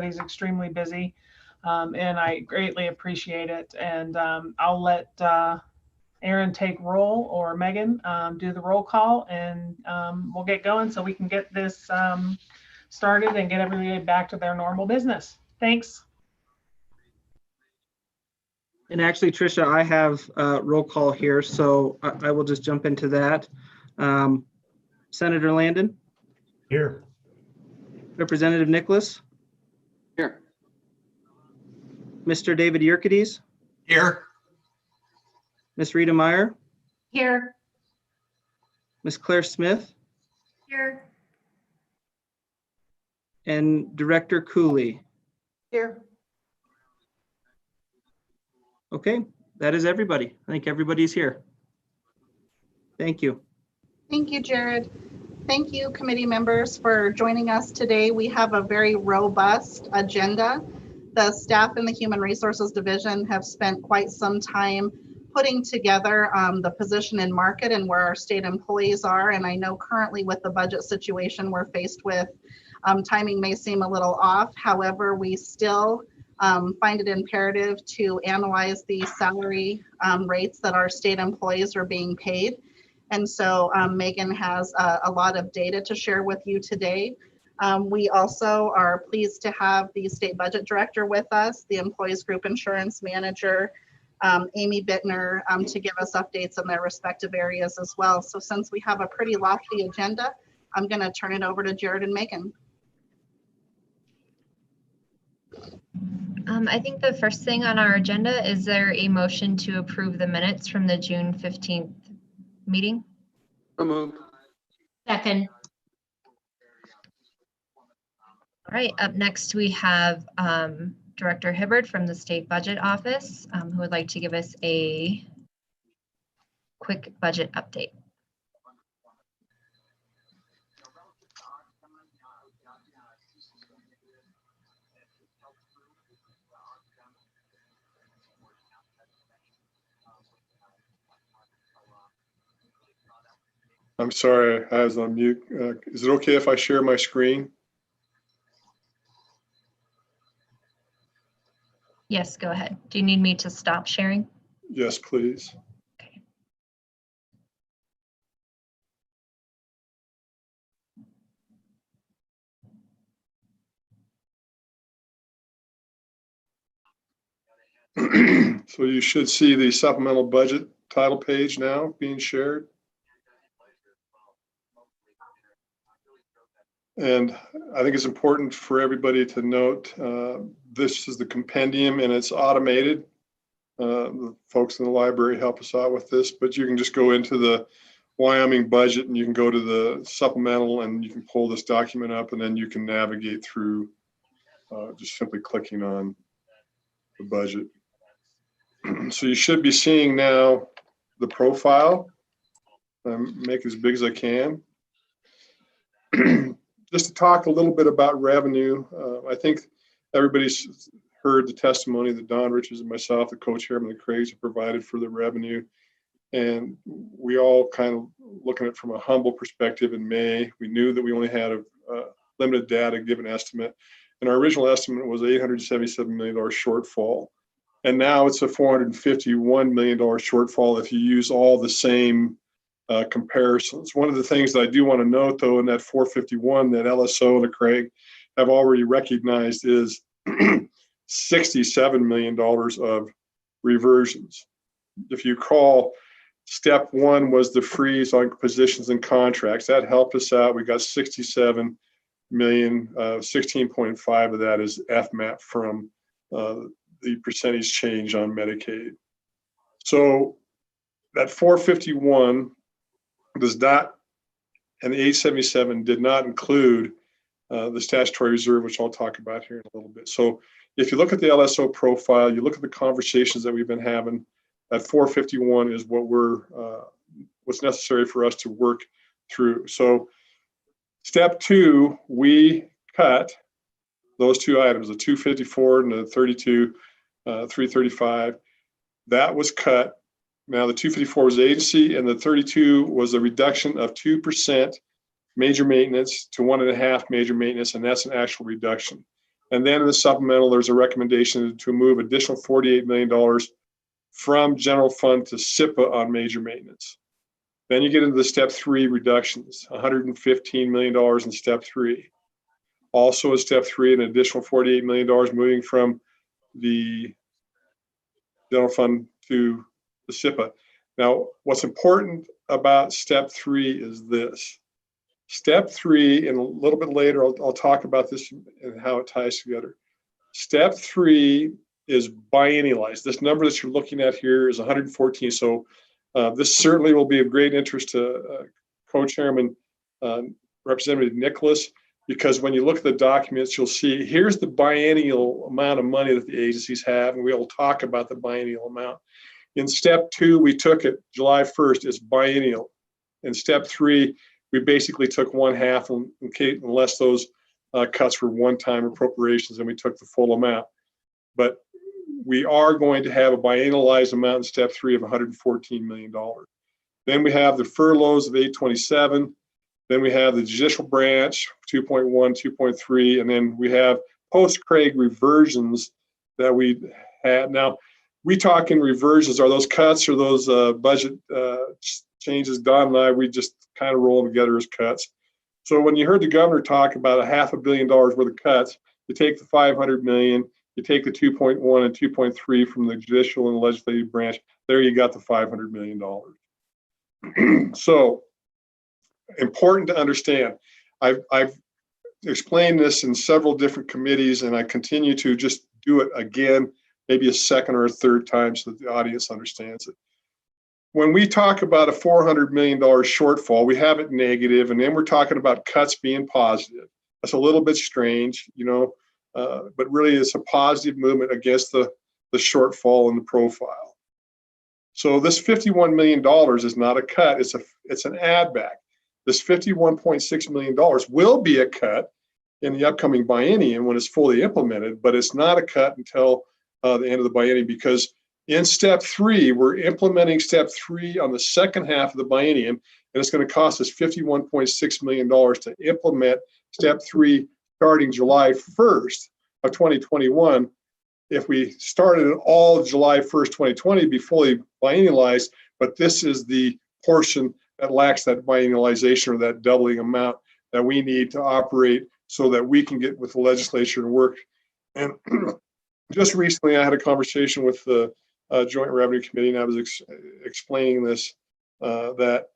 He's extremely busy, and I greatly appreciate it. And I'll let Aaron take roll, or Megan do the roll call, and we'll get going so we can get this started and get everybody back to their normal business. Thanks. And actually, Tricia, I have roll call here, so I will just jump into that. Senator Landon? Here. Representative Nicholas? Here. Mr. David Yerkes? Here. Ms. Rita Meyer? Here. Ms. Claire Smith? Here. And Director Cooley? Here. Okay, that is everybody. I think everybody's here. Thank you. Thank you, Jared. Thank you, committee members, for joining us today. We have a very robust agenda. The staff in the Human Resources Division have spent quite some time putting together the position in market and where our state employees are. And I know currently with the budget situation we're faced with, timing may seem a little off. However, we still find it imperative to analyze the salary rates that our state employees are being paid. And so Megan has a lot of data to share with you today. We also are pleased to have the state budget director with us, the employees group insurance manager, Amy Bittner, to give us updates on their respective areas as well. So since we have a pretty lofty agenda, I'm going to turn it over to Jared and Megan. I think the first thing on our agenda, is there a motion to approve the minutes from the June 15th meeting? So moved. Second. All right, up next we have Director Hibbard from the State Budget Office, who would like to give us a quick budget update. I'm sorry, I was on mute. Is it okay if I share my screen? Yes, go ahead. Do you need me to stop sharing? Yes, please. Okay. So you should see the supplemental budget title page now being shared. And I think it's important for everybody to note, this is the compendium and it's automated. The folks in the library help us out with this, but you can just go into the Wyoming budget and you can go to the supplemental and you can pull this document up, and then you can navigate through just simply clicking on the budget. So you should be seeing now the profile. Make it as big as I can. Just to talk a little bit about revenue, I think everybody's heard the testimony that Don Richards and myself, the co-chairman of the Craigs, have provided for the revenue. And we all kind of looking at it from a humble perspective in May. We knew that we only had a limited data given estimate. And our original estimate was $877 million shortfall. And now it's a $451 million shortfall if you use all the same comparisons. One of the things that I do want to note, though, in that 451 that LSO and the Craig have already recognized is $67 million of reversions. If you recall, step one was the freeze on positions and contracts. That helped us out. We got 67 million, 16.5 of that is FMAP from the percentage change on Medicaid. So that 451 does not, and the 877 did not include the statutory reserve, which I'll talk about here in a little bit. So if you look at the LSO profile, you look at the conversations that we've been having, that 451 is what what's necessary for us to work through. So step two, we cut those two items, the 254 and the 335. That was cut. Now the 254 was agency, and the 32 was a reduction of 2% major maintenance to 1.5 major maintenance, and that's an actual reduction. And then in the supplemental, there's a recommendation to move additional $48 million from general fund to SIPA on major maintenance. Then you get into the step 3 reductions, $115 million in step 3. Also in step 3, an additional $48 million moving from the general fund to the SIPA. Now, what's important about step 3 is this. Step 3, and a little bit later, I'll talk about this and how it ties together. Step 3 is biennialized. This number that you're looking at here is 114. So this certainly will be of great interest to Co-Chairman Representative Nicholas, because when you look at the documents, you'll see here's the biennial amount of money that the agencies have, and we'll talk about the biennial amount. In step 2, we took it July 1st, it's biennial. In step 3, we basically took 1/2 unless those cuts were one-time appropriations, and we took the full amount. But we are going to have a biennialized amount in step 3 of $114 million. Then we have the furloughs of $827. Then we have the judicial branch, 2.1, 2.3, and then we have post-Craig reversions that we had. Now, we talk in reversions, are those cuts or those budget changes? Don and I, we just kind of roll them together as cuts. So when you heard the governor talk about $500 million worth of cuts, you take the $500 million, you take the 2.1 and 2.3 from the judicial and the legislative branch, there you got the $500 million. So important to understand. I've explained this in several different committees, and I continue to just do it again, maybe a second or a third time so that the audience understands it. When we talk about a $400 million shortfall, we have it negative, and then we're talking about cuts being positive. That's a little bit strange, you know, but really it's a positive movement against the shortfall in the profile. So this $51 million is not a cut, it's an add back. This $51.6 million will be a cut in the upcoming biennium when it's fully implemented, but it's not a cut until the end of the biennium, because in step 3, we're implementing step 3 on the second half of the biennium, and it's going to cost us $51.6 million to implement step 3 starting July 1st of 2021. If we started it all July 1st, 2020, it'd be fully biennialized, but this is the portion that lacks that biennialization or that doubling amount that we need to operate so that we can get with the legislature and work. And just recently, I had a conversation with the Joint Revenue Committee, and I was explaining this, that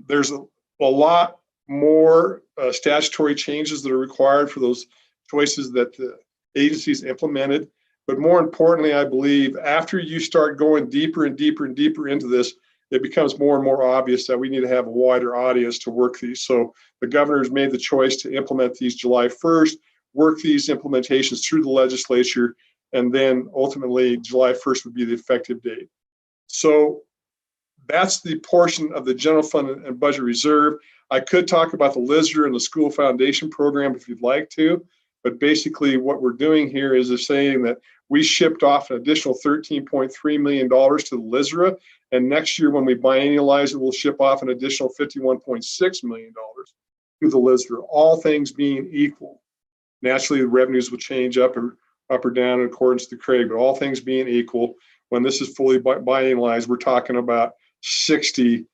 there's a lot more statutory changes that are required for those choices that the agencies implemented. But more importantly, I believe after you start going deeper and deeper and deeper into this, it becomes more and more obvious that we need to have a wider audience to work these. So the governor's made the choice to implement these July 1st, work these implementations through the legislature, and then ultimately July 1st would be the effective date. So that's the portion of the general fund and budget reserve. I could talk about the LISR and the school foundation program if you'd like to, but basically what we're doing here is saying that we shipped off an additional $13.3 million to the LISRA, and next year when we biennialize it, we'll ship off an additional $51.6 million to the LISRA, all things being equal. Naturally, the revenues will change up or down in accordance to Craig, but all things being equal, when this is fully biennialized, we're talking about $65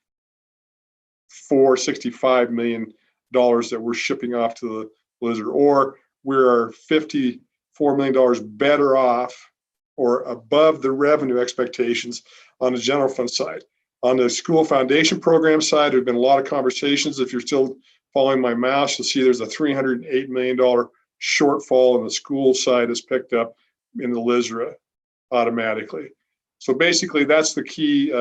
million that we're shipping off to the Blizzard, or we're $54 million better off or above the revenue expectations on the general fund side. On the school foundation program side, there have been a lot of conversations. If you're still following my mouse, you'll see there's a $308 million shortfall on the school side is picked up in the LISRA automatically. So basically, that's the key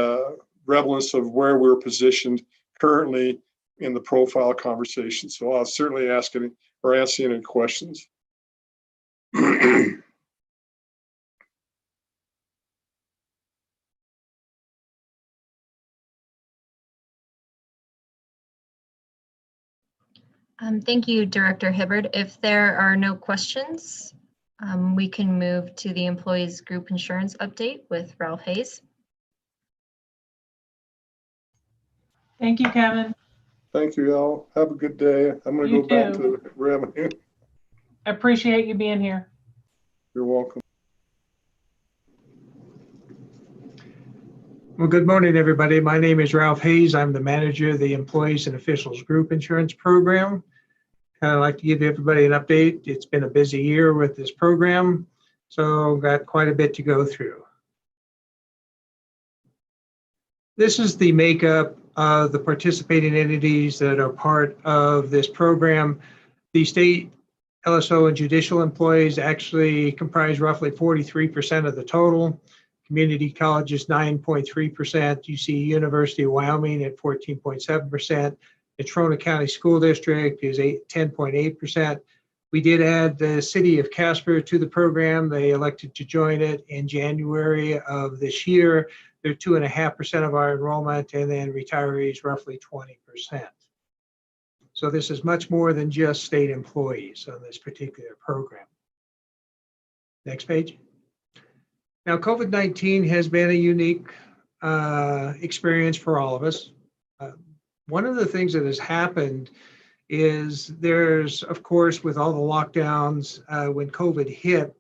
relevance of where we're positioned currently in the profile conversation. So I'll certainly ask any or answer any questions. Thank you, Director Hibbard. If there are no questions, we can move to the employees group insurance update with Ralph Hayes. Thank you, Kevin. Thank you, all. Have a good day. I'm going to You go back too. to revenue. I appreciate you being here. You're welcome. Well, good morning, everybody. My name is Ralph Hayes. I'm the manager of the Employees and Officials Group Insurance Program. I'd like to give everybody an update. It's been a busy year with this program, so got quite a bit to go through. This is the makeup of the participating entities that are part of this program. The state LSO and judicial employees actually comprise roughly 43% of the total. Community colleges 9.3%. You see University of Wyoming at 14.7%. The Trona County School District is 10.8%. We did add the city of Casper to the program. They elected to join it in January of this year. They're 2.5% of our enrollment, and then retirees roughly 20%. So this is much more than just state employees on this particular program. Next page. Now, COVID-19 has been a unique experience for all of us. One of the things that has happened is there's, of course, with all the lockdowns, when COVID hit,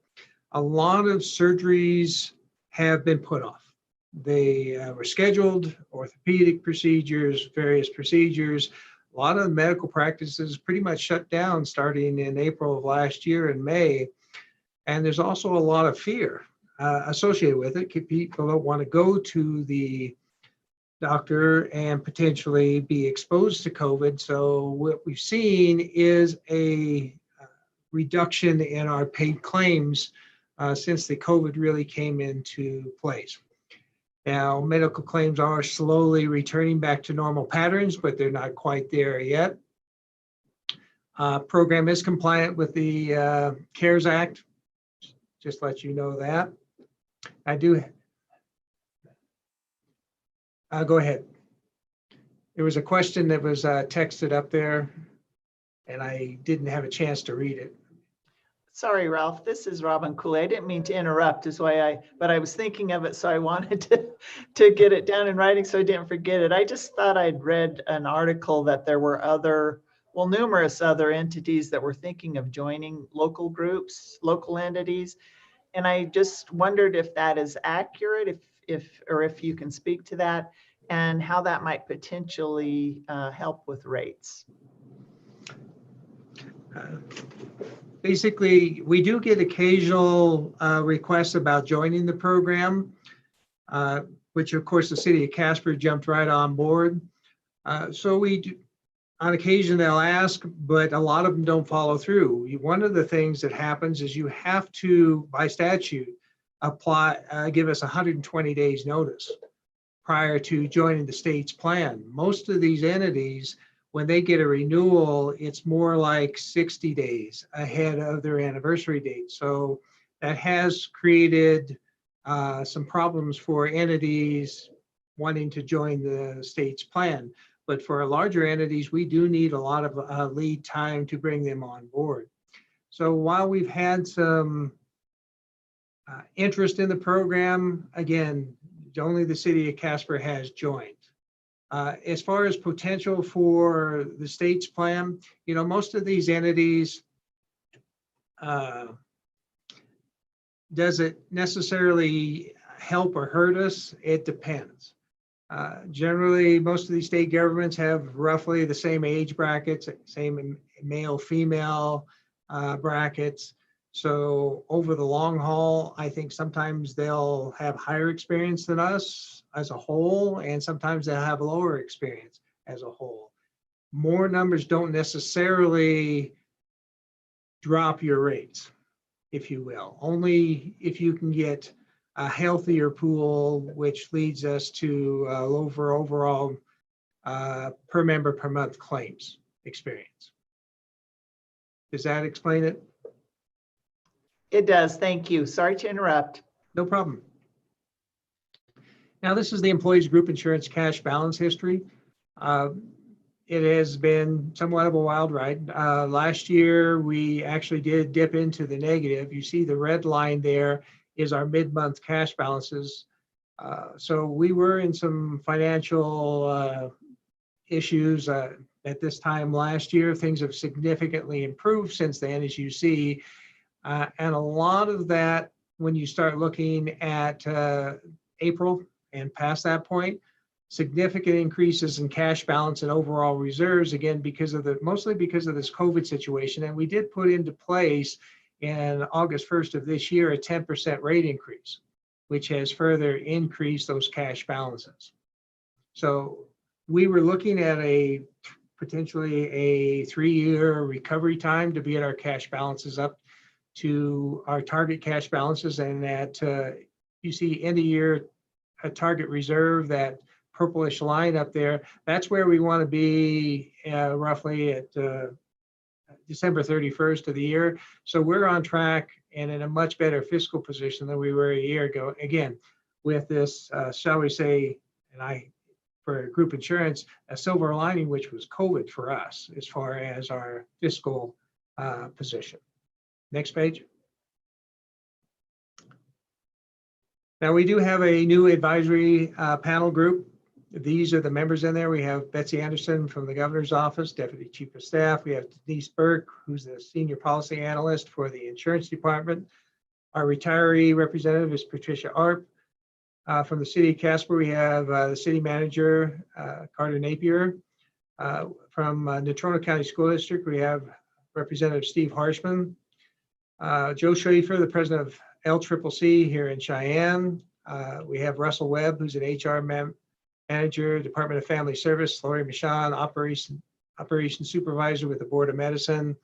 a lot of surgeries have been put off. They were scheduled, orthopedic procedures, various procedures. A lot of medical practices pretty much shut down starting in April of last year and May. And there's also a lot of fear associated with it. People don't want to go to the doctor and potentially be exposed to COVID. So what we've seen is a reduction in our paid claims since the COVID really came into place. Now, medical claims are slowly returning back to normal patterns, but they're not quite there yet. Program is compliant with the CARES Act. Just let you know that. I do. Go ahead. There was a question that was texted up there, and I didn't have a chance to read it. Sorry, Ralph, this is Robin Cooley. I didn't mean to interrupt but I was thinking of it, so I wanted to get it down in writing so I didn't forget it. I just thought I'd read an article that there were numerous other entities that were thinking of joining local groups, local entities. And I just wondered if that is accurate, if you can speak to that and how that might potentially help with rates. Basically, we do get occasional requests about joining the program, which of course the city of Casper jumped right on board. So we do, on occasion they'll ask, but a lot of them don't follow through. One of the things that happens is you have to, by statute, give us 120 days notice prior to joining the state's plan. Most of these entities, when they get a renewal, it's more like 60 days ahead of their anniversary date. So that has created some problems for entities wanting to join the state's plan. But for larger entities, we do need a lot of lead time to bring them on board. So while we've had some interest in the program, again, only the city of Casper has joined. As far as potential for the state's plan, most of these entities, does it necessarily help or hurt us? It depends. Generally, most of these state governments have roughly the same age brackets, same male, female brackets. So over the long haul, I think sometimes they'll have higher experience than us as a whole, and sometimes they'll have lower experience as a whole. More numbers don't necessarily drop your rates, if you will. Only if you can get a healthier pool, which leads us to lower overall per member per month claims experience. Does that explain it? It does. Thank you. Sorry to interrupt. No problem. Now, this is the employees group insurance cash balance history. It has been somewhat of a wild ride. Last year, we actually did dip into the negative. You see the red line there is our mid-month cash balances. So we were in some financial issues. at this time last year. Things have significantly improved since then, as you see. And a lot of that, when you start looking at April and past that point, significant increases in cash balance and overall reserves, again, mostly because of this COVID situation. And we did put into place in August 1st of this year, a 10% rate increase, which has further increased those cash balances. So we were looking at potentially a 3-year recovery time to get our cash balances up to our target cash balances, and that you see end of year a target reserve, that purplish line up there, that's where we want to be roughly at December 31st of the year. So we're on track and in a much better fiscal position than we were a year ago. Again, with this, shall we say, for group insurance, a silver lining, which was COVID for us as far as our fiscal position. Next page. Now we do have a new advisory panel group. These are the members in there. We have Betsy Anderson from the Governor's Office, Deputy Chief of Staff. We have Denise Burke, who's the Senior Policy Analyst for the Insurance Department. Our retiree representative is Patricia Arp. From the City of Casper, we have the City Manager, Carter Napier. From Natrona County School District, we have Representative Steve Harshman. Joe Schaefer, the President of LCCC here in Cheyenne. We have Russell Webb, who's an HR Manager, Department of Family Service. Lori Michon, Operations Supervisor with the Board of Medicine.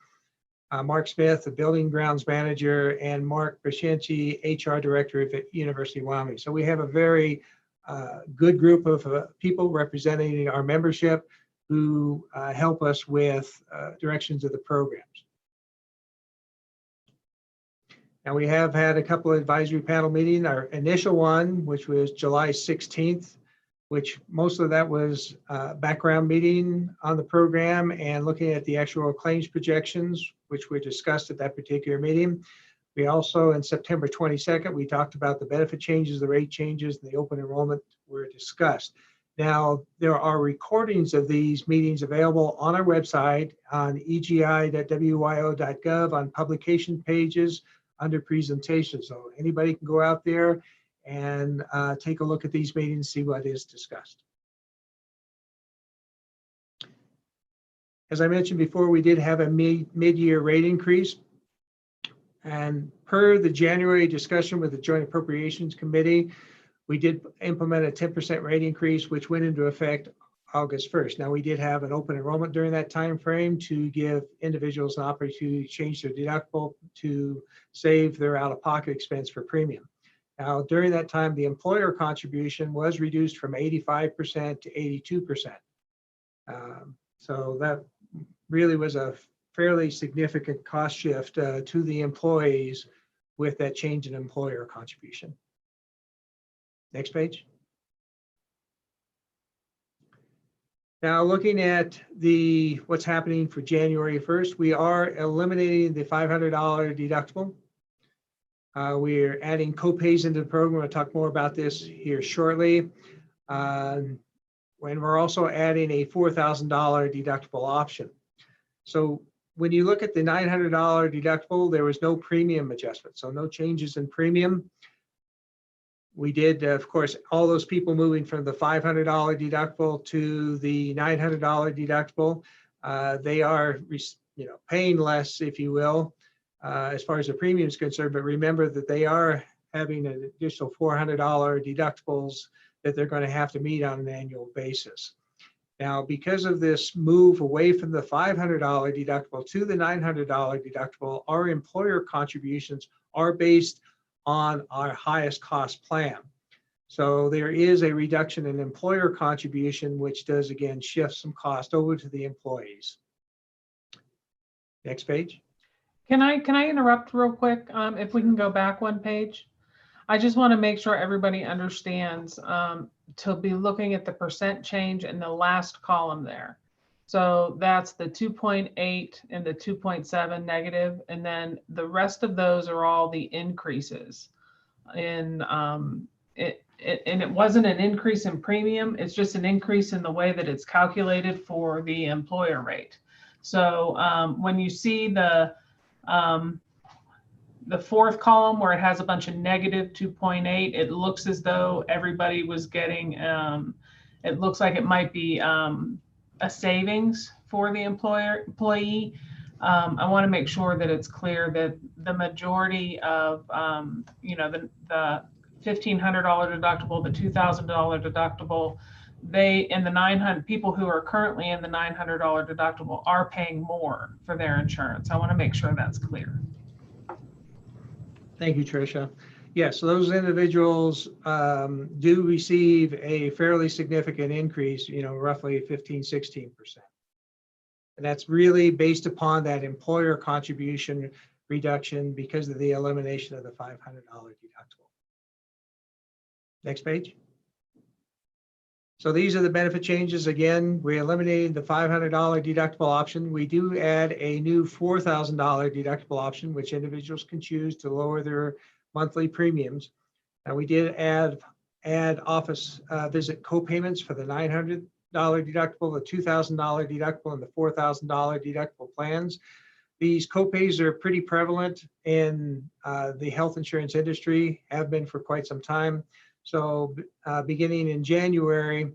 Mark Smith, the Building Grounds Manager, and Mark Brascianchi, HR Director at University of Wyoming. So we have a very good group of people representing our membership who help us with directions of the programs. Now we have had a couple of advisory panel meetings. Our initial one, which was July 16th, which most of that was background meeting on the program and looking at the actual claims projections, which were discussed at that particular meeting. We also, in September 22nd, we talked about the benefit changes, the rate changes, and the open enrollment were discussed. Now, there are recordings of these meetings available on our website on egi.wyo.gov on publication pages under presentations. So anybody can go out there and take a look at these meetings, see what is discussed. As I mentioned before, we did have a mid-year rate increase. And per the January discussion with the Joint Appropriations Committee, we did implement a 10% rate increase, which went into effect August 1st. Now, we did have an open enrollment during that time frame to give individuals an opportunity to change their deductible to save their out-of-pocket expense for premium. Now, during that time, the employer contribution was reduced from 85% to 82%. So that really was a fairly significant cost shift to the employees with that change in employer contribution. Next page. Now, looking at what's happening for January 1st, we are eliminating the $500 deductible. We're adding co-pays into the program. I'll talk more about this here shortly. When we're also adding a $4,000 deductible option. So when you look at the $900 deductible, there was no premium adjustment, so no changes in premium. We did, of course, all those people moving from the $500 deductible to the $900 deductible, they are, paying less, if you will, as far as the premium is concerned. But remember that they are having an additional $400 deductibles that they're going to have to meet on an annual basis. Now, because of this move away from the $500 deductible to the $900 deductible, our employer contributions are based on our highest cost plan. So there is a reduction in employer contribution, which does again shift some cost over to the employees. Next page. Can I interrupt real quick? If we can go back one page. I just want to make sure everybody understands to be looking at the percent change in the last column there. So that's the 2.8 and the 2.7 negative, and then the rest of those are all the increases in and it wasn't an increase in premium, it's just an increase in the way that it's calculated for the employer rate. So when you see the fourth column where it has a bunch of negative 2.8, it looks as though everybody was getting, it looks like it might be a savings for the employee. I want to make sure that it's clear that the majority of, the $1,500 deductible, the $2,000 deductible, and the 900 people who are currently in the $900 deductible are paying more for their insurance. I want to make sure that's clear. Thank you, Tricia. Yes, so those individuals do receive a fairly significant increase, roughly 15, 16%. And that's really based upon that employer contribution reduction because of the elimination of the $500 deductible. Next page. So these are the benefit changes. Again, we eliminated the $500 deductible option. We do add a new $4,000 deductible option, which individuals can choose to lower their monthly premiums. And we did add office visit co-payments for the $900 deductible, the $2,000 deductible, and the $4,000 deductible plans. These co-pays are pretty prevalent in the health insurance industry, have been for quite some time. So beginning in January,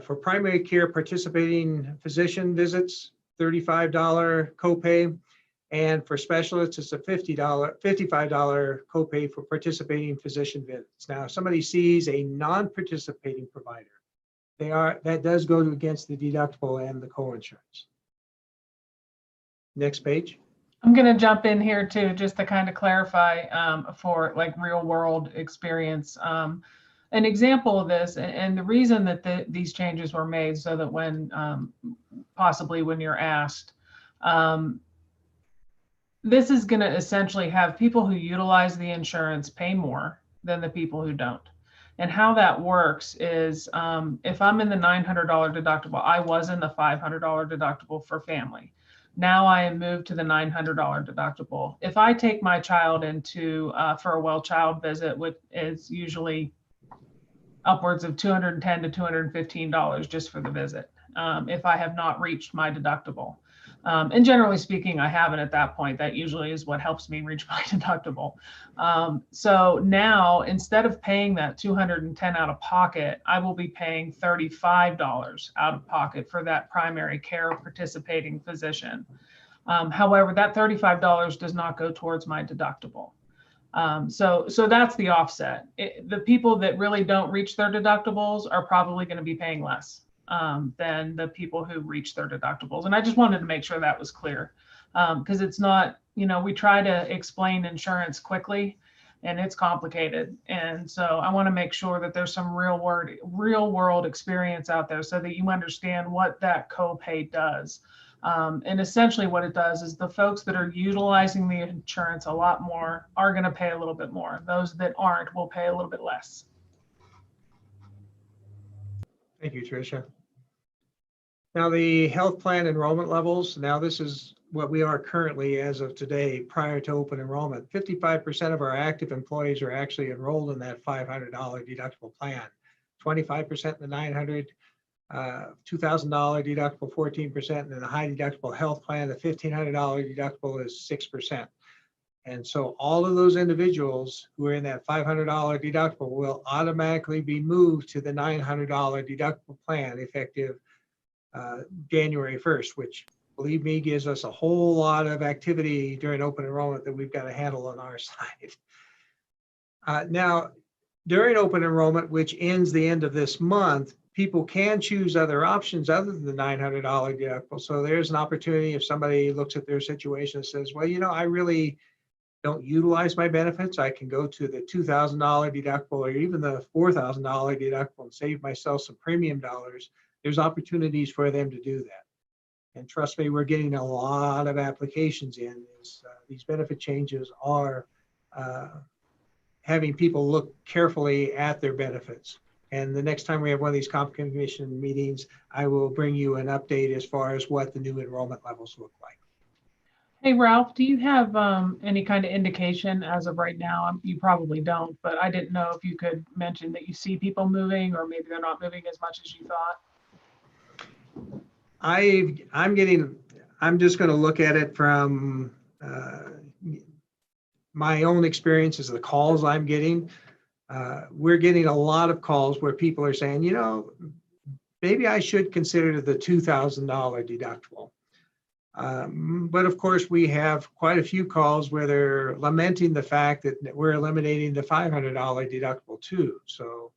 for primary care participating physician visits, $35 copay, and for specialists, it's a $55 copay for participating physician visits. Now, if somebody sees a non-participating provider, that does go against the deductible and the coinsurance. Next page. I'm going to jump in here too, just to kind of clarify for like real world experience. An example of this, and the reason that these changes were made so that when possibly when you're asked, this is going to essentially have people who utilize the insurance pay more than the people who don't. And how that works is if I'm in the $900 deductible, I was in the $500 deductible for family. Now I am moved to the $900 deductible. If I take my child into for a well child visit, which is usually upwards of $210 to $215 just for the visit, if I have not reached my deductible. And generally speaking, I haven't at that point. That usually is what helps me reach my deductible. So now, instead of paying that $210 out of pocket, I will be paying $35 out of pocket for that primary care participating physician. However, that $35 does not go towards my deductible. So that's the offset. The people that really don't reach their deductibles are probably going to be paying less than the people who reach their deductibles. And I just wanted to make sure that was clear because it's not, we try to explain insurance quickly and it's complicated. And so I want to make sure that there's some real world experience out there so that you understand what that copay does. And essentially what it does is the folks that are utilizing the insurance a lot more are going to pay a little bit more. Those that aren't will pay a little bit less. Thank you, Tricia. Now the health plan enrollment levels, now this is what we are currently as of today prior to open enrollment. 55% of our active employees are actually enrolled in that $500 deductible plan. 25% in the $900, $2,000 deductible, 14%, and then the high deductible health plan, the $1,500 deductible is 6%. And so all of those individuals who are in that $500 deductible will automatically be moved to the $900 deductible plan effective January 1st, which, believe me, gives us a whole lot of activity during open enrollment that we've got to handle on our side. Now, during open enrollment, which ends the end of this month, people can choose other options other than the $900 deductible. So there's an opportunity if somebody looks at their situation and says, well, I really don't utilize my benefits. I can go to the $2,000 deductible or even the $4,000 deductible and save myself some premium dollars. There's opportunities for them to do that. And trust me, we're getting a lot of applications in. These benefit changes are having people look carefully at their benefits. And the next time we have one of these comp commission meetings, I will bring you an update as far as what the new enrollment levels look like. Hey, Ralph, do you have any kind of indication as of right now? You probably don't, but I didn't know if you could mention that you see people moving or maybe they're not moving as much as you thought. I'm just going to look at it from my own experiences, the calls I'm getting. We're getting a lot of calls where people are saying, you know, maybe I should consider the $2,000 deductible. But of course, we have quite a few calls where they're lamenting the fact that we're eliminating the $500 deductible too. So,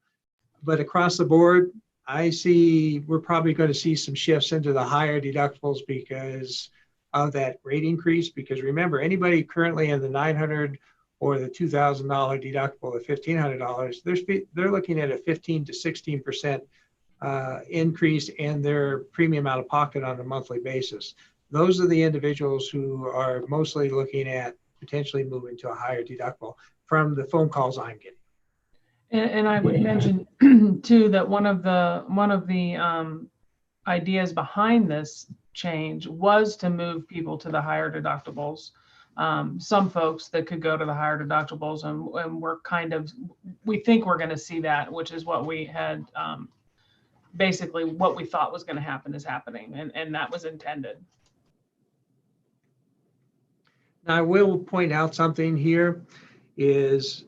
but across the board, I see we're probably going to see some shifts into the higher deductibles because of that rate increase. Because remember, anybody currently in the $900 or the $2,000 deductible, the $1,500, they're looking at a 15 to 16% increase in their premium out of pocket on a monthly basis. Those are the individuals who are mostly looking at potentially moving to a higher deductible from the phone calls I'm getting. And I would mention too that one of the ideas behind this change was to move people to the higher deductibles. Some folks that could go to the higher deductibles, and we think we're going to see that, which is what we had basically what we thought was going to happen is happening, and that was intended. Now, I will point out something here is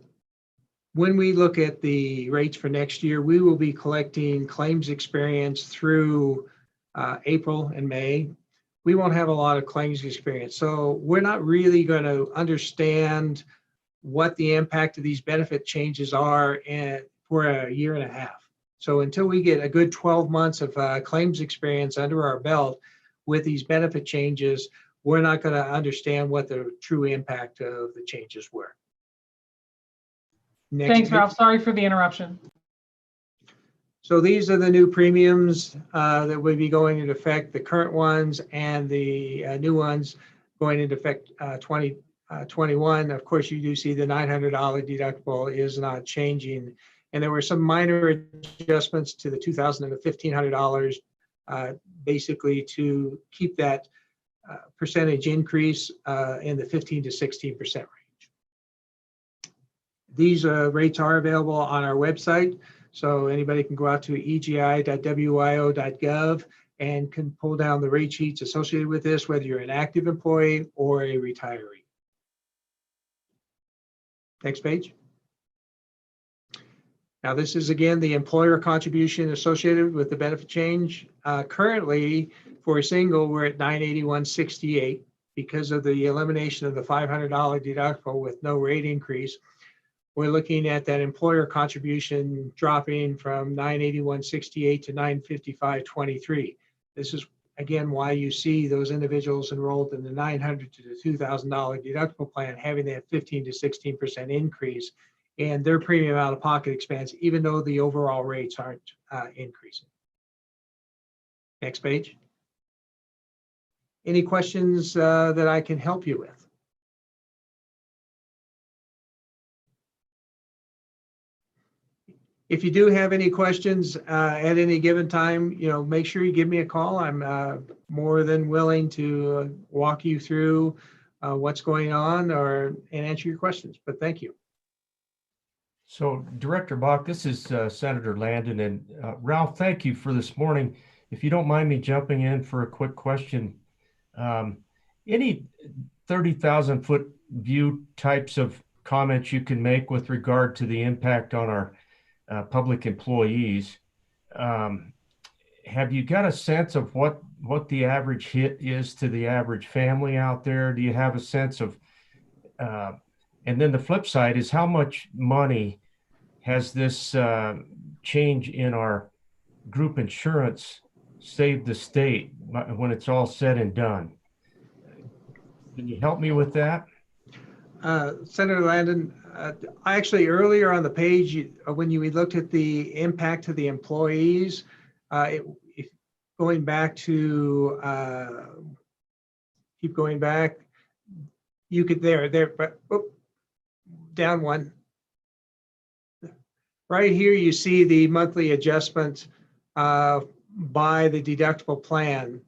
when we look at the rates for next year, we will be collecting claims experience through April and May. We won't have a lot of claims experience. So we're not really going to understand what the impact of these benefit changes are for a year and a half. So until we get a good 12 months of claims experience under our belt with these benefit changes, we're not going to understand what the true impact of the changes were. Thanks, Ralph. Sorry for the interruption. So these are the new premiums that will be going into effect, the current ones and the new ones going into effect 2021. Of course, you do see the $900 deductible is not changing. And there were some minor adjustments to the $2,000 and the $1,500 basically to keep that percentage increase in the 15 to 16% range. These rates are available on our website, so anybody can go out to egi.wio.gov and can pull down the rate sheets associated with this, whether you're an active employee or a retiree. Next page. Now, this is again the employer contribution associated with the benefit change. Currently, for a single, we're at $981.68 because of the elimination of the $500 deductible with no rate increase. We're looking at that employer contribution dropping from $981.68 to $955.23. This is again why you see those individuals enrolled in the $900 to the $2,000 deductible plan having that 15 to 16% increase in their premium out of pocket expense, even though the overall rates aren't increasing. Next page. Any questions that I can help you with? If you do have any questions at any given time, make sure you give me a call. I'm more than willing to walk you through what's going on and answer your questions, but thank you. So Director Bach, this is Senator Landon, and Ralph, thank you for this morning. If you don't mind me jumping in for a quick question, any 30,000-foot view types of comments you can make with regard to the impact on our public employees? Have you got a sense of what the average hit is to the average family out there? Do you have a sense of, and then the flip side is how much money has this change in our group insurance saved the state when it's all said and done? Can you help me with that? Senator Landon, actually earlier on the page, when you looked at the impact to the employees, going back to, keep going back, you could but down one. Right here, you see the monthly adjustment by the deductible plan.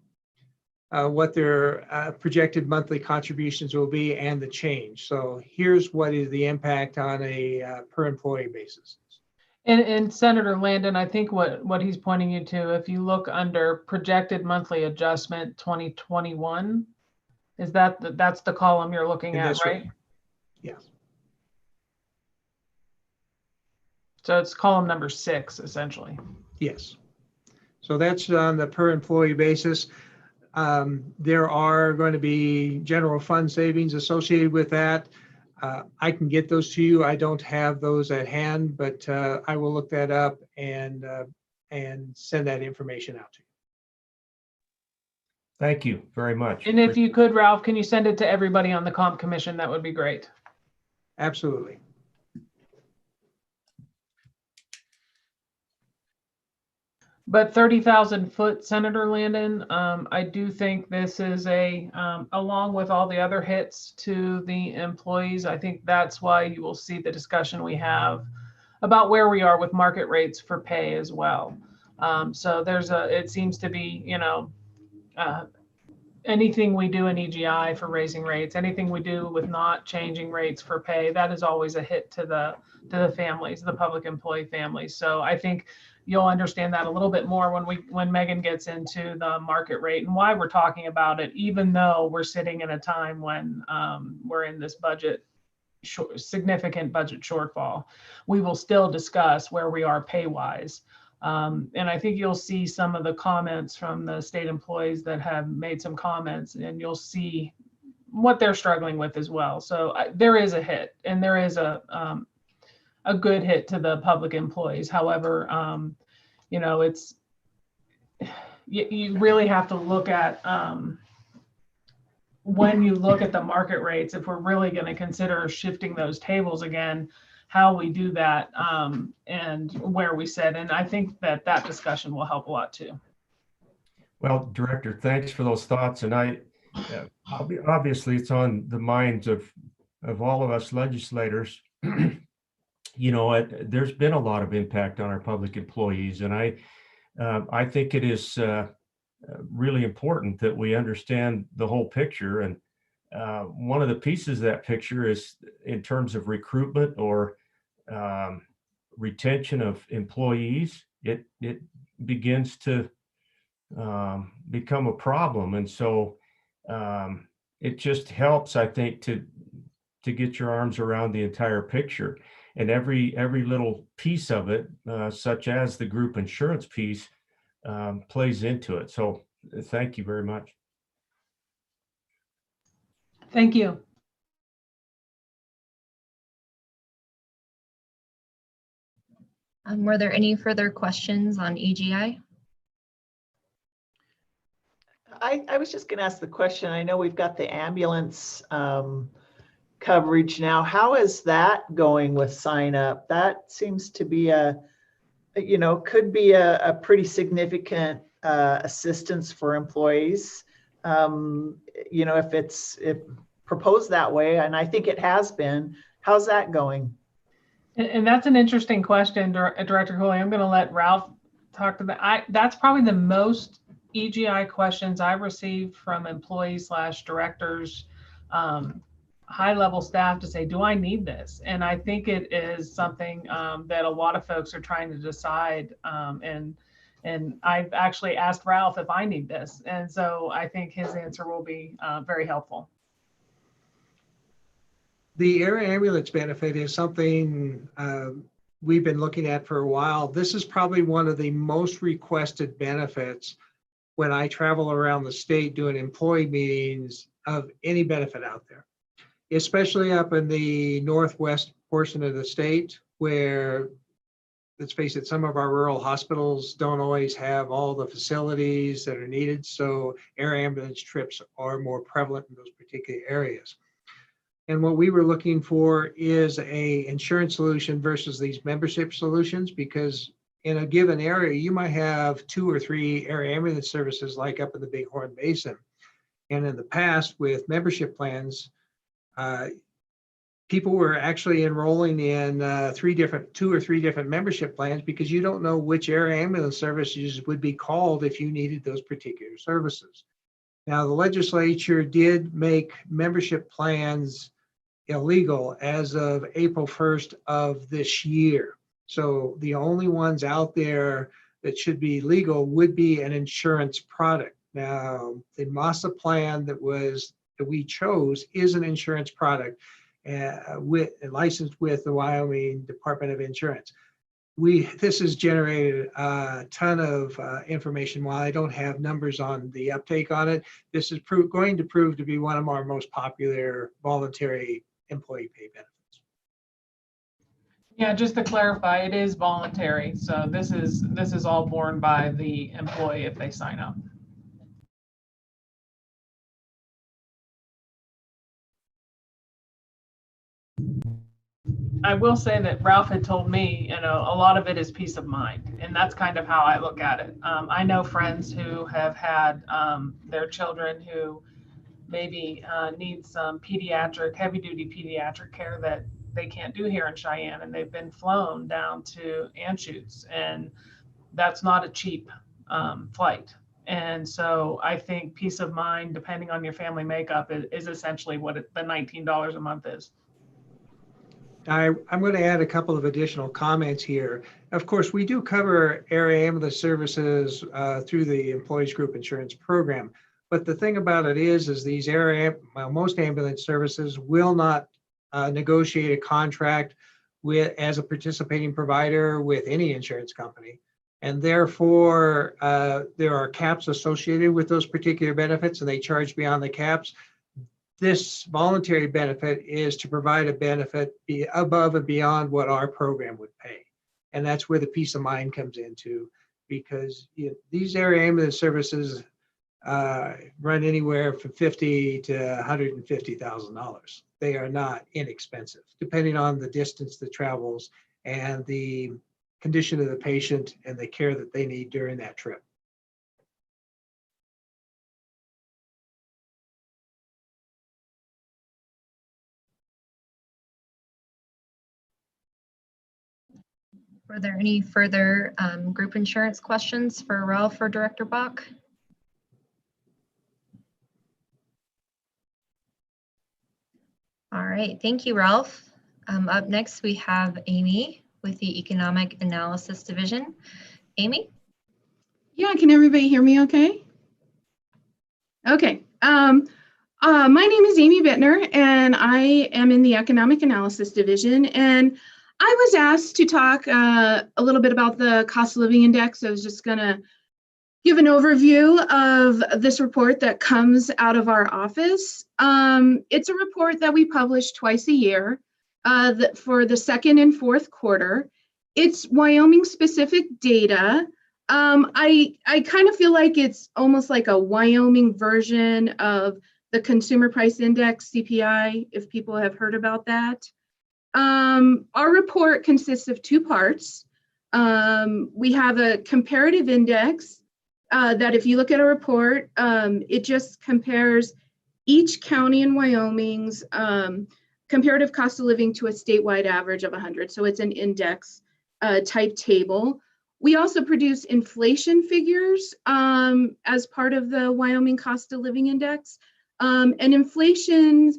what their projected monthly contributions will be and the change. So here's what is the impact on a per employee basis. And Senator Landon, I think what he's pointing you to, if you look under projected monthly adjustment 2021, is that's the column you're looking In at, this right? one. Yes. So it's column number 6, essentially. Yes. So that's on the per employee basis. There are going to be general fund savings associated with that. I can get those to you. I don't have those at hand, but I will look that up and send that information out to you. Thank you very much. And if you could, Ralph, can you send it to everybody on the comp commission? That would be great. Absolutely. But 30,000 foot, Senator Landon, I do think this is along with all the other hits to the employees, I think that's why you will see the discussion we have about where we are with market rates for pay as well. So it seems to be, anything we do in EGI for raising rates, anything we do with not changing rates for pay, that is always a hit to the families, the public employee families. So I think you'll understand that a little bit more when Meghan gets into the market rate and why we're talking about it, even though we're sitting in a time when we're in this significant budget shortfall. We will still discuss where we are pay wise. And I think you'll see some of the comments from the state employees that have made some comments, and you'll see what they're struggling with as well. So there is a hit, and there is a good hit to the public employees. However, it's you really have to look at when you look at the market rates, if we're really going to consider shifting those tables again, how we do that and where we sit. And I think that discussion will help a lot too. Well, Director, thanks for those thoughts. And obviously it's on the minds of all of us legislators. There's been a lot of impact on our public employees, and I think it is really important that we understand the whole picture. And one of the pieces of that picture is in terms of recruitment or retention of employees. It begins to become a problem, and so it just helps, I think, to get your arms around the entire picture. And every little piece of it, such as the group insurance piece, plays into it. So thank you very much. Thank you. Were there any further questions on EGI? I was just going to ask the question. I know we've got the ambulance coverage now. How is that going with sign up? That seems to be could be a pretty significant assistance for employees. If proposed that way, and I think it has been. How's that going? And that's an interesting question, Director Cooley. I'm going to let Ralph talk to that. That's probably the most EGI questions I've received from employees / directors, high-level staff to say, do I need this? And I think it is something that a lot of folks are trying to decide. And I've actually asked Ralph if I need this. And so I think his answer will be very helpful. The air ambulance benefit is something we've been looking at for a while. This is probably one of the most requested benefits when I travel around the state doing employee meetings of any benefit out there, especially up in the northwest portion of the state where, let's face it, some of our rural hospitals don't always have all the facilities that are needed. So air ambulance trips are more prevalent in those particular areas. And what we were looking for is a insurance solution versus these membership solutions, because in a given area, you might have 2 or 3 air ambulance services like up in the Bighorn Basin. And in the past with membership plans, people were actually enrolling in 2 or 3 different membership plans because you don't know which air ambulance services would be called if you needed those particular services. Now, the legislature did make membership plans illegal as of April 1st of this year. So the only ones out there that should be legal would be an insurance product. Now, the MASA plan that we chose is an insurance product licensed with the Wyoming Department of Insurance. This has generated a ton of information. While I don't have numbers on the uptake on it, this is going to prove to be one of our most popular voluntary employee pay benefits. Yeah, just to clarify, it is voluntary. So this is all borne by the employee if they sign up. I will say that Ralph had told me, a lot of it is peace of mind, and that's kind of how I look at it. I know friends who have had their children who maybe need some heavy-duty pediatric care that they can't do here in Cheyenne, and they've been flown down to Anschutz, and that's not a cheap flight. And so I think peace of mind, depending on your family makeup, is essentially what the $19 a month is. I'm going to add a couple of additional comments here. Of course, we do cover air ambulance services through the Employees Group Insurance Program. But the thing about it is these most ambulance services will not negotiate a contract as a participating provider with any insurance company. And therefore, there are caps associated with those particular benefits, and they charge beyond the caps. This voluntary benefit is to provide a benefit above and beyond what our program would pay. And that's where the peace of mind comes into, because these area ambulance services run anywhere from $50,000 to $150,000. They are not inexpensive, depending on the distance that travels and the condition of the patient and the care that they need during that trip. Were there any further group insurance questions for Ralph or Director Bach? All right, thank you, Ralph. Up next, we have Amy with the Economic Analysis Division. Amy? Yeah, can everybody hear me okay? Okay. My name is Amy Bittner, and I am in the Economic Analysis Division. And I was asked to talk a little bit about the cost of living index. I was just going to give an overview of this report that comes out of our office. It's a report that we publish twice a year for the second and fourth quarter. It's Wyoming specific data. I kind of feel like it's almost like a Wyoming version of the Consumer Price Index, CPI, if people have heard about that. Our report consists of two parts. We have a comparative index that if you look at a report, it just compares each county in Wyoming's comparative cost of living to a statewide average of 100. So it's an index type table. We also produce inflation figures as part of the Wyoming cost of living index. And inflation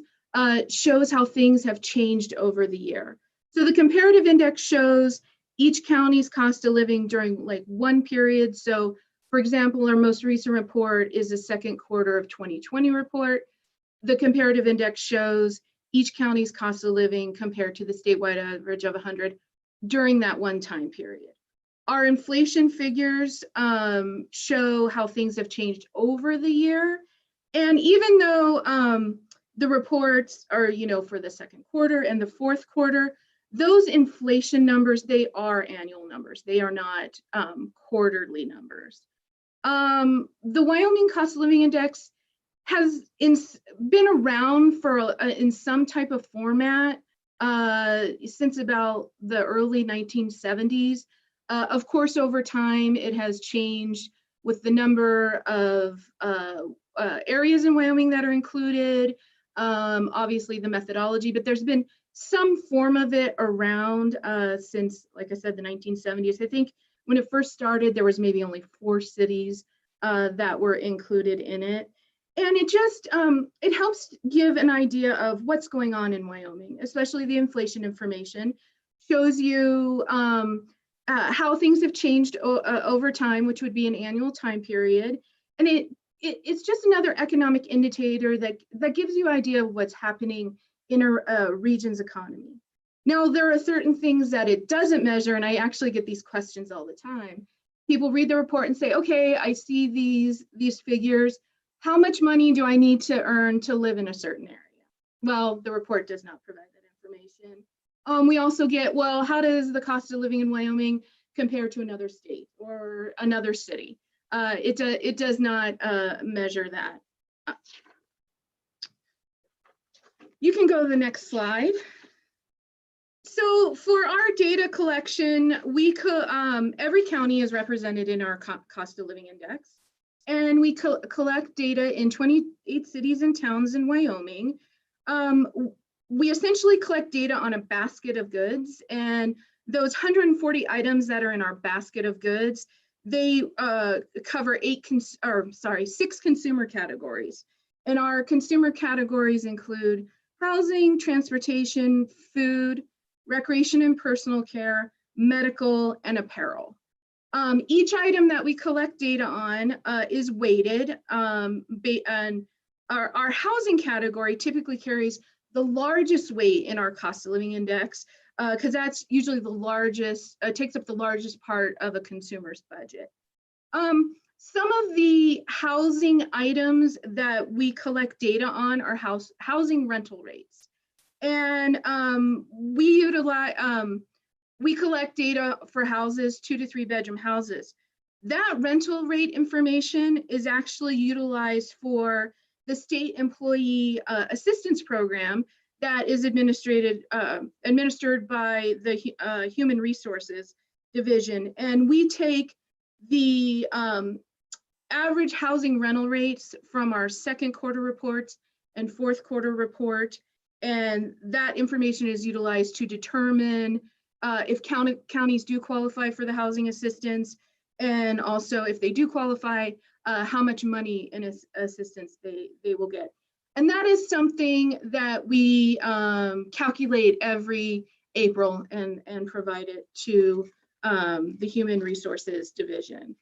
shows how things have changed over the year. So the comparative index shows each county's cost of living during like one period. So for example, our most recent report is the second quarter of 2020 report. The comparative index shows each county's cost of living compared to the statewide average of 100 during that one time period. Our inflation figures show how things have changed over the year. And even though the reports are, for the second quarter and the fourth quarter, those inflation numbers, they are annual numbers. They are not quarterly numbers. The Wyoming Cost of Living Index has been around for in some type of format since about the early 1970s. Of course, over time, it has changed with the number of areas in Wyoming that are included, obviously the methodology, but there's been some form of it around since, like I said, the 1970s. I think when it first started, there was maybe only 4 cities that were included in it. And it just, it helps give an idea of what's going on in Wyoming, especially the inflation information. Shows you how things have changed over time, which would be an annual time period. And it's just another economic indicator that gives you an idea of what's happening in a region's economy. Now, there are certain things that it doesn't measure, and I actually get these questions all the time. People read the report and say, okay, I see these figures. How much money do I need to earn to live in a certain area? Well, the report does not provide that information. We also get, well, how does the cost of living in Wyoming compare to another state or another city? It does not measure that. You can go to the next slide. So for our data collection, we could, every county is represented in our cost of living index. And we collect data in 28 cities and towns in Wyoming. We essentially collect data on a basket of goods, and those 140 items that are in our basket of goods, they cover 6 consumer categories. And our consumer categories include housing, transportation, food, recreation and personal care, medical, and apparel. Each item that we collect data on is weighted, and our housing category typically carries the largest weight in our cost of living index, because that's usually the largest, takes up the largest part of a consumer's budget. Some of the housing items that we collect data on are housing rental rates. And we collect data for houses, 2 to 3 bedroom houses. That rental rate information is actually utilized for the state employee assistance program that is administered by the Human Resources Division. And we take the average housing rental rates from our second quarter reports and fourth quarter report, and that information is utilized to determine if counties do qualify for the housing assistance, and also if they do qualify, how much money in assistance they will get. And that is something that we calculate every April and provide it to the Human Resources Division.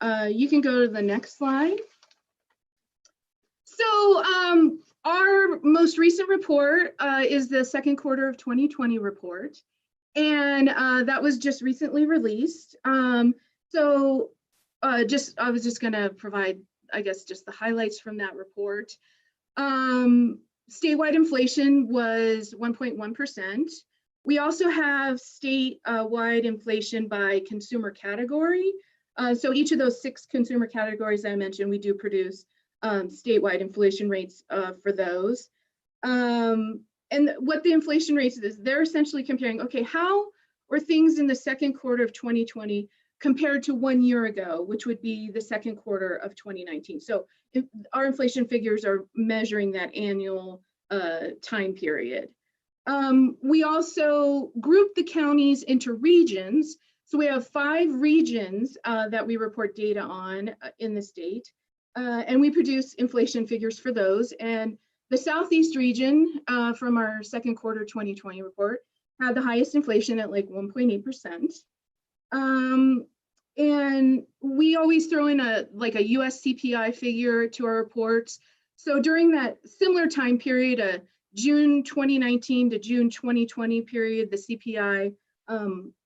You can go to the next slide. So our most recent report is the second quarter of 2020 report. And that was just recently released. I was just gonna provide, I guess, just the highlights from that report. Statewide inflation was 1.1%. We also have statewide inflation by consumer category. So each of those 6 consumer categories I mentioned, we do produce statewide inflation rates for those. And what the inflation rates is, they're essentially comparing, okay, how were things in the second quarter of 2020 compared to 1 year ago, which would be the second quarter of 2019. So our inflation figures are measuring that annual time period. We also group the counties into regions. So we have 5 regions that we report data on in the state, and we produce inflation figures for those. And the Southeast region from our second quarter 2020 report had the highest inflation at like 1.8%. And we always throw in a US CPI figure to our reports. So during that similar time period, June 2019 to June 2020 period, the CPI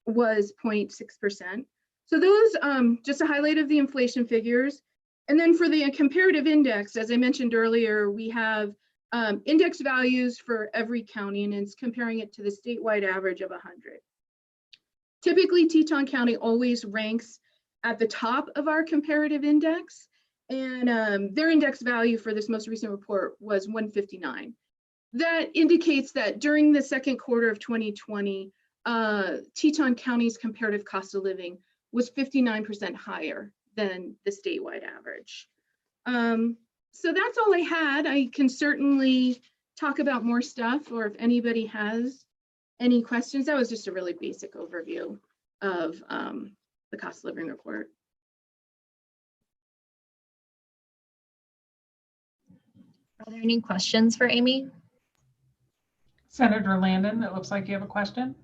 was 0.6%. So those, just a highlight of the inflation figures. And then for the comparative index, as I mentioned earlier, we have index values for every county, and it's comparing it to the statewide average of 100. Typically, Teton County always ranks at the top of our comparative index, and their index value for this most recent report was 159. That indicates that during the second quarter of 2020, Teton County's comparative cost of living was 59% higher than the statewide average. So that's all I had. I can certainly talk about more stuff, or if anybody has any questions. That was just a really basic overview of the cost of living report. Are there any questions for Amy? Senator Landon, it looks like you have a question.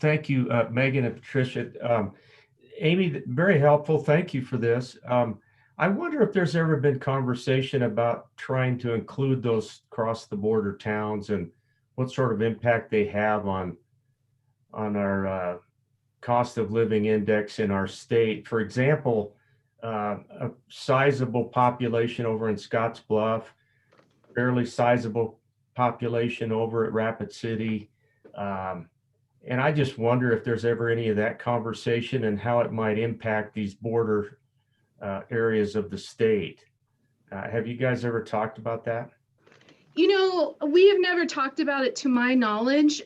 Thank you, Megan and Patricia. Amy, very helpful. Thank you for this. I wonder if there's ever been conversation about trying to include those cross the border towns and what sort of impact they have on our cost of living index in our state. For example, a sizable population over in Scotts Bluff, fairly sizable population over at Rapid City. And I just wonder if there's ever any of that conversation and how it might impact these border areas of the state. Have you guys ever talked about that? You know, we have never talked about it to my knowledge.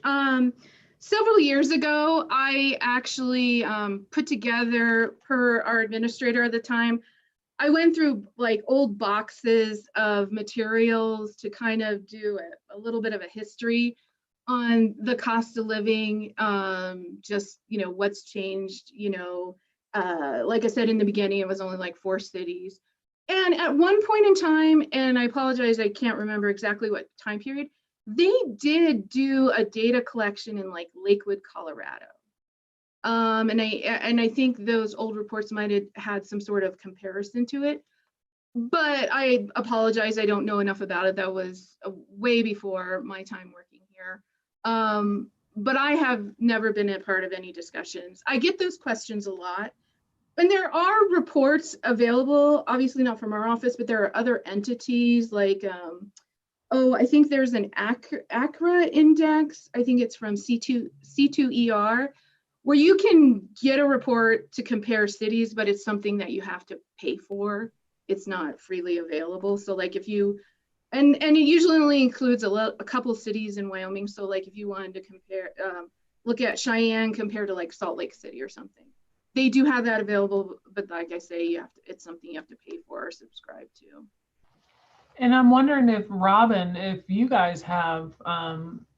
Several years ago, I actually put together, per our administrator at the time, I went through like old boxes of materials to kind of do a little bit of a history on the cost of living, just, you know, what's changed, you know, like I said in the beginning, it was only like 4 cities. And at one point in time, and I apologize, I can't remember exactly what time period, they did do a data collection in like Lakewood, Colorado. And I think those old reports might have had some sort of comparison to it. But I apologize, I don't know enough about it. That was way before my time working here. But I have never been a part of any discussions. I get those questions a lot. And there are reports available, obviously not from our office, but there are other entities like, I think there's an ACRA index. I think it's from C2ER, where you can get a report to compare cities, but it's something that you have to pay for. It's not freely available. So like if you, and it usually only includes a couple cities in Wyoming. So like if you wanted to compare, look at Cheyenne compared to like Salt Lake City or something. They do have that available, but like I say, you have to, it's something you have to pay for or subscribe to. And I'm wondering if, Robin, if you guys have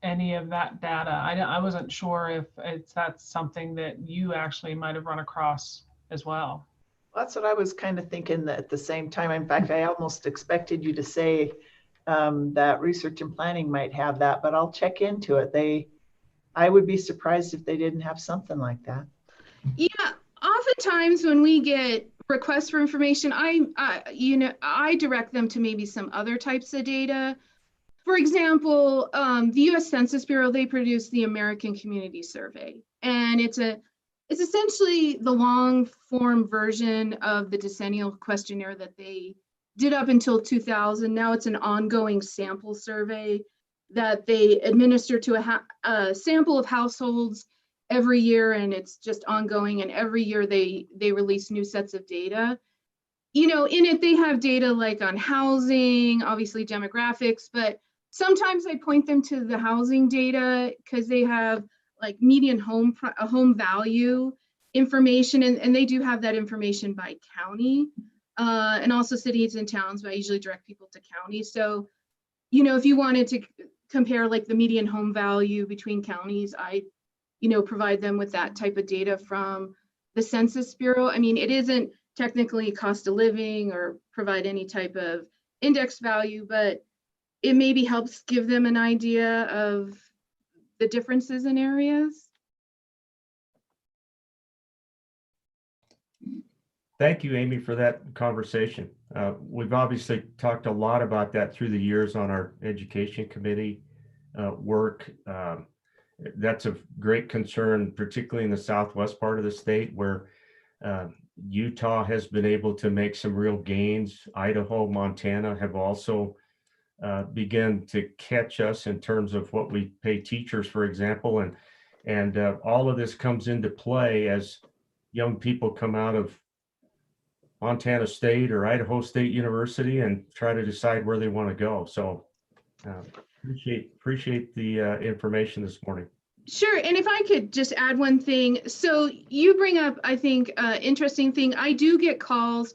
any of that data. I wasn't sure if that's something that you actually might have run across as well. That's what I was kind of thinking at the same time. In fact, I almost expected you to say that research and planning might have that, but I'll check into it. I would be surprised if they didn't have something like that. Yeah, oftentimes when we get requests for information, I direct them to maybe some other types of data. For example, the U.S. Census Bureau, they produce the American Community Survey, and it's essentially the long form version of the decennial questionnaire that they did up until 2000. Now it's an ongoing sample survey that they administer to a sample of households every year, and it's just ongoing, and every year they release new sets of data. You know, in it they have data like on housing, obviously demographics, but sometimes I point them to the housing data because they have like median home value information, and they do have that information by county, and also cities and towns, but I usually direct people to counties. So, you know, if you wanted to compare like the median home value between counties, I provide them with that type of data from the Census Bureau. I mean, it isn't technically cost of living or provide any type of index value, but it maybe helps give them an idea of the differences in areas. Thank you, Amy, for that conversation. We've obviously talked a lot about that through the years on our education committee work. That's of great concern, particularly in the southwest part of the state where Utah has been able to make some real gains. Idaho, Montana have also begun to catch us in terms of what we pay teachers, for example. And all of this comes into play as young people come out of Montana State or Idaho State University and try to decide where they want to go. So appreciate the information this morning. Sure, and if I could just add one thing. So you bring up, I think, interesting thing. I do get calls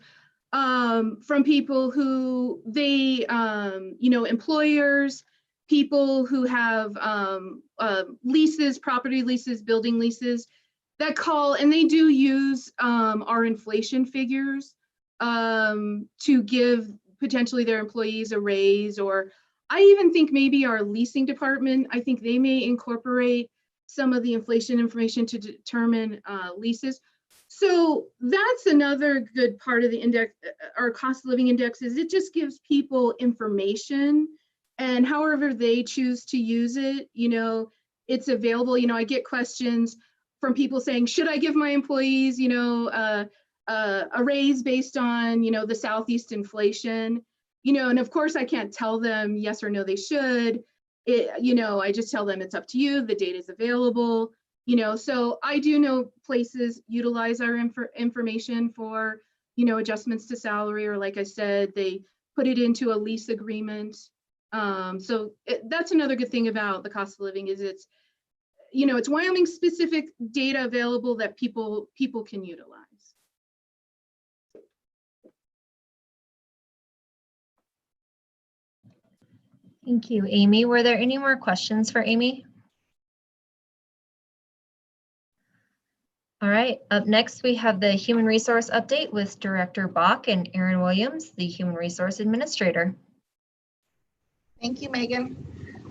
from people who they, employers, people who have leases, property leases, building leases, that call, and they do use our inflation figures to give potentially their employees a raise, or I even think maybe our leasing department, I think they may incorporate some of the inflation information to determine leases. So that's another good part of the index, our cost of living index, is it just gives people information, and however they choose to use it, it's available. I get questions from people saying, should I give my employees, a raise based on, the Southeast inflation, and of course I can't tell them yes or no, they should. I just tell them it's up to you. The data is available, so I do know places utilize our information for, adjustments to salary, or like I said, they put it into a lease agreement. So that's another good thing about the cost of living, is it's Wyoming specific data available that people can utilize. Thank you, Amy. Were there any more questions for Amy? All right, up next we have the Human Resource Update with Director Bach and Erin Williams, the Human Resource Administrator. Thank you, Megan.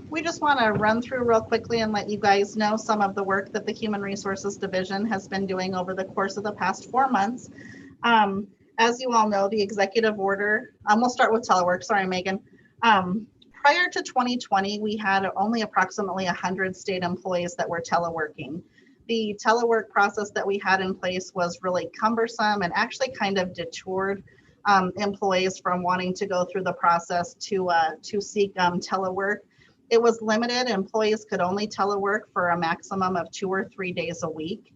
We just want to run through real quickly and let you guys know some of the work that the Human Resources Division has been doing over the course of the past 4 months. As you all know, the executive order, we'll start with telework, sorry, Megan. Prior to 2020, we had only approximately 100 state employees that were teleworking. The telework process that we had in place was really cumbersome and actually kind of detoured employees from wanting to go through the process to seek telework. It was limited. Employees could only telework for a maximum of 2 or 3 days a week.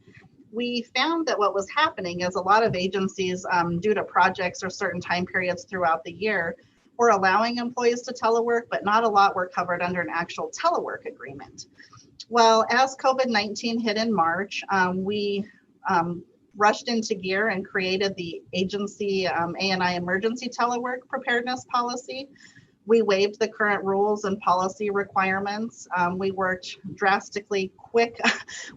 We found that what was happening is a lot of agencies, due to projects or certain time periods throughout the year, were allowing employees to telework, but not a lot were covered under an actual telework agreement. Well, as COVID-19 hit in March, we rushed into gear and created the agency A&I emergency telework preparedness policy. We waived the current rules and policy requirements. We worked drastically quick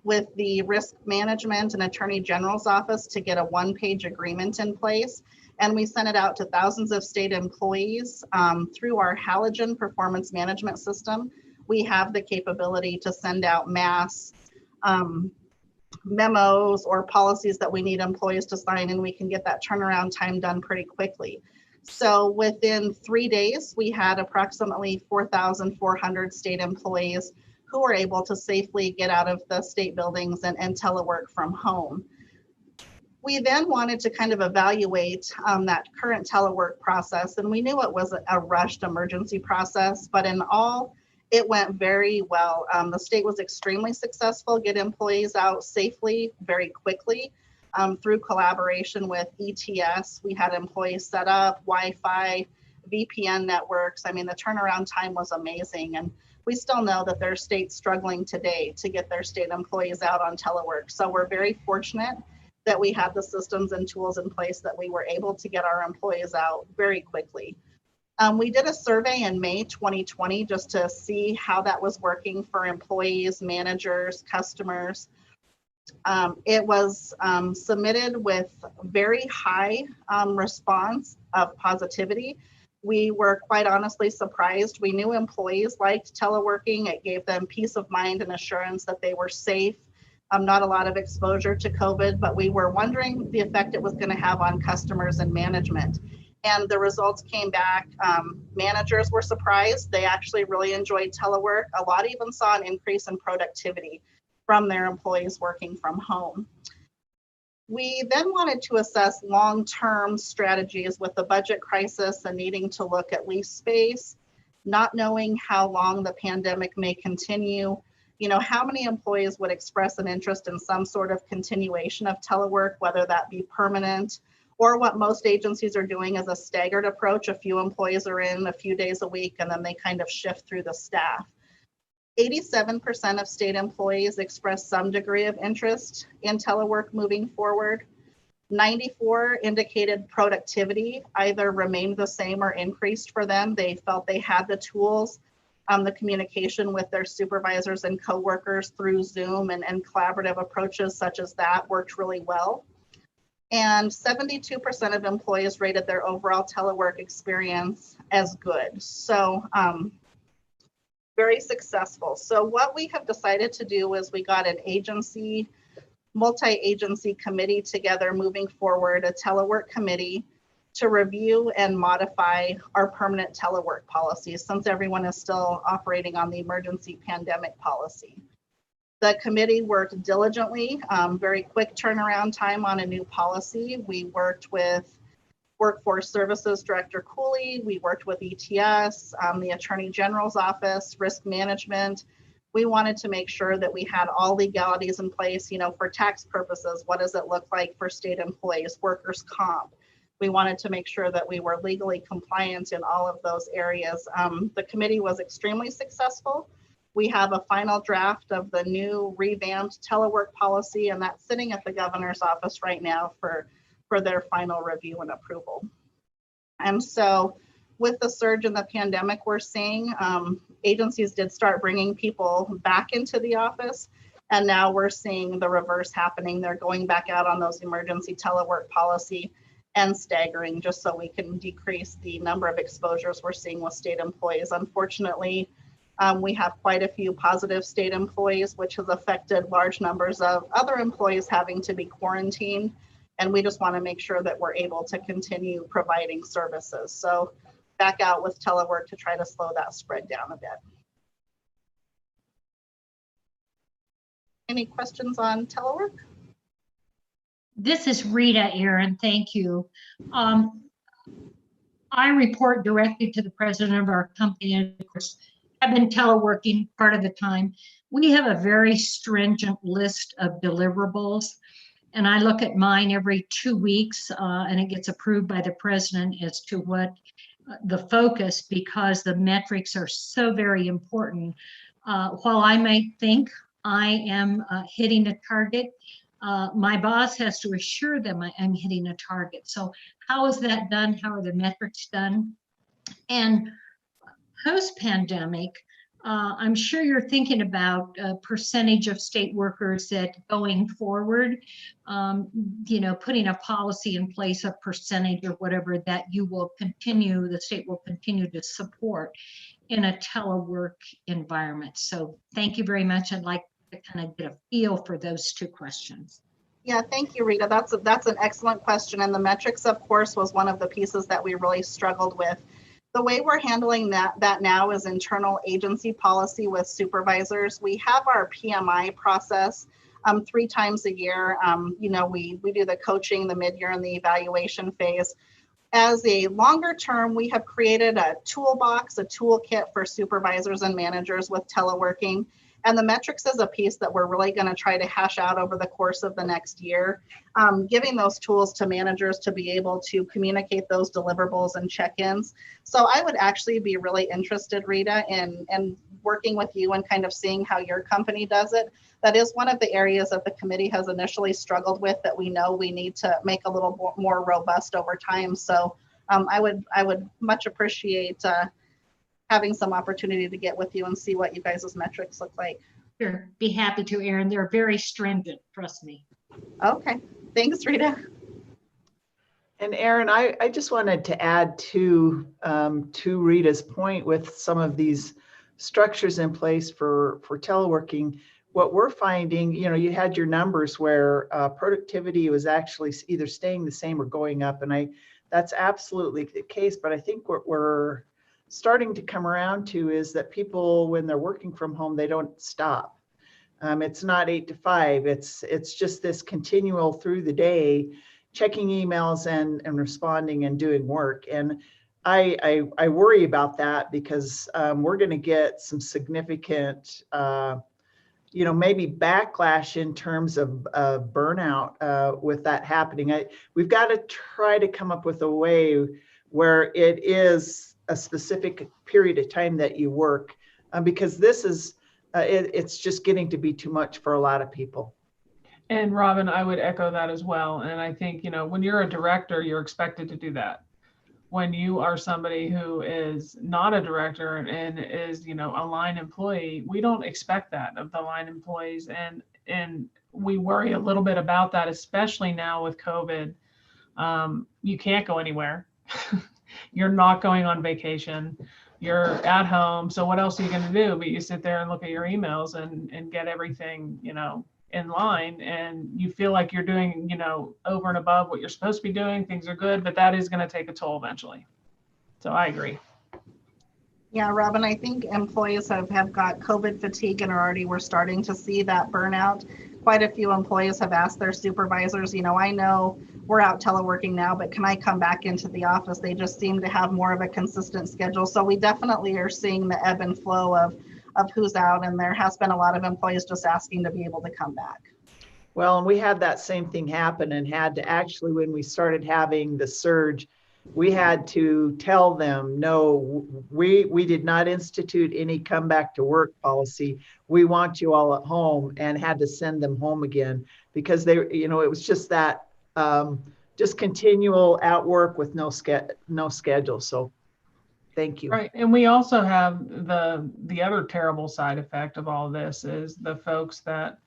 with the risk management and attorney general's office to get a one-page agreement in place. And we sent it out to thousands of state employees through our Halogen performance management system. We have the capability to send out mass memos or policies that we need employees to sign, and we can get that turnaround time done pretty quickly. So within 3 days, we had approximately 4,400 state employees who were able to safely get out of the state buildings and telework from home. We then wanted to kind of evaluate that current telework process, and we knew it was a rushed emergency process, but in all, it went very well. The state was extremely successful, get employees out safely, very quickly. Through collaboration with ETS, we had employees set up Wi-Fi, VPN networks. I mean, the turnaround time was amazing. And we still know that there are states struggling today to get their state employees out on telework. So we're very fortunate that we have the systems and tools in place that we were able to get our employees out very quickly. We did a survey in May 2020 just to see how that was working for employees, managers, customers. It was submitted with very high response of positivity. We were quite honestly surprised. We knew employees liked teleworking. It gave them peace of mind and assurance that they were safe. Not a lot of exposure to COVID, but we were wondering the effect it was going to have on customers and management. And the results came back. Managers were surprised. They actually really enjoyed telework. A lot even saw an increase in productivity from their employees working from home. We then wanted to assess long-term strategies with the budget crisis and needing to look at lease space, not knowing how long the pandemic may continue. How many employees would express an interest in some sort of continuation of telework, whether that be permanent, or what most agencies are doing is a staggered approach. A few employees are in a few days a week, and then they kind of shift through the staff. 87% of state employees expressed some degree of interest in telework moving forward. 94 indicated productivity either remained the same or increased for them. They felt they had the tools, the communication with their supervisors and coworkers through Zoom and collaborative approaches such as that worked really well. And 72% of employees rated their overall telework experience as good. So very successful. So what we have decided to do is we got an agency, multi-agency committee together moving forward, a telework committee to review and modify our permanent telework policies since everyone is still operating on the emergency pandemic policy. The committee worked diligently, very quick turnaround time on a new policy. We worked with Workforce Services Director Cooley. We worked with ETS, the Attorney General's Office, Risk Management. We wanted to make sure that we had all legalities in place, you know, for tax purposes. What does it look like for state employees, workers' comp? We wanted to make sure that we were legally compliant in all of those areas. The committee was extremely successful. We have a final draft of the new revamped telework policy, and that's sitting at the governor's office right now for their final review and approval. And so with the surge in the pandemic we're seeing, agencies did start bringing people back into the office, and now we're seeing the reverse happening. They're going back out on those emergency telework policy and staggering just so we can decrease the number of exposures we're seeing with state employees. Unfortunately, we have quite a few positive state employees, which has affected large numbers of other employees having to be quarantined. And we just want to make sure that we're able to continue providing services. So back out with telework to try to slow that spread down a bit. Any questions on telework? This is Rita, Aaron. Thank you. I report directly to the president of our company, and of course, I've been teleworking part of the time. We have a very stringent list of deliverables, and I look at mine every 2 weeks, and it gets approved by the president as to what the focus, because the metrics are so very important. While I might think I am hitting a target, my boss has to assure them I'm hitting a target. So how is that done? How are the metrics done? And post-pandemic, I'm sure you're thinking about a percentage of state workers that going forward, you know, putting a policy in place, a percentage or whatever that you will continue, the state will continue to support in a telework environment. So thank you very much. I'd like to kind of get a feel for those two questions. Yeah, thank you, Rita. That's an excellent question. And the metrics, of course, was one of the pieces that we really struggled with. The way we're handling that now is internal agency policy with supervisors. We have our PMI process 3 times a year. You know, we do the coaching, the mid-year, and the evaluation phase. As a longer term, we have created a toolbox, a toolkit for supervisors and managers with teleworking. And the metrics is a piece that we're really going to try to hash out over the course of the next year, giving those tools to managers to be able to communicate those deliverables and check-ins. So I would actually be really interested, Rita, in working with you and kind of seeing how your company does it. That is one of the areas that the committee has initially struggled with that we know we need to make a little more robust over time. So I would much appreciate having some opportunity to get with you and see what you guys' metrics look like. Sure, be happy to, Aaron. They're very stringent, trust me. Okay, thanks, Rita. And Aaron, I just wanted to add to Rita's point with some of these structures in place for teleworking. What we're finding, you know, you had your numbers where productivity was actually either staying the same or going up, and that's absolutely the case. But I think what we're starting to come around to is that people, when they're working from home, they don't stop. It's not 8 to 5. It's just this continual through the day, checking emails and responding and doing work. And I worry about that because we're going to get some significant, you know, maybe backlash in terms of burnout with that happening. We've got to try to come up with a way where it is a specific period of time that you work, because this is, it's just getting to be too much for a lot of people. And Robin, I would echo that as well. And I think, you know, when you're a director, you're expected to do that. when you are somebody who is not a director and is, a line employee, we don't expect that of the line employees. And we worry a little bit about that, especially now with COVID. You can't go anywhere. You're not going on vacation. You're at home. So what else are you going to do? But you sit there and look at your emails and get everything, in line, and you feel like you're doing, over and above what you're supposed to be doing. Things are good, but that is going to take a toll eventually. So I agree. Yeah, Robin, I think employees have got COVID fatigue and we're starting to see that burnout. Quite a few employees have asked their supervisors, I know we're out teleworking now, but can I come back into the office? They just seem to have more of a consistent schedule. So we definitely are seeing the ebb and flow of who's out, and there has been a lot of employees just asking to be able to come back. Well, and we had that same thing happen and had to actually, when we started having the surge, we had to tell them, no, we did not institute any come back to work policy. We want you all at home, and had to send them home again because they, it was just that, just continual at work with no schedule. So thank you. Right. And we also have the other terrible side effect of all this is the folks that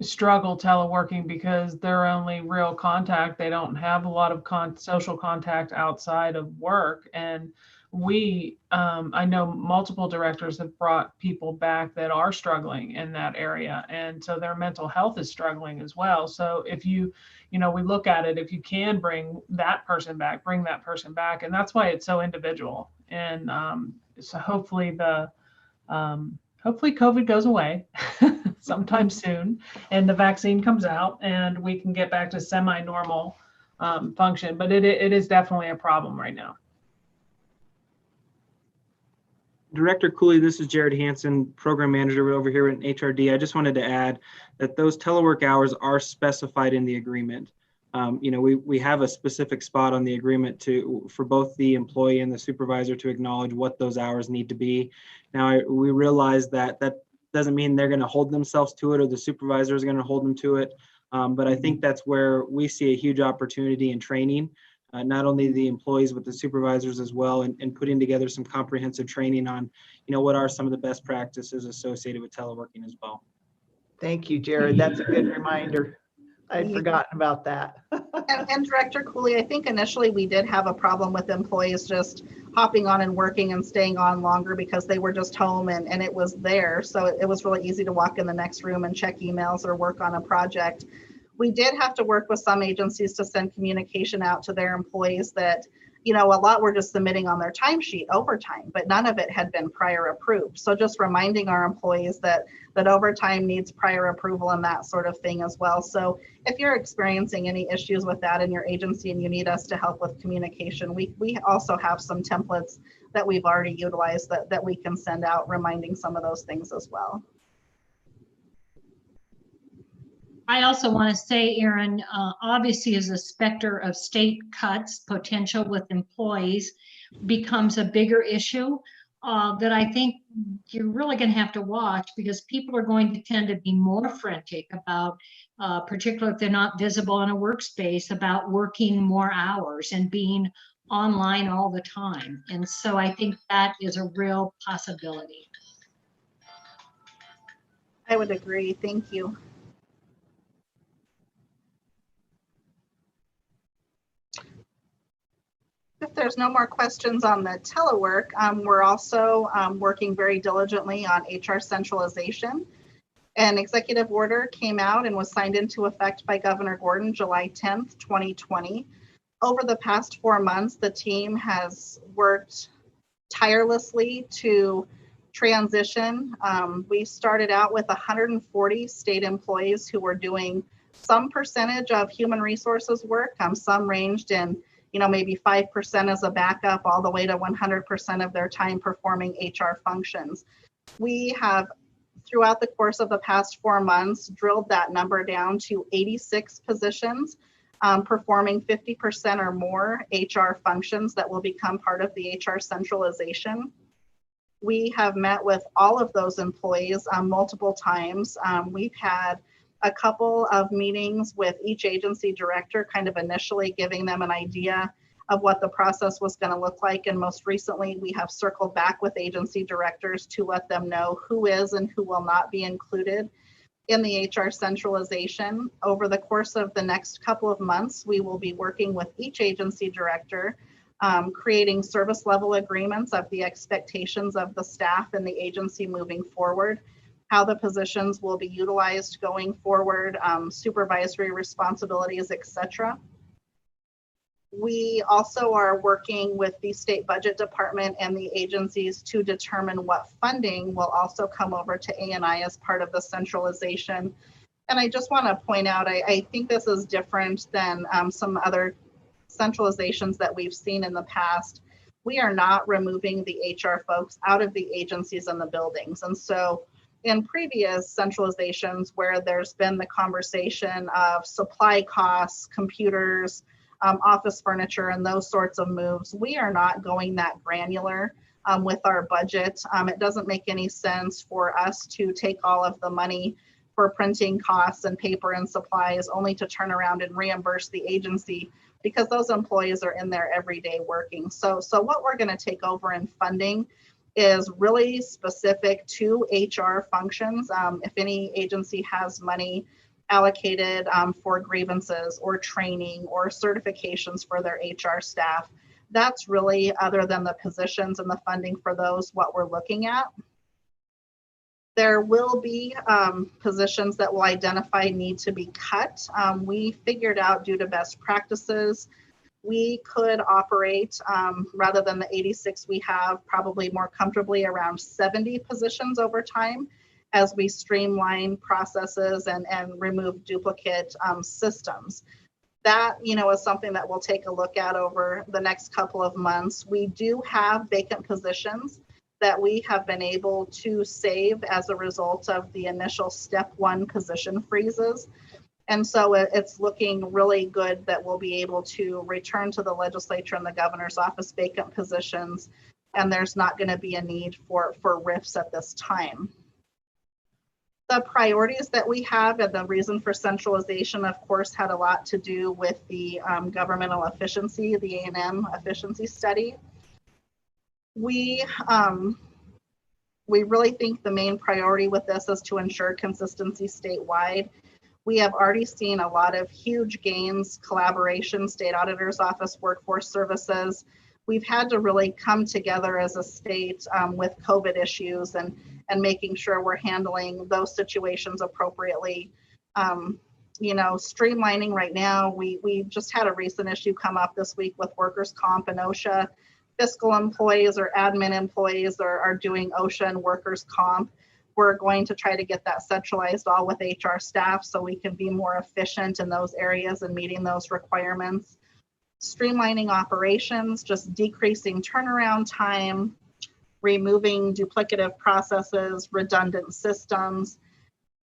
struggle teleworking because their only real contact, they don't have a lot of social contact outside of work. And I know multiple directors have brought people back that are struggling in that area. And so their mental health is struggling as well. So if we look at it, if you can bring that person back, bring that person back. And that's why it's so individual. And so hopefully hopefully COVID goes away sometime soon and the vaccine comes out and we can get back to semi-normal function. But it is definitely a problem right now. Director Cooley, this is Jared Hansen, Program Manager over here at HRD. I just wanted to add that those telework hours are specified in the agreement. We have a specific spot on the agreement for both the employee and the supervisor to acknowledge what those hours need to be. Now, we realize that doesn't mean they're going to hold themselves to it or the supervisor is going to hold them to it. But I think that's where we see a huge opportunity in training, not only the employees, but the supervisors as well, and putting together some comprehensive training on, what are some of the best practices associated with teleworking as well. Thank you, Jared. That's a good reminder. I'd forgotten about that. and Director Cooley, I think initially we did have a problem with employees just hopping on and working and staying on longer because they were just home and it was there. So it was really easy to walk in the next room and check emails or work on a project. We did have to work with some agencies to send communication out to their employees that, a lot were just submitting on their timesheet overtime, but none of it had been prior approved. So just reminding our employees that overtime needs prior approval and that sort of thing as well. So if you're experiencing any issues with that in your agency and you need us to help with communication, we also have some templates that we've already utilized that we can send out reminding some of those things as well. I also want to say, Erin, obviously as a specter of state cuts potential with employees becomes a bigger issue that I think you're really going to have to watch, because people are going to tend to be more frantic about, particularly if they're not visible in a workspace, about working more hours and being online all the time. And so I think that is a real possibility. I would agree. Thank you. If there's no more questions on the telework, we're also working very diligently on HR centralization. An executive order came out and was signed into effect by Governor Gordon July 10th, 2020. Over the past 4 months, the team has worked tirelessly to transition. We started out with 140 state employees who were doing some percentage of human resources work. Some ranged in maybe 5% as a backup, all the way to 100% of their time performing HR functions. We have, throughout the course of the past 4 months, drilled that number down to 86 positions, performing 50% or more HR functions that will become part of the HR centralization. We have met with all of those employees multiple times. We've had a couple of meetings with each agency director, kind of initially giving them an idea of what the process was going to look like. And most recently, we have circled back with agency directors to let them know who is and who will not be included in the HR centralization. Over the course of the next couple of months, we will be working with each agency director, creating service level agreements of the expectations of the staff and the agency moving forward, how the positions will be utilized going forward, supervisory responsibilities, etc. We also are working with the state budget department and the agencies to determine what funding will also come over to A&I as part of the centralization. And I just want to point out, I think this is different than some other centralizations that we've seen in the past. We are not removing the HR folks out of the agencies and the buildings. And so in previous centralizations where there's been the conversation of supply costs, computers, office furniture, and those sorts of moves, we are not going that granular with our budget. It doesn't make any sense for us to take all of the money for printing costs and paper and supplies only to turn around and reimburse the agency, because those employees are in there every day working. So what we're going to take over in funding is really specific to HR functions. If any agency has money allocated for grievances or training or certifications for their HR staff, that's really, other than the positions and the funding for those, what we're looking at. There will be positions that will identify need to be cut. We figured out, due to best practices, we could operate, rather than the 86 we have, probably more comfortably around 70 positions over time, as we streamline processes and remove duplicate systems. That, is something that we'll take a look at over the next couple of months. We do have vacant positions that we have been able to save as a result of the initial step 1 position freezes. And so it's looking really good that we'll be able to return to the legislature and the governor's office vacant positions, and there's not going to be a need for RIFs at this time. The priorities that we have and the reason for centralization, of course, had a lot to do with the governmental efficiency, the A&M efficiency study. We really think the main priority with this is to ensure consistency statewide. We have already seen a lot of huge gains, collaboration, state auditor's office, workforce services. We've had to really come together as a state with COVID issues and making sure we're handling those situations appropriately. Streamlining right now, we just had a recent issue come up this week with workers' comp and OSHA. Fiscal employees or admin employees are doing OSHA and workers' comp. We're going to try to get that centralized all with HR staff so we can be more efficient in those areas and meeting those requirements. Streamlining operations, just decreasing turnaround time, removing duplicative processes, redundant systems.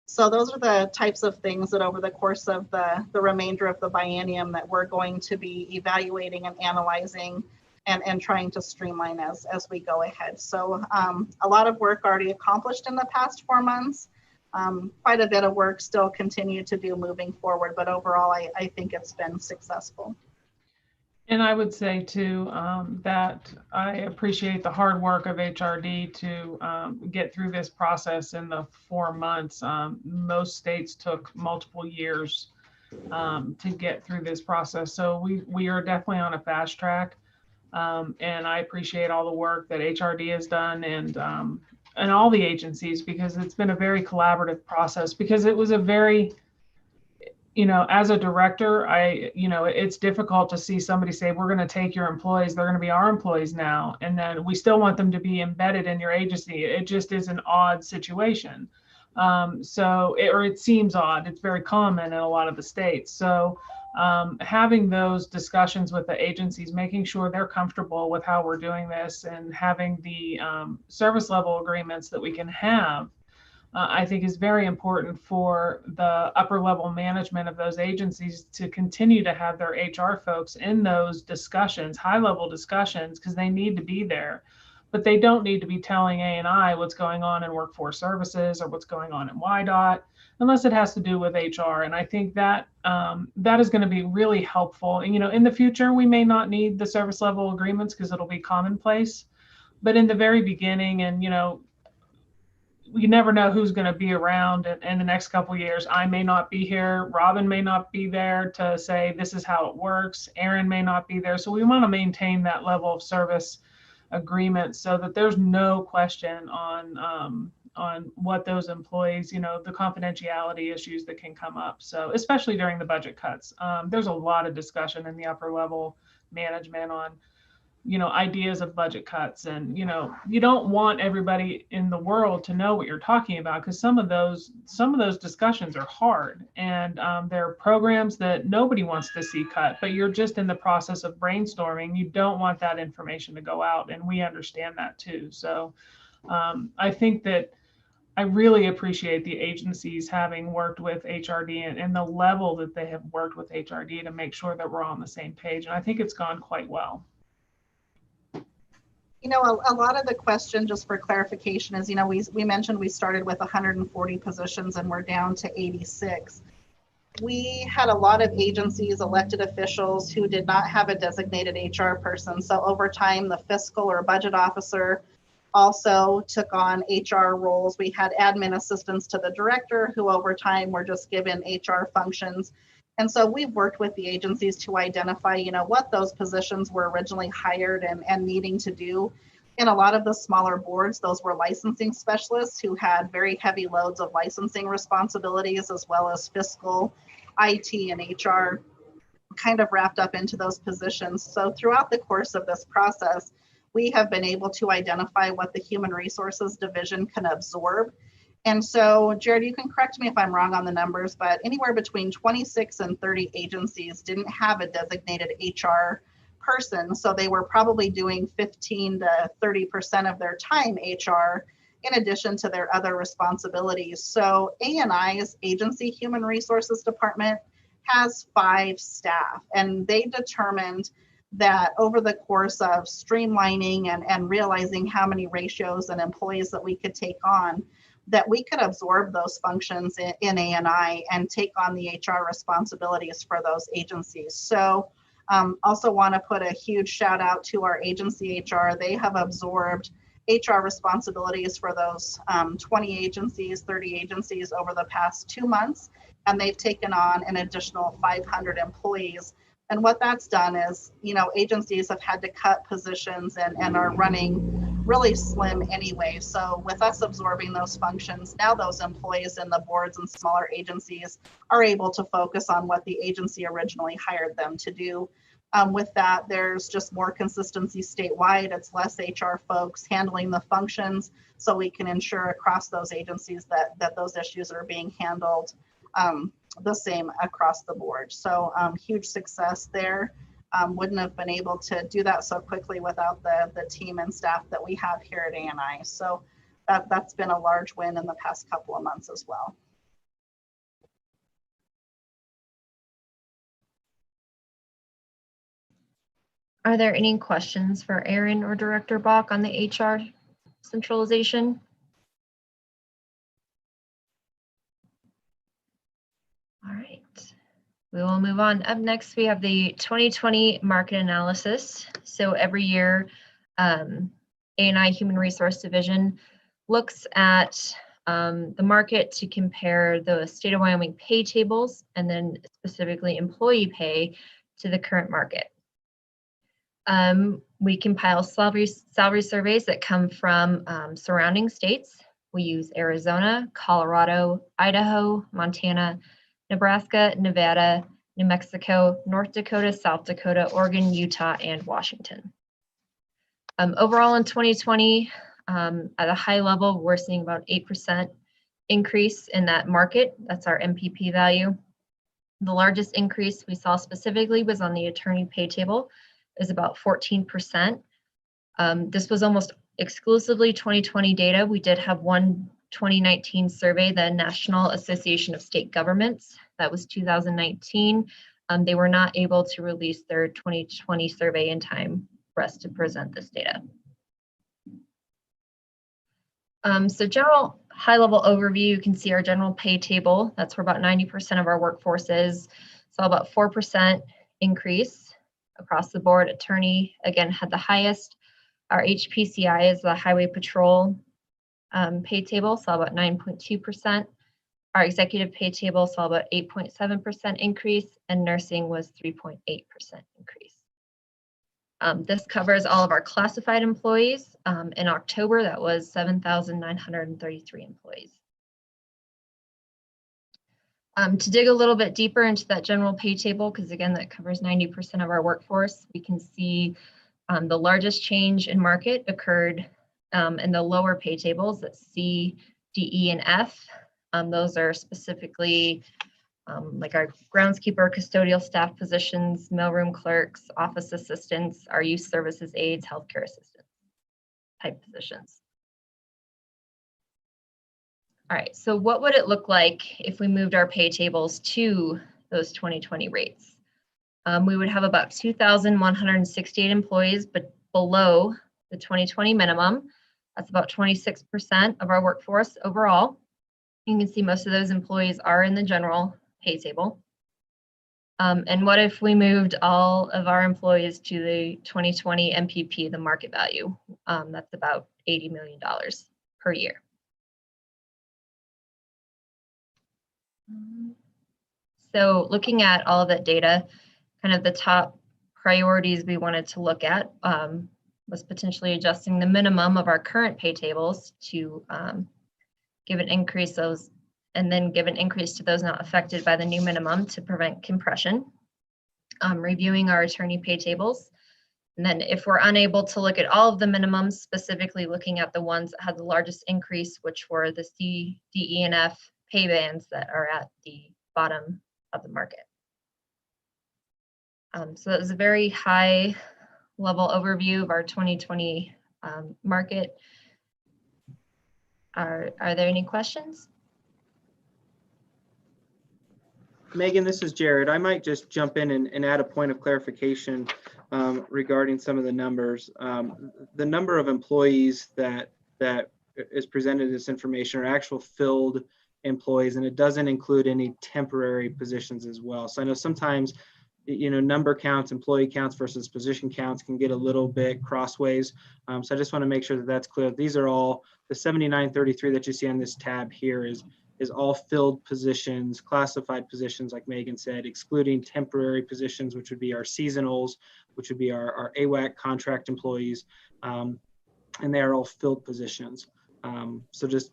So those are the types of things that over the course of the remainder of the biennium that we're going to be evaluating and analyzing and trying to streamline as we go ahead. So a lot of work already accomplished in the past 4 months. Quite a bit of work still continue to do moving forward, but overall, I think it's been successful. And I would say too, that I appreciate the hard work of HRD to get through this process in the 4 months. Most states took multiple years to get through this process. So we are definitely on a fast track. And I appreciate all the work that HRD has done and all the agencies, because it's been a very collaborative process, because it was a very, as a director, it's difficult to see somebody say, we're going to take your employees, they're going to be our employees now, and then we still want them to be embedded in your agency. It just is an odd situation. It seems odd. It's very common in a lot of the states. So having those discussions with the agencies, making sure they're comfortable with how we're doing this, and having the service level agreements that we can have, I think is very important for the upper level management of those agencies to continue to have their HR folks in those discussions, high level discussions, because they need to be there. but they don't need to be telling A&I what's going on in workforce services or what's going on in YDOT, unless it has to do with HR. And I think that that is going to be really helpful. And, in the future, we may not need the service level agreements because it'll be commonplace. But in the very beginning, and, you never know who's going to be around in the next couple of years. I may not be here. Robin may not be there to say this is how it works. Aaron may not be there. So we want to maintain that level of service agreement so that there's no question on what those employees, the confidentiality issues that can come up. So especially during the budget cuts, there's a lot of discussion in the upper level management on ideas of budget cuts. And, you don't want everybody in the world to know what you're talking about, because some of those discussions are hard, and there are programs that nobody wants to see cut, but you're just in the process of brainstorming. You don't want that information to go out, and we understand that too. So I think that I really appreciate the agencies having worked with HRD and the level that they have worked with HRD to make sure that we're on the same page. And I think it's gone quite well. A lot of the question, just for clarification, is, we mentioned we started with 140 positions and we're down to 86. We had a lot of agencies, elected officials who did not have a designated HR person. So over time, the fiscal or budget officer also took on HR roles. We had admin assistants to the director who over time were just given HR functions. And so we've worked with the agencies to identify, what those positions were originally hired and needing to do. In a lot of the smaller boards, those were licensing specialists who had very heavy loads of licensing responsibilities, as well as fiscal, IT, and HR kind of wrapped up into those positions. So throughout the course of this process, we have been able to identify what the Human Resources Division can absorb. And so, Jared, you can correct me if I'm wrong on the numbers, but anywhere between 26 and 30 agencies didn't have a designated HR person. So they were probably doing 15 to 30% of their time HR in addition to their other responsibilities. So A&I's Agency Human Resources Department has 5 staff, and they determined that over the course of streamlining and realizing how many ratios and employees that we could take on, that we could absorb those functions in A&I and take on the HR responsibilities for those agencies. So also want to put a huge shout out to our agency HR. They have absorbed HR responsibilities for those 20 agencies, 30 agencies over the past 2 months, and they've taken on an additional 500 employees. And what that's done is, agencies have had to cut positions and are running really slim anyway. So with us absorbing those functions, now those employees in the boards and smaller agencies are able to focus on what the agency originally hired them to do. With that, there's just more consistency statewide. It's less HR folks handling the functions, so we can ensure across those agencies that those issues are being handled the same across the board. So huge success there. Wouldn't have been able to do that so quickly without the team and staff that we have here at A&I. So that's been a large win in the past couple of months as well. Are there any questions for Aaron or Director Bach on the HR centralization? All right, we will move on. Up next, we have the 2020 market analysis. So every year, A&I Human Resource Division looks at the market to compare the state of Wyoming pay tables and then specifically employee pay to the current market. We compile salary surveys that come from surrounding states. We use Arizona, Colorado, Idaho, Montana, Nebraska, Nevada, New Mexico, North Dakota, South Dakota, Oregon, Utah, and Washington. Overall in 2020, at a high level, we're seeing about 8% increase in that market. That's our MPP value. The largest increase we saw specifically was on the attorney pay table, is about 14%. This was almost exclusively 2020 data. We did have one 2019 survey, the National Association of State Governments. That was 2019. They were not able to release their 2020 survey in time for us to present this data. So general high-level overview, you can see our general pay table. That's where about 90% of our workforce is. So about 4% increase across the board. Attorney, again, had the highest. Our HPCI is the Highway Patrol pay table, saw about 9.2%. Our executive pay table saw about 8.7% increase, and nursing was 3.8% increase. This covers all of our classified employees. In October, that was 7,933 employees. To dig a little bit deeper into that general pay table, because again, that covers 90% of our workforce, we can see the largest change in market occurred in the lower pay tables, that's C, D, E, and F. Those are specifically like our groundskeeper, custodial staff positions, mailroom clerks, office assistants, our youth services aides, healthcare assistants type positions. All right, so what would it look like if we moved our pay tables to those 2020 rates? We would have about 2,168 employees, but below the 2020 minimum. That's about 26% of our workforce overall. You can see most of those employees are in the general pay table. And what if we moved all of our employees to the 2020 MPP, the market value? That's about $80 million per year. So looking at all of that data, kind of the top priorities we wanted to look at was potentially adjusting the minimum of our current pay tables to give an increase those, and then give an increase to those not affected by the new minimum to prevent compression. Reviewing our attorney pay tables. And then if we're unable to look at all of the minimums, specifically looking at the ones that had the largest increase, which were the C, D, E, and F pay bands that are at the bottom of the market. So that was a very high level overview of our 2020 market. Are there any questions? Megan, this is Jared. I might just jump in and add a point of clarification regarding some of the numbers. The number of employees that is presented in this information are actual filled employees, and it doesn't include any temporary positions as well. So I know sometimes, you know, number counts, employee counts versus position counts can get a little bit crossways. So I just want to make sure that that's clear. These are all the 7933 that you see on this tab here is all filled positions, classified positions, like Megan said, excluding temporary positions, which would be our seasonals, which would be our AWAC contract employees, and they are all filled positions. So just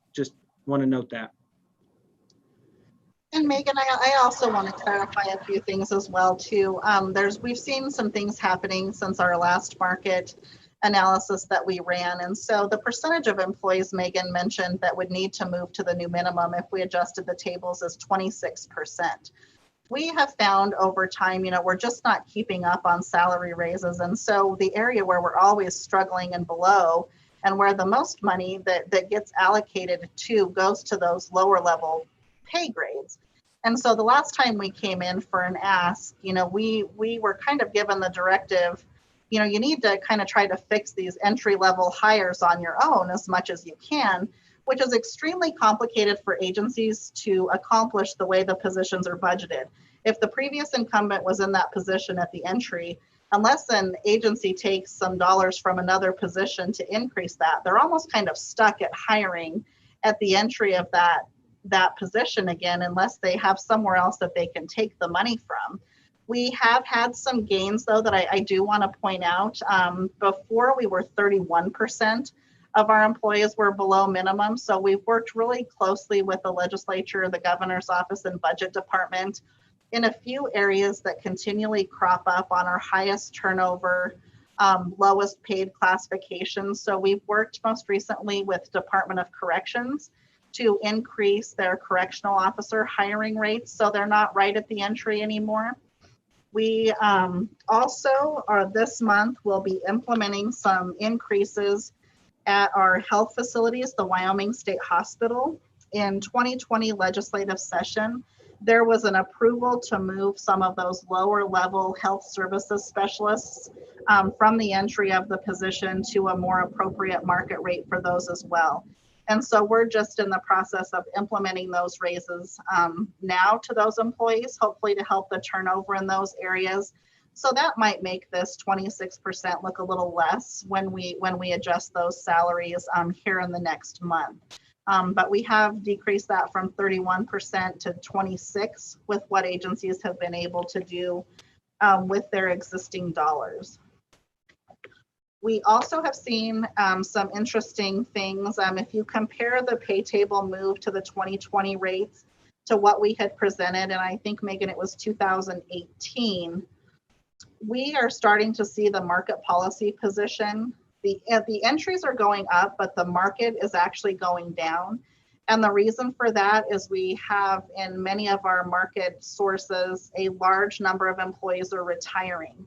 want to note that. And Megan, I also want to clarify a few things as well too. We've seen some things happening since our last market analysis that we ran. And so the percentage of employees Megan mentioned that would need to move to the new minimum if we adjusted the tables is 26%. We have found over time, you know, we're just not keeping up on salary raises. And so the area where we're always struggling and below, and where the most money that gets allocated to goes to those lower level pay grades. And so the last time we came in for an ask, you know, we were kind of given the directive, you know, you need to kind of try to fix these entry level hires on your own as much as you can, which is extremely complicated for agencies to accomplish the way the positions are budgeted. If the previous incumbent was in that position at the entry, unless an agency takes some dollars from another position to increase that, they're almost kind of stuck at hiring at the entry of that position again, unless they have somewhere else that they can take the money from. We have had some gains though that I do want to point out. Before we were 31% of our employees were below minimum. So we've worked really closely with the legislature, the governor's office, and budget department in a few areas that continually crop up on our highest turnover, lowest paid classifications. So we've worked most recently with Department of Corrections to increase their correctional officer hiring rates, so they're not right at the entry anymore. We also this month will be implementing some increases at our health facilities, the Wyoming State Hospital. In 2020 legislative session, there was an approval to move some of those lower level health services specialists from the entry of the position to a more appropriate market rate for those as well. And so we're just in the process of implementing those raises now to those employees, hopefully to help the turnover in those areas. So that might make this 26% look a little less when we adjust those salaries here in the next month. But we have decreased that from 31% to 26% with what agencies have been able to do with their existing dollars. We also have seen some interesting things. If you compare the pay table move to the 2020 rates to what we had presented, and I think, Megan, it was 2018, we are starting to see the market policy position. The entries are going up, but the market is actually going down. And the reason for that is we have in many of our market sources, a large number of employees are retiring.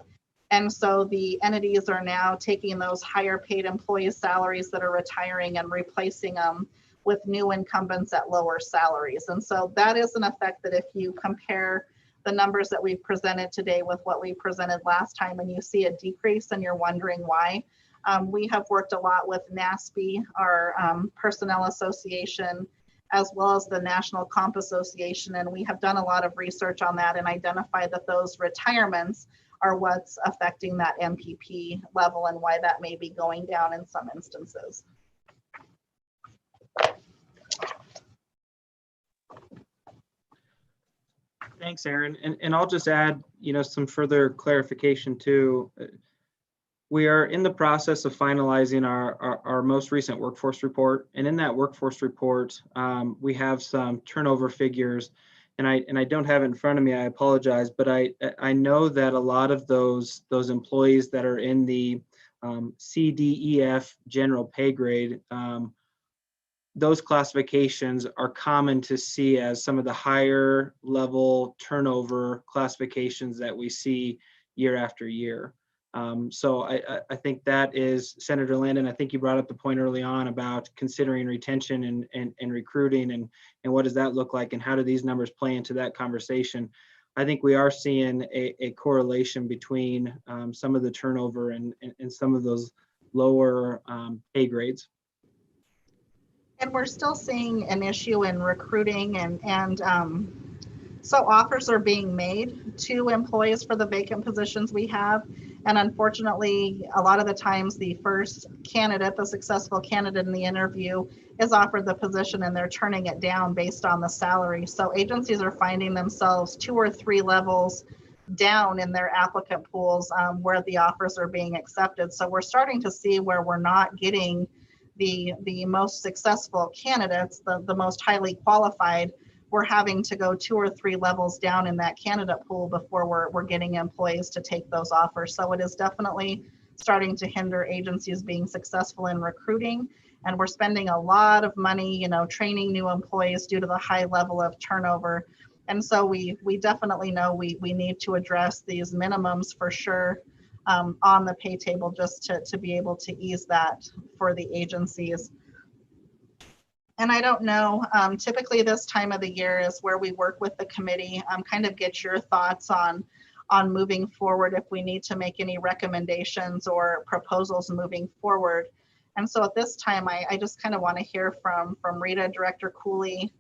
And so the entities are now taking those higher paid employees' salaries that are retiring and replacing them with new incumbents at lower salaries. And so that is an effect that if you compare the numbers that we've presented today with what we presented last time and you see a decrease and you're wondering why, we have worked a lot with NASPE, our personnel association, as well as the National Comp Association. And we have done a lot of research on that and identified that those retirements are what's affecting that MPP level and why that may be going down in some instances. Thanks, Aaron. And I'll just add, some further clarification too. We are in the process of finalizing our most recent workforce report. And in that workforce report, we have some turnover figures. And I don't have it in front of me, I apologize, but I know that a lot of those employees that are in the C, D, E, F general pay grade, those classifications are common to see as some of the higher level turnover classifications that we see year after year. So I think that is, Senator Landon, I think you brought up the point early on about considering retention and recruiting and what does that look like and how do these numbers play into that conversation. I think we are seeing a correlation between some of the turnover and some of those lower pay grades. And we're still seeing an issue in recruiting and so offers are being made to employees for the vacant positions we have. And unfortunately, a lot of the times the first candidate, the successful candidate in the interview is offered the position and they're turning it down based on the salary. So agencies are finding themselves 2 or 3 levels down in their applicant pools where the offers are being accepted. So we're starting to see where we're not getting the most successful candidates, the most highly qualified. We're having to go 2 or 3 levels down in that candidate pool before we're getting employees to take those offers. So it is definitely starting to hinder agencies being successful in recruiting. And we're spending a lot of money, training new employees due to the high level of turnover. And so we definitely know we need to address these minimums for sure on the pay table just to be able to ease that for the agencies. And I don't know, typically this time of the year is where we work with the committee, kind of get your thoughts on moving forward if we need to make any recommendations or proposals moving forward. And so at this time, I just kind of want to hear from Rita, Director Cooley,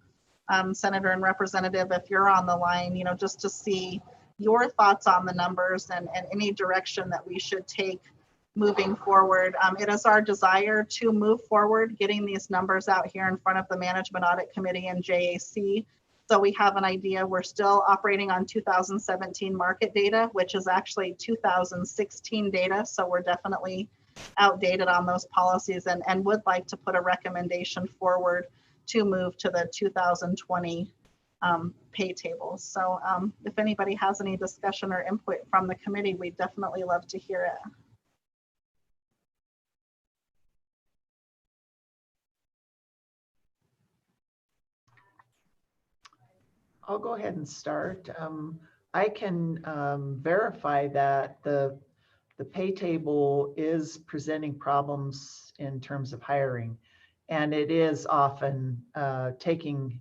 Senator and Representative, if you're on the line, just to see your thoughts on the numbers and any direction that we should take moving forward. It is our desire to move forward, getting these numbers out here in front of the Management Audit Committee and JAC. So we have an idea. We're still operating on 2017 market data, which is actually 2016 data. So we're definitely outdated on those policies and would like to put a recommendation forward to move to the 2020 pay tables. So if anybody has any discussion or input from the committee, we'd definitely love to hear it. I'll go ahead and start. I can verify that the pay table is presenting problems in terms of hiring, and it is often taking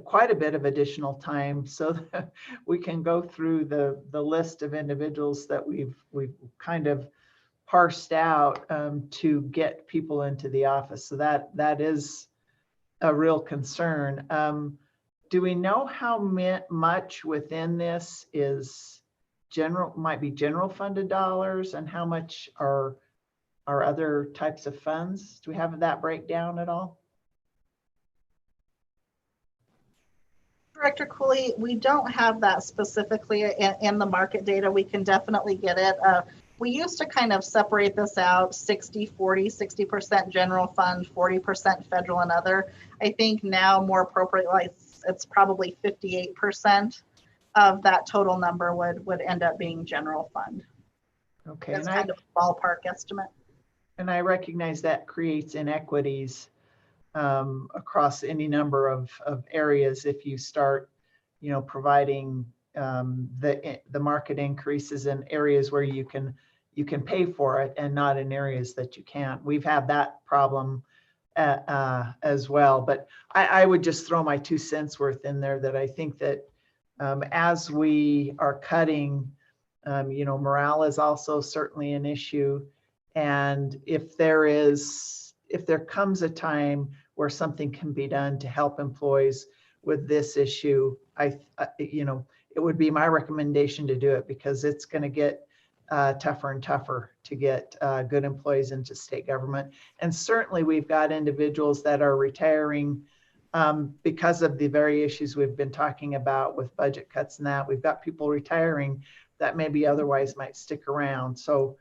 quite a bit of additional time so that we can go through the list of individuals that we've kind of parsed out to get people into the office. So that is a real concern. Do we know how much within this is might be general funded dollars, and how much are other types of funds? Do we have that breakdown at all? Director Cooley, we don't have that specifically in the market data. We can definitely get it. We used to kind of separate this out 60-40, 60% general fund, 40% federal and other. I think now more appropriately, it's probably 58% of that total number would end up being general fund. Okay. That's kind of a ballpark estimate. And I recognize that creates inequities across any number of areas if you start, providing the market increases in areas where you can pay for it and not in areas that you can't. We've had that problem as well. But I would just throw my 2 cents worth in there, that I think that as we are cutting, morale is also certainly an issue. And if there comes a time where something can be done to help employees with this issue, it would be my recommendation to do it, because it's going to get tougher and tougher to get good employees into state government. And certainly we've got individuals that are retiring because of the very issues we've been talking about with budget cuts and that. We've got people retiring that maybe otherwise might stick around. So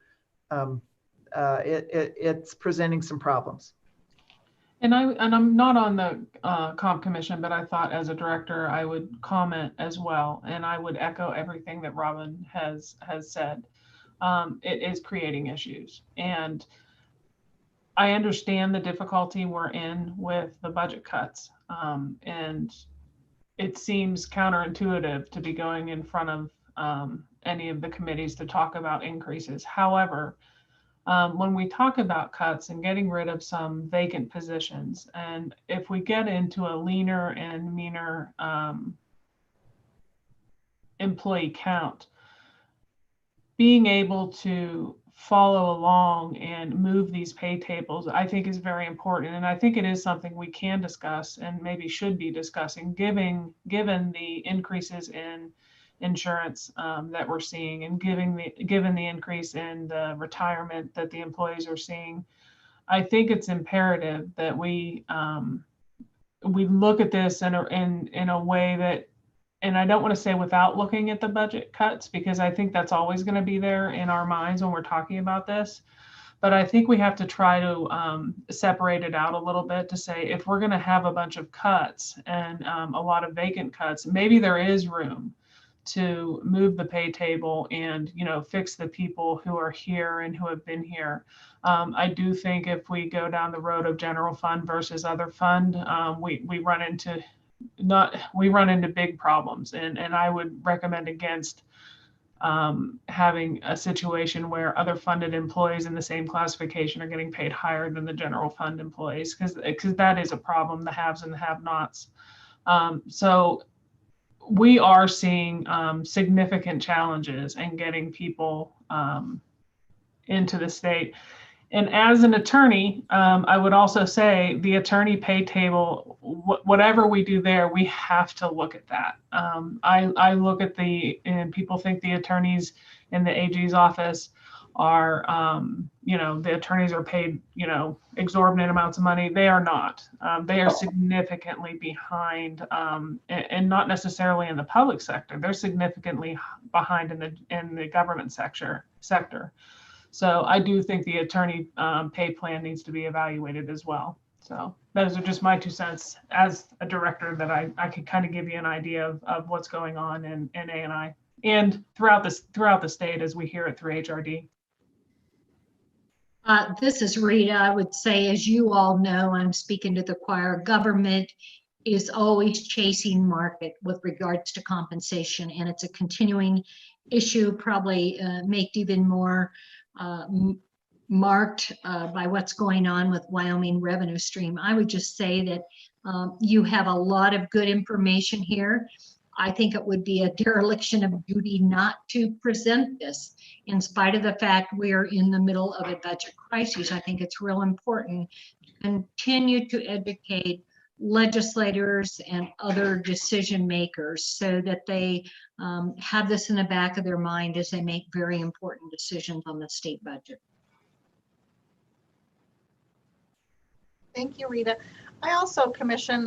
it's presenting some problems. And I'm not on the comp commission, but I thought as a director I would comment as well, and I would echo everything that Robin has said. It is creating issues, and I understand the difficulty we're in with the budget cuts, and it seems counterintuitive to be going in front of any of the committees to talk about increases. However, when we talk about cuts and getting rid of some vacant positions, and if we get into a leaner and meaner employee count, being able to follow along and move these pay tables, I think is very important. And I think it is something we can discuss and maybe should be discussing, given the increases in insurance that we're seeing, and given the increase in the retirement that the employees are seeing. I think it's imperative that we look at this in a way that, and I don't want to say without looking at the budget cuts, because I think that's always going to be there in our minds when we're talking about this. But I think we have to try to separate it out a little bit to say, if we're going to have a bunch of cuts and a lot of vacant cuts, maybe there is room to move the pay table and fix the people who are here and who have been here. I do think if we go down the road of general fund versus other fund, we run into big problems, and I would recommend against having a situation where other funded employees in the same classification are getting paid higher than the general fund employees, because that is a problem, the haves and the have-nots. So we are seeing significant challenges in getting people into the state. And as an attorney, I would also say the attorney pay table, whatever we do there, we have to look at that. I look at and people think the attorneys in the AG's office are, the attorneys are paid, exorbitant amounts of money. They are not. They are significantly behind, and not necessarily in the public sector. They're significantly behind in the government sector. So I do think the attorney pay plan needs to be evaluated as well. So those are just my 2 cents as a director, that I could kind of give you an idea of what's going on in A&I and throughout the state as we hear it through HRD. This is Rita. I would say, as you all know, I'm speaking to the choir, government is always chasing market with regards to compensation, and it's a continuing issue, probably made even more marked by what's going on with Wyoming revenue stream. I would just say that you have a lot of good information here. I think it would be a dereliction of duty not to present this. In spite of the fact we are in the middle of a budget crisis, I think it's real important to continue to educate legislators and other decision makers so that they have this in the back of their mind as they make very important decisions on the state budget. Thank you, Rita. I also, Commission,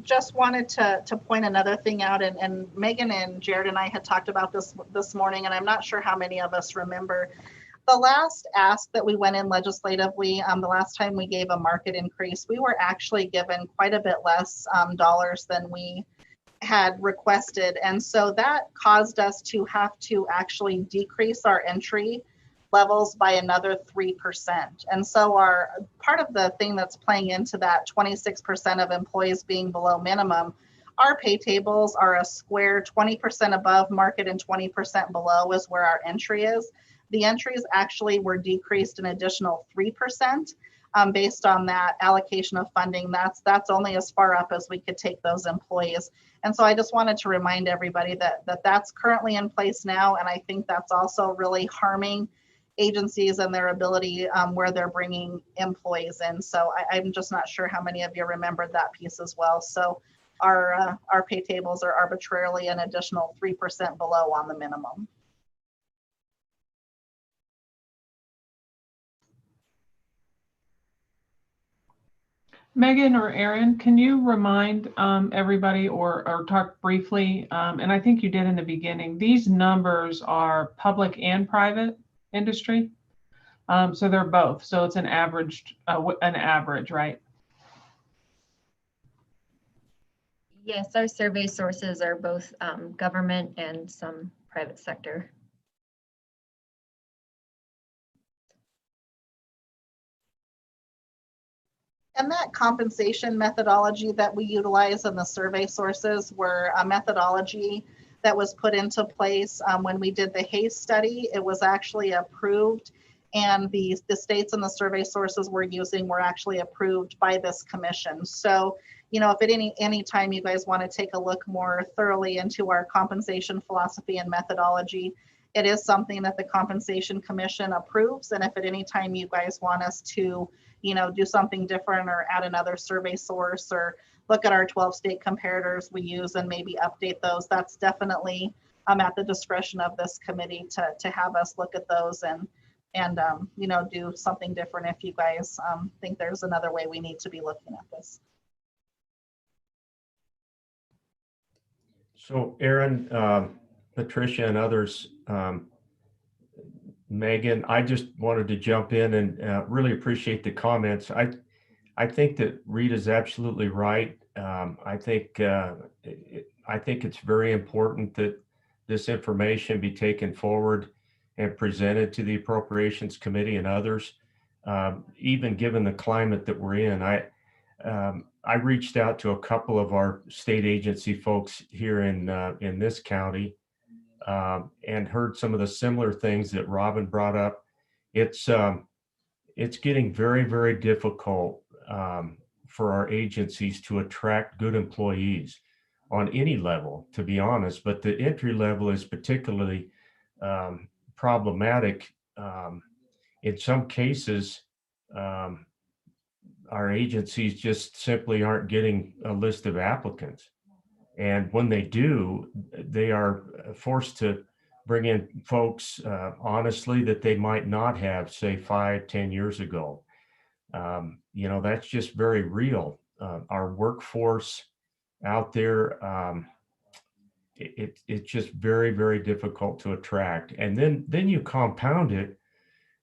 just wanted to point another thing out, and Megan and Jared and I had talked about this morning, and I'm not sure how many of us remember. The last ask that we went in legislatively, the last time we gave a market increase, we were actually given quite a bit less dollars than we had requested. And so that caused us to have to actually decrease our entry levels by another 3%. And so our part of the thing that's playing into that 26% of employees being below minimum, our pay tables are a square 20% above market and 20% below is where our entry is. The entries actually were decreased an additional 3% based on that allocation of funding. That's only as far up as we could take those employees. And so I just wanted to remind everybody that that's currently in place now. And I think that's also really harming agencies and their ability where they're bringing employees in. So I'm just not sure how many of you remembered that piece as well. So our pay tables are arbitrarily an additional 3% below on the minimum. Megan or Aaron, can you remind everybody or talk briefly, and I think you did in the beginning, these numbers are public and private industry? So they're both. So it's an average, right? Yes, our survey sources are both government and some private sector. And that compensation methodology that we utilize in the survey sources were a methodology that was put into place when we did the Hayes study. It was actually approved, and the states and the survey sources we're using were actually approved by this commission. So, you know, if at any time you guys want to take a look more thoroughly into our compensation philosophy and methodology, it is something that the Compensation Commission approves. And if at any time you guys want us to, you know, do something different or add another survey source or look at our 12 state comparators we use and maybe update those, that's definitely at the discretion of this committee to have us look at those and you know, do something different if you guys think there's another way we need to be looking at this. So Aaron, Patricia and others, Megan, I just wanted to jump in and really appreciate the comments. I think that Rita's absolutely right. I think it's very important that this information be taken forward and presented to the Appropriations Committee and others, even given the climate that we're in. I reached out to a couple of our state agency folks here in this county and heard some of the similar things that Robin brought up. It's getting very, very difficult for our agencies to attract good employees on any level, to be honest, but the entry level is particularly problematic. In some cases, our agencies just simply aren't getting a list of applicants. And when they do, they are forced to bring in folks, honestly, that they might not have, say, 5-10 years ago. You know, that's just very real. Our workforce out there, it's just very, very difficult to attract. And then you compound it.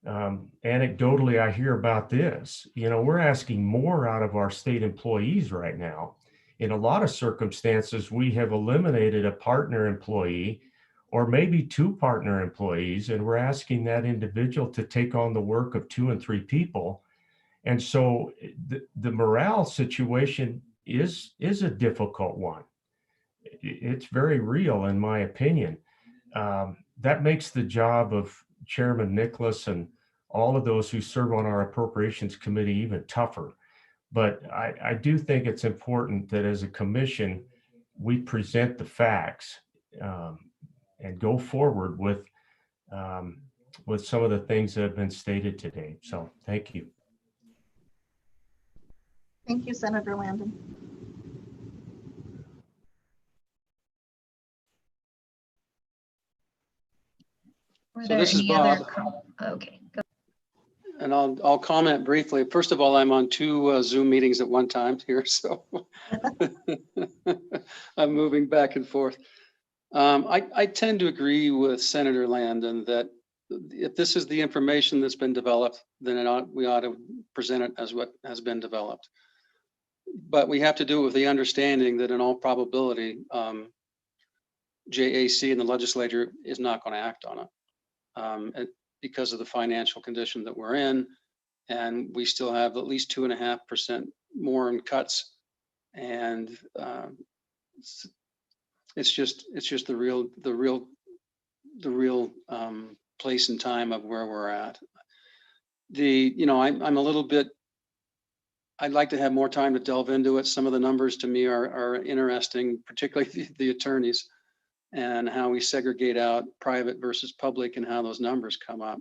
Anecdotally, I hear about this. You know, we're asking more out of our state employees right now. In a lot of circumstances, we have eliminated a partner employee or maybe 2 partner employees, and we're asking that individual to take on the work of 2 and 3 people. And so the morale situation is a difficult one. It's very real, in my opinion. That makes the job of Chairman Nicholas and all of those who serve on our Appropriations Committee even tougher. But I do think it's important that as a commission, we present the facts and go forward with some of the things that have been stated today. So thank you. Thank you, Senator Landon. Were So there this is any other Bob. Okay, go. And I'll comment briefly. First of all, I'm on 2 Zoom meetings at one time here, so I'm moving back and forth. I tend to agree with Senator Landon that if this is the information that's been developed, then we ought to present it as what has been developed. But we have to do it with the understanding that in all probability, JAC and the legislature is not going to act on it because of the financial condition that we're in. And we still have at least 2.5% more in cuts. And it's just the real place and time of where we're at. I'm a little bit, I'd like to have more time to delve into it. Some of the numbers to me are interesting, particularly the attorneys and how we segregate out private versus public and how those numbers come up.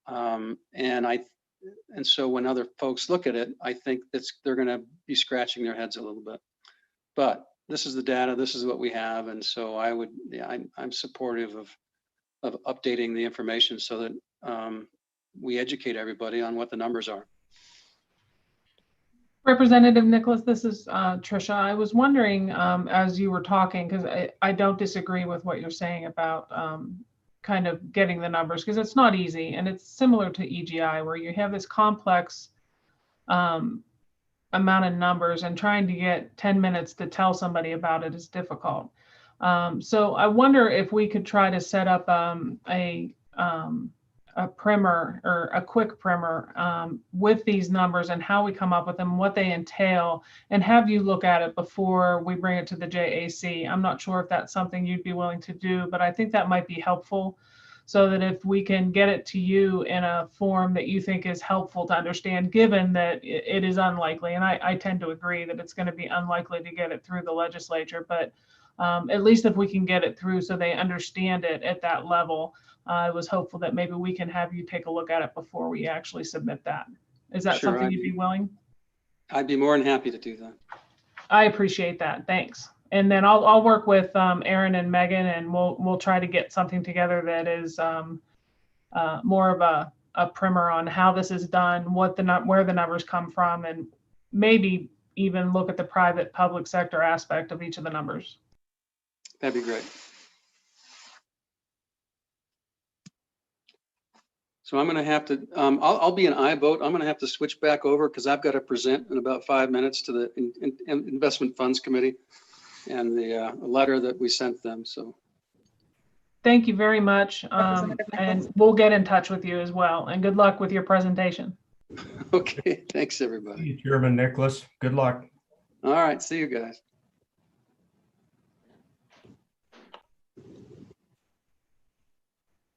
And so when other folks look at it, I think they're going to be scratching their heads a little bit. But this is the data. This is what we have, and so I'm supportive of updating the information so that we educate everybody on what the numbers are. Representative Nicholas, this is Tricia. I was wondering, as you were talking, because I don't disagree with what you're saying about kind of getting the numbers, because it's not easy, and it's similar to EGI where you have this complex amount of numbers, and trying to get 10 minutes to tell somebody about it is difficult. So I wonder if we could try to set up a primer or a quick primer with these numbers and how we come up with them, what they entail, and have you look at it before we bring it to the JAC. I'm not sure if that's something you'd be willing to do, but I think that might be helpful, so that if we can get it to you in a form that you think is helpful to understand, given that it is unlikely, and I tend to agree that it's going to be unlikely to get it through the legislature, but at least if we can get it through so they understand it at that level. I was hopeful that maybe we can have you take a look at it before we actually submit that. Is that Sure, something you'd be willing? I'd be more than happy to do that. I appreciate that. Thanks. And then I'll work with Aaron and Megan, and we'll try to get something together that is more of a primer on how this is done, where the numbers come from, and maybe even look at the private public sector aspect of each of the numbers. That'd be great. So I'm going to have to, I'll be an aye vote. I'm going to have to switch back over because I've got to present in about 5 minutes to the Investment Funds Committee and the letter that we sent them. So thank you very much. And we'll get in touch with you as well. And good luck with your presentation. okay, thanks everybody. Thank you, Chairman Nicholas. Good luck. All right, see you guys.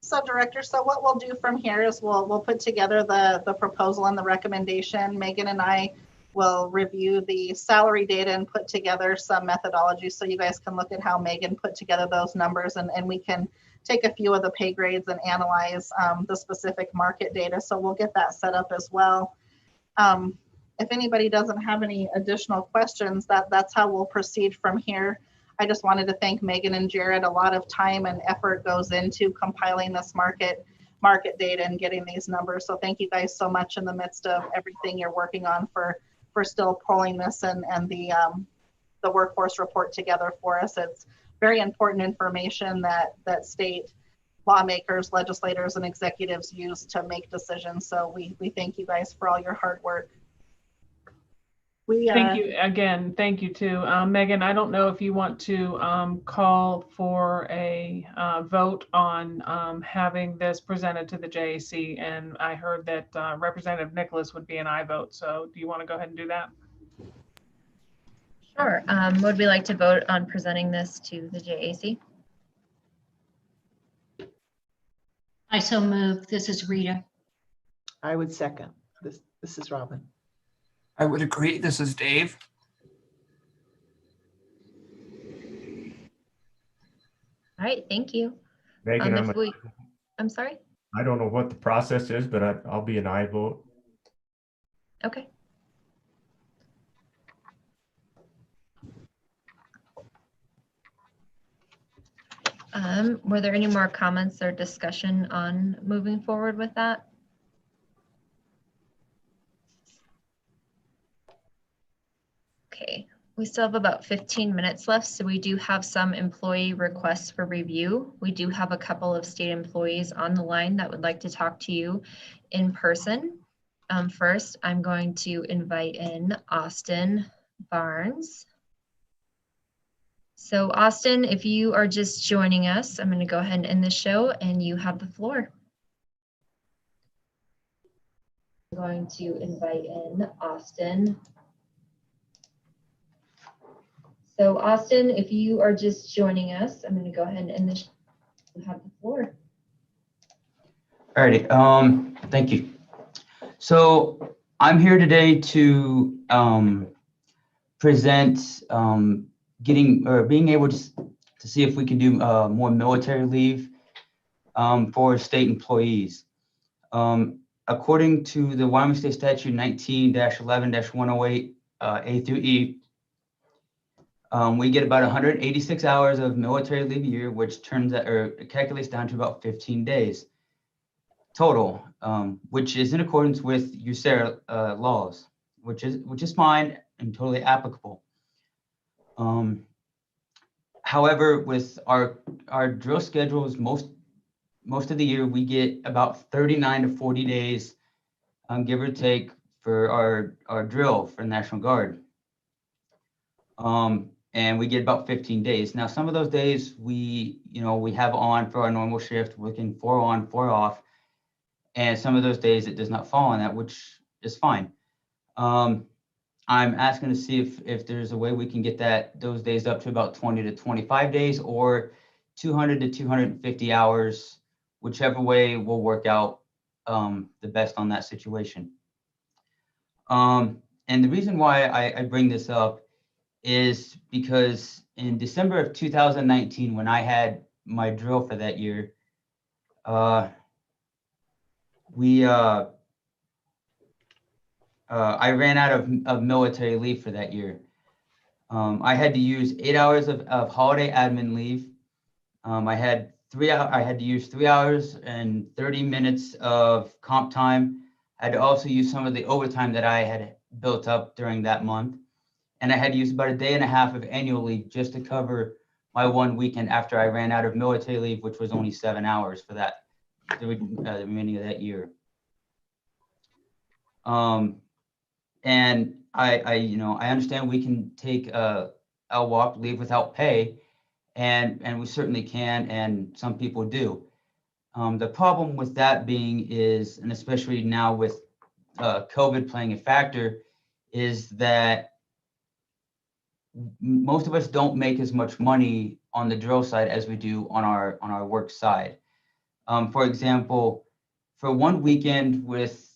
So Director, so what we'll do from here is we'll put together the proposal and the recommendation. Megan and I will review the salary data and put together some methodology so you guys can look at how Megan put together those numbers, and we can take a few of the pay grades and analyze the specific market data. So we'll get that set up as well. If anybody doesn't have any additional questions, that's how we'll proceed from here. I just wanted to thank Megan and Jared. A lot of time and effort goes into compiling this market data and getting these numbers. So thank you guys so much in the midst of everything you're working on for still pulling this and the workforce report together for us. It's very important information that state lawmakers, legislators, and executives use to make decisions. So we thank you guys for all your hard work. Thank you again. Thank you too. Megan, I don't know if you want to call for a vote on having this presented to the JAC, and I heard that Representative Nicholas would be an aye vote. So do you want to go ahead and do that? Sure. Would we like to vote on presenting this to the JAC? I so move. This is Rita. I would second. This is Robin. I would agree. This is Dave. All right, thank you. Megan, I'm sorry? I don't know what the process is, but I'll be an aye vote. Okay. Were there any more comments or discussion on moving forward with that? Okay, we still have about 15 minutes left, so we do have some employee requests for review. We do have a couple of state employees on the line that would like to talk to you in person. First, I'm going to invite in Austin Barnes. So Austin, if you are just joining us, I'm going to go ahead and end the show and you have the floor. I'm going to invite in Austin. So Austin, if you are just joining us, I'm going to go ahead and end the show. You have the floor. Alrighty, thank you. So I'm here today to present being able to see if we can do more military leave for state employees. According to the Wyoming State Statute 19-11-108 A through E, we get about 186 hours of military leave a year, which turns out, or calculates down to about 15 days total, which is in accordance with USERRA laws, which is fine and totally applicable. However, with our drill schedules, most of the year we get about 39 to 40 days, give or take, for our drill for National Guard. And we get about 15 days. Now, some of those days we have on for our normal shift, working 4 on, 4 off. And some of those days it does not fall on that, which is fine. I'm asking to see if there's a way we can get those days up to about 20 to 25 days or 200 to 250 hours, whichever way will work out the best on that situation. And the reason why I bring this up is because in December of 2019, when I had my drill for that year, I ran out of military leave for that year. I had to use 8 hours of holiday admin leave. I had to use 3 hours and 30 minutes of comp time. I had to also use some of the overtime that I had built up during that month. And I had to use about a day and a half of annual leave just to cover my 1 weekend after I ran out of military leave, which was only 7 hours for the remaining of that year. And I understand we can take LWOP, leave without pay, and we certainly can, and some people do. The problem with that being is, and especially now with COVID playing a factor, is that most of us don't make as much money on the drill side as we do on our work side. For example, for 1 weekend with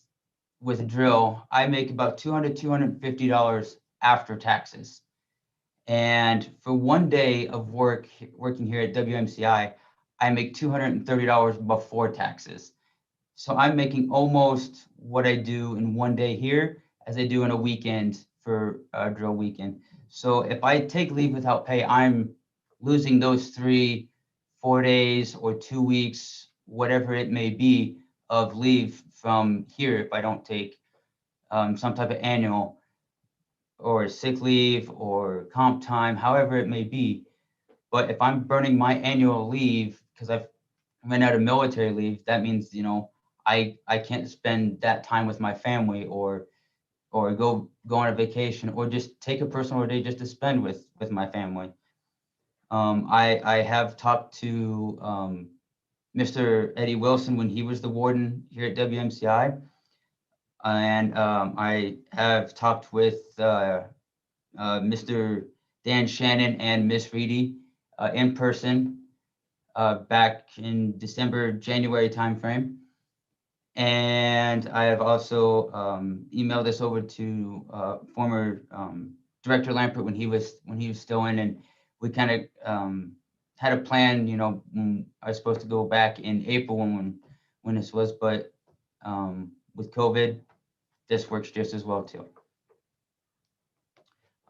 drill, I make about $200, $250 after taxes. And for 1 day of working here at WMCI, I make $230 before taxes. So I'm making almost what I do in 1 day here as I do in a weekend for a drill weekend. So if I take leave without pay, I'm losing those 3, 4 days or 2 weeks, whatever it may be, of leave from here if I don't take some type of annual or sick leave or comp time, however it may be. But if I'm burning my annual leave because I've run out of military leave, that means, I can't spend that time with my family or go on a vacation or just take a personal day just to spend with my family. I have talked to Mr. Eddie Wilson when he was the warden here at WMCI. And I have talked with Mr. Dan Shannon and Miss Reedy in person back in December, January timeframe. And I have also emailed this over to former Director Lampert when he was still in, and we kind of had a plan, you know, I was supposed to go back in April when this was, but with COVID, this works just as well too.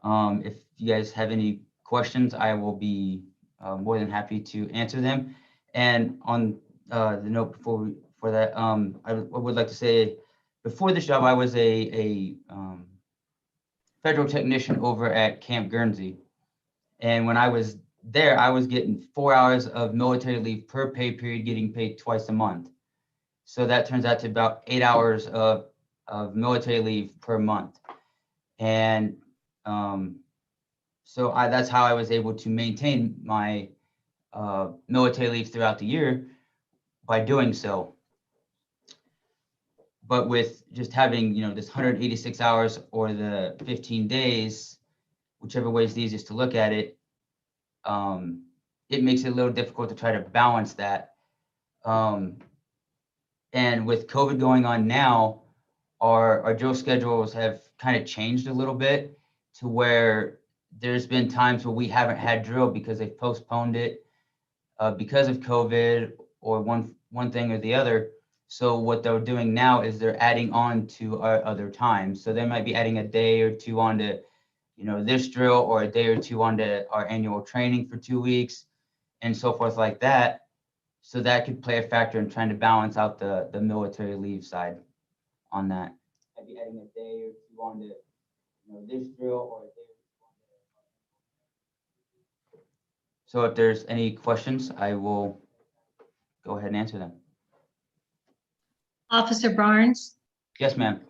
If you guys have any questions, I will be more than happy to answer them. And on the note before that, I would like to say, before this job, I was a federal technician over at Camp Guernsey. And when I was there, I was getting 4 hours of military leave per pay period, getting paid twice a month. So that turns out to about 8 hours of military leave per month. And so that's how I was able to maintain my military leave throughout the year by doing so. But with just having, you know, this 186 hours or the 15 days, whichever way is the easiest to look at it, it makes it a little difficult to try to balance that. And with COVID going on now, our drill schedules have kind of changed a little bit to where there's been times where we haven't had drill because they've postponed it because of COVID or one thing or the other. So what they're doing now is they're adding on to our other times. So they might be adding a day or two onto, you know, this drill, or a day or two onto our annual training for 2 weeks and so forth like that. So that could play a factor in trying to balance out the military leave side on that. I'd be adding a day or two onto, you know, this drill, or a day or two onto. So if there's any questions, I will go ahead and answer them. Officer Barnes, Yes, ma'am.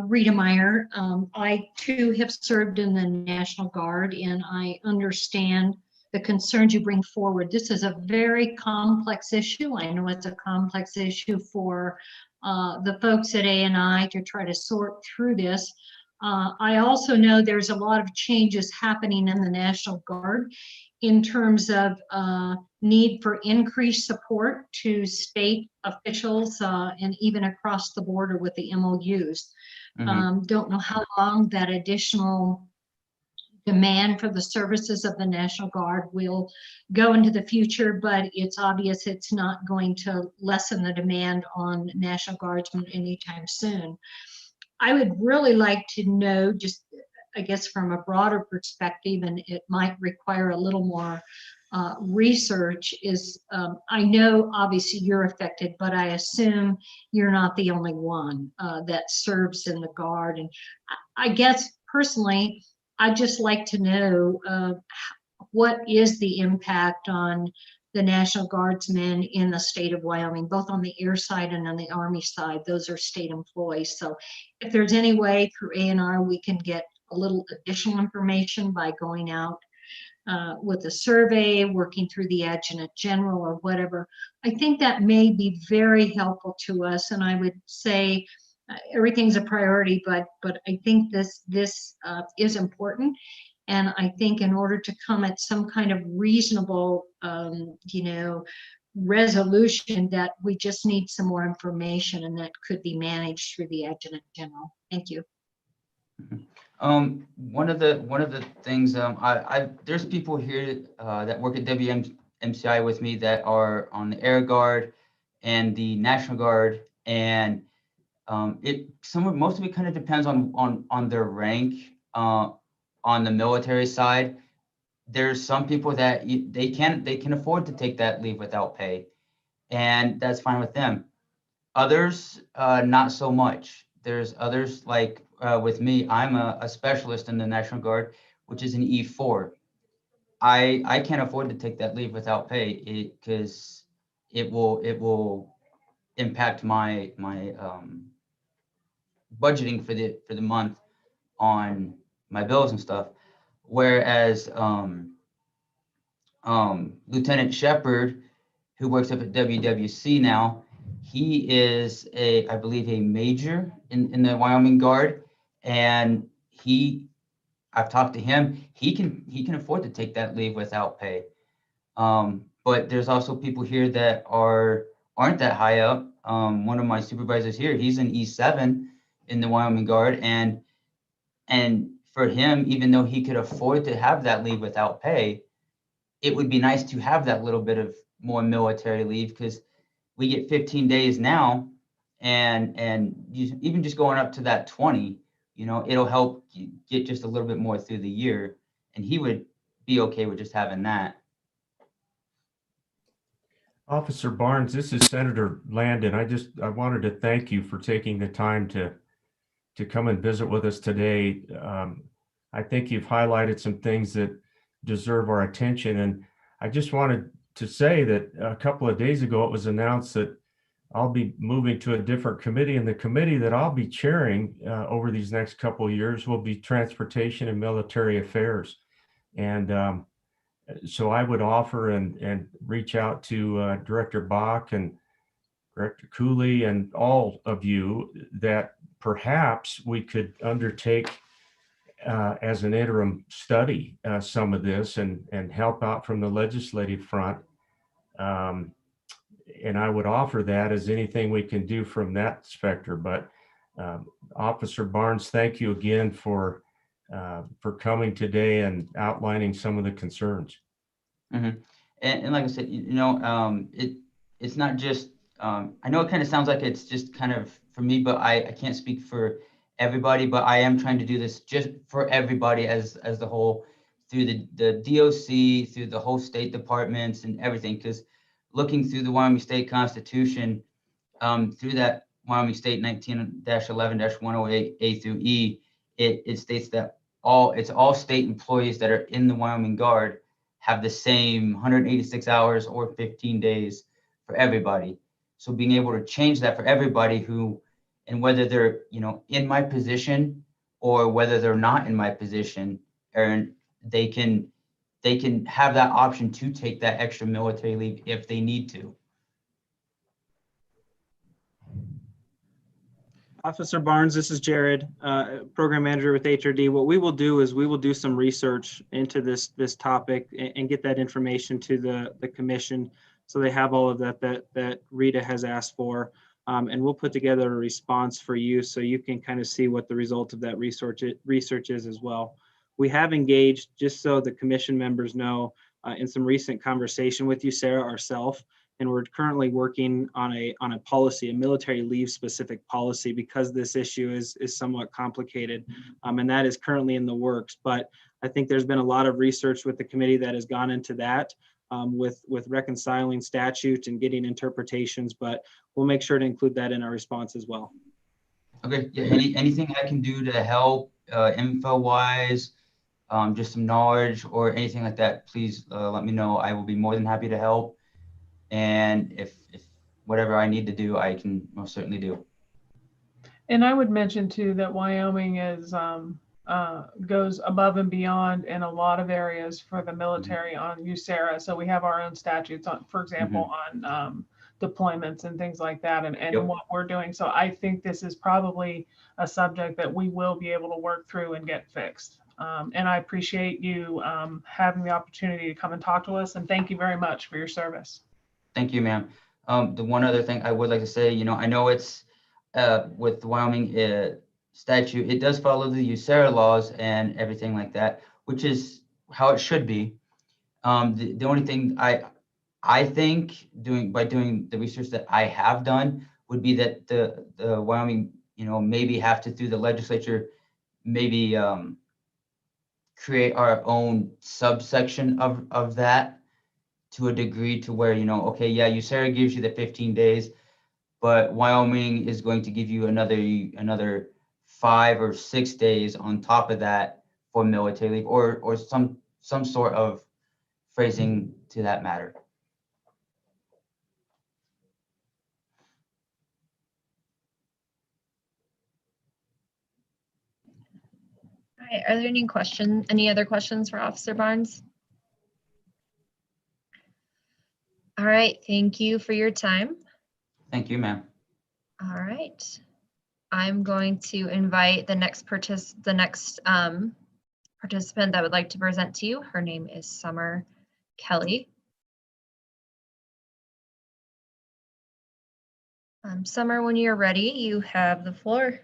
Rita Meyer. I too have served in the National Guard, and I understand the concerns you bring forward. This is a very complex issue. I know it's a complex issue for the folks at ANI to try to sort through this. I also know there's a lot of changes happening in the National Guard in terms of need for increased support to state officials and even across the border with the MOUs. Don't know how long that additional demand for the services of the National Guard will go into the future, but it's obvious it's not going to lessen the demand on National Guardsmen anytime soon. I would really like to know, just I guess from a broader perspective, and it might require a little more research, is I know obviously you're affected, but I assume you're not the only one that serves in the Guard. And I guess personally, I'd just like to know what is the impact on the National Guardsmen in the state of Wyoming, both on the air side and on the Army side. Those are state employees. So if there's any way through ANR we can get a little additional information by going out with a survey, working through the Adjutant General or whatever, I think that may be very helpful to us. And I would say everything's a priority, but I think this is important. And I think in order to come at some kind of reasonable, resolution, that we just need some more information, and that could be managed through the Adjutant General. Thank you. One of the things, there's people here that work at WMCI with me that are on the Air Guard and the National Guard, and most of it kind of depends on their rank. On the military side, there's some people that they can afford to take that leave without pay, and that's fine with them. Others, not so much. There's others like with me, I'm a specialist in the National Guard, which is an E4. I can't afford to take that leave without pay because it will impact my budgeting for the month on my bills and stuff. Whereas Lieutenant Shepard, who works up at WWC now, he is I believe a major in the Wyoming Guard, and I've talked to him, he can afford to take that leave without pay. But there's also people here that aren't that high up. One of my supervisors here, he's an E7 in the Wyoming Guard, and for him, even though he could afford to have that leave without pay, it would be nice to have that little bit of more military leave, because we get 15 days now, and even just going up to that 20, it'll help you get just a little bit more through the year, and he would be okay with just having that. Officer Barnes, this is Senator Landon. I wanted to thank you for taking the time to come and visit with us today. I think you've highlighted some things that deserve our attention. And I just wanted to say that a couple of days ago, it was announced that I'll be moving to a different committee, and the committee that I'll be chairing over these next couple of years will be Transportation and Military Affairs. And so I would offer and reach out to Director Bach and Director Cooley and all of you that perhaps we could undertake as an interim study some of this and help out from the legislative front. And I would offer that as anything we can do from that spectrum. But Officer Barnes, thank you again for coming today and outlining some of the concerns. Mm-hmm. And like I said, it's not just, I know it kind of sounds like it's just kind of for me, but I can't speak for everybody, but I am trying to do this just for everybody as the whole, through the DOC, through the whole state departments and everything, because looking through the Wyoming State Constitution, through that Wyoming State 19-11-108 A through E, it states that it's all state employees that are in the Wyoming Guard have the same 186 hours or 15 days for everybody. So being able to change that for everybody who, and whether they're, in my position or whether they're not in my position, and they can have that option to take that extra military leave if they need to. Officer Barnes, this is Jared, Program Manager with HRD. What we will do is we will do some research into this topic and get that information to the commission, so they have all of that Rita has asked for. And we'll put together a response for you so you can kind of see what the result of that research is as well. We have engaged, just so the commission members know, in some recent conversation with you, Sarah, ourselves, and we're currently working on a policy, a military leave specific policy, because this issue is somewhat complicated, and that is currently in the works. But I think there's been a lot of research with the committee that has gone into that, with reconciling statutes and getting interpretations, but we'll make sure to include that in our response as well. Okay, yeah, anything I can do to help info-wise, just some knowledge or anything like that, please let me know. I will be more than happy to help. And if whatever I need to do, I can most certainly do. And I would mention too that Wyoming is goes above and beyond in a lot of areas for the military on USERRA. So we have our own statutes on, for example, on deployments and things like that, and what we're doing. So I think this is probably a subject that we will be able to work through and get fixed. And I appreciate you having the opportunity to come and talk to us, and thank you very much for your service. Thank you, ma'am. The one other thing I would like to say, I know it's with the Wyoming statute, it does follow the USERRA laws and everything like that, which is how it should be. The only thing I think by doing the research that I have done would be that the Wyoming, maybe have to, through the legislature, maybe create our own subsection of that, to a degree, to where, okay, yeah, USERRA gives you the 15 days, but Wyoming is going to give you another 5 or 6 days on top of that for military leave, or some sort of phrasing to that matter. All right, are there any other questions for Officer Barnes? All right, thank you for your time. Thank you, ma'am. All right. I'm going to invite the next participant that would like to present to you. Her name is Summer Kelly. Summer, when you're ready, you have the floor.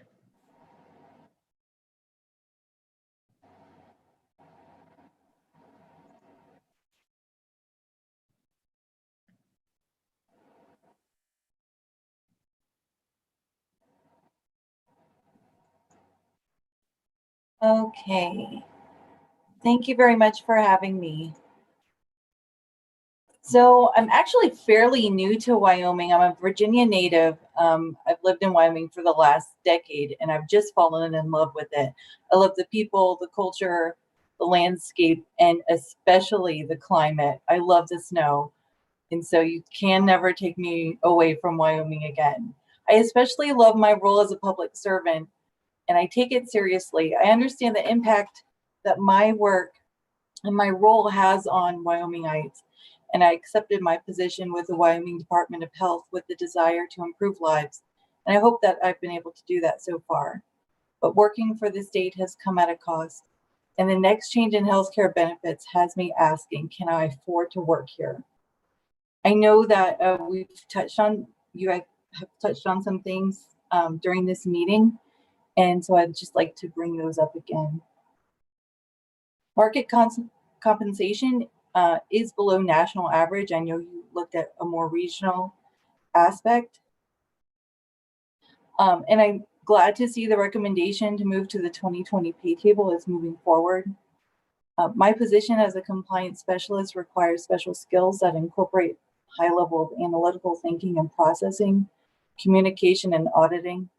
Okay. Thank you very much for having me. So I'm actually fairly new to Wyoming. I'm a Virginia native. I've lived in Wyoming for the last decade and I've just fallen in love with it. I love the people, the culture, the landscape, and especially the climate. I love the snow. And so you can never take me away from Wyoming again. I especially love my role as a public servant and I take it seriously. I understand the impact that my work and my role has on Wyomingites. And I accepted my position with the Wyoming Department of Health with the desire to improve lives. And I hope that I've been able to do that so far. But working for the state has come at a cost. And the next change in healthcare benefits has me asking, can I afford to work here? I know that you have touched on some things during this meeting. And so I'd just like to bring those up again. Market compensation is below national average. I know you looked at a more regional aspect. And I'm glad to see the recommendation to move to the 2020 pay table is moving forward. My position as a compliance specialist requires special skills that incorporate high level of analytical thinking and processing, communication and auditing.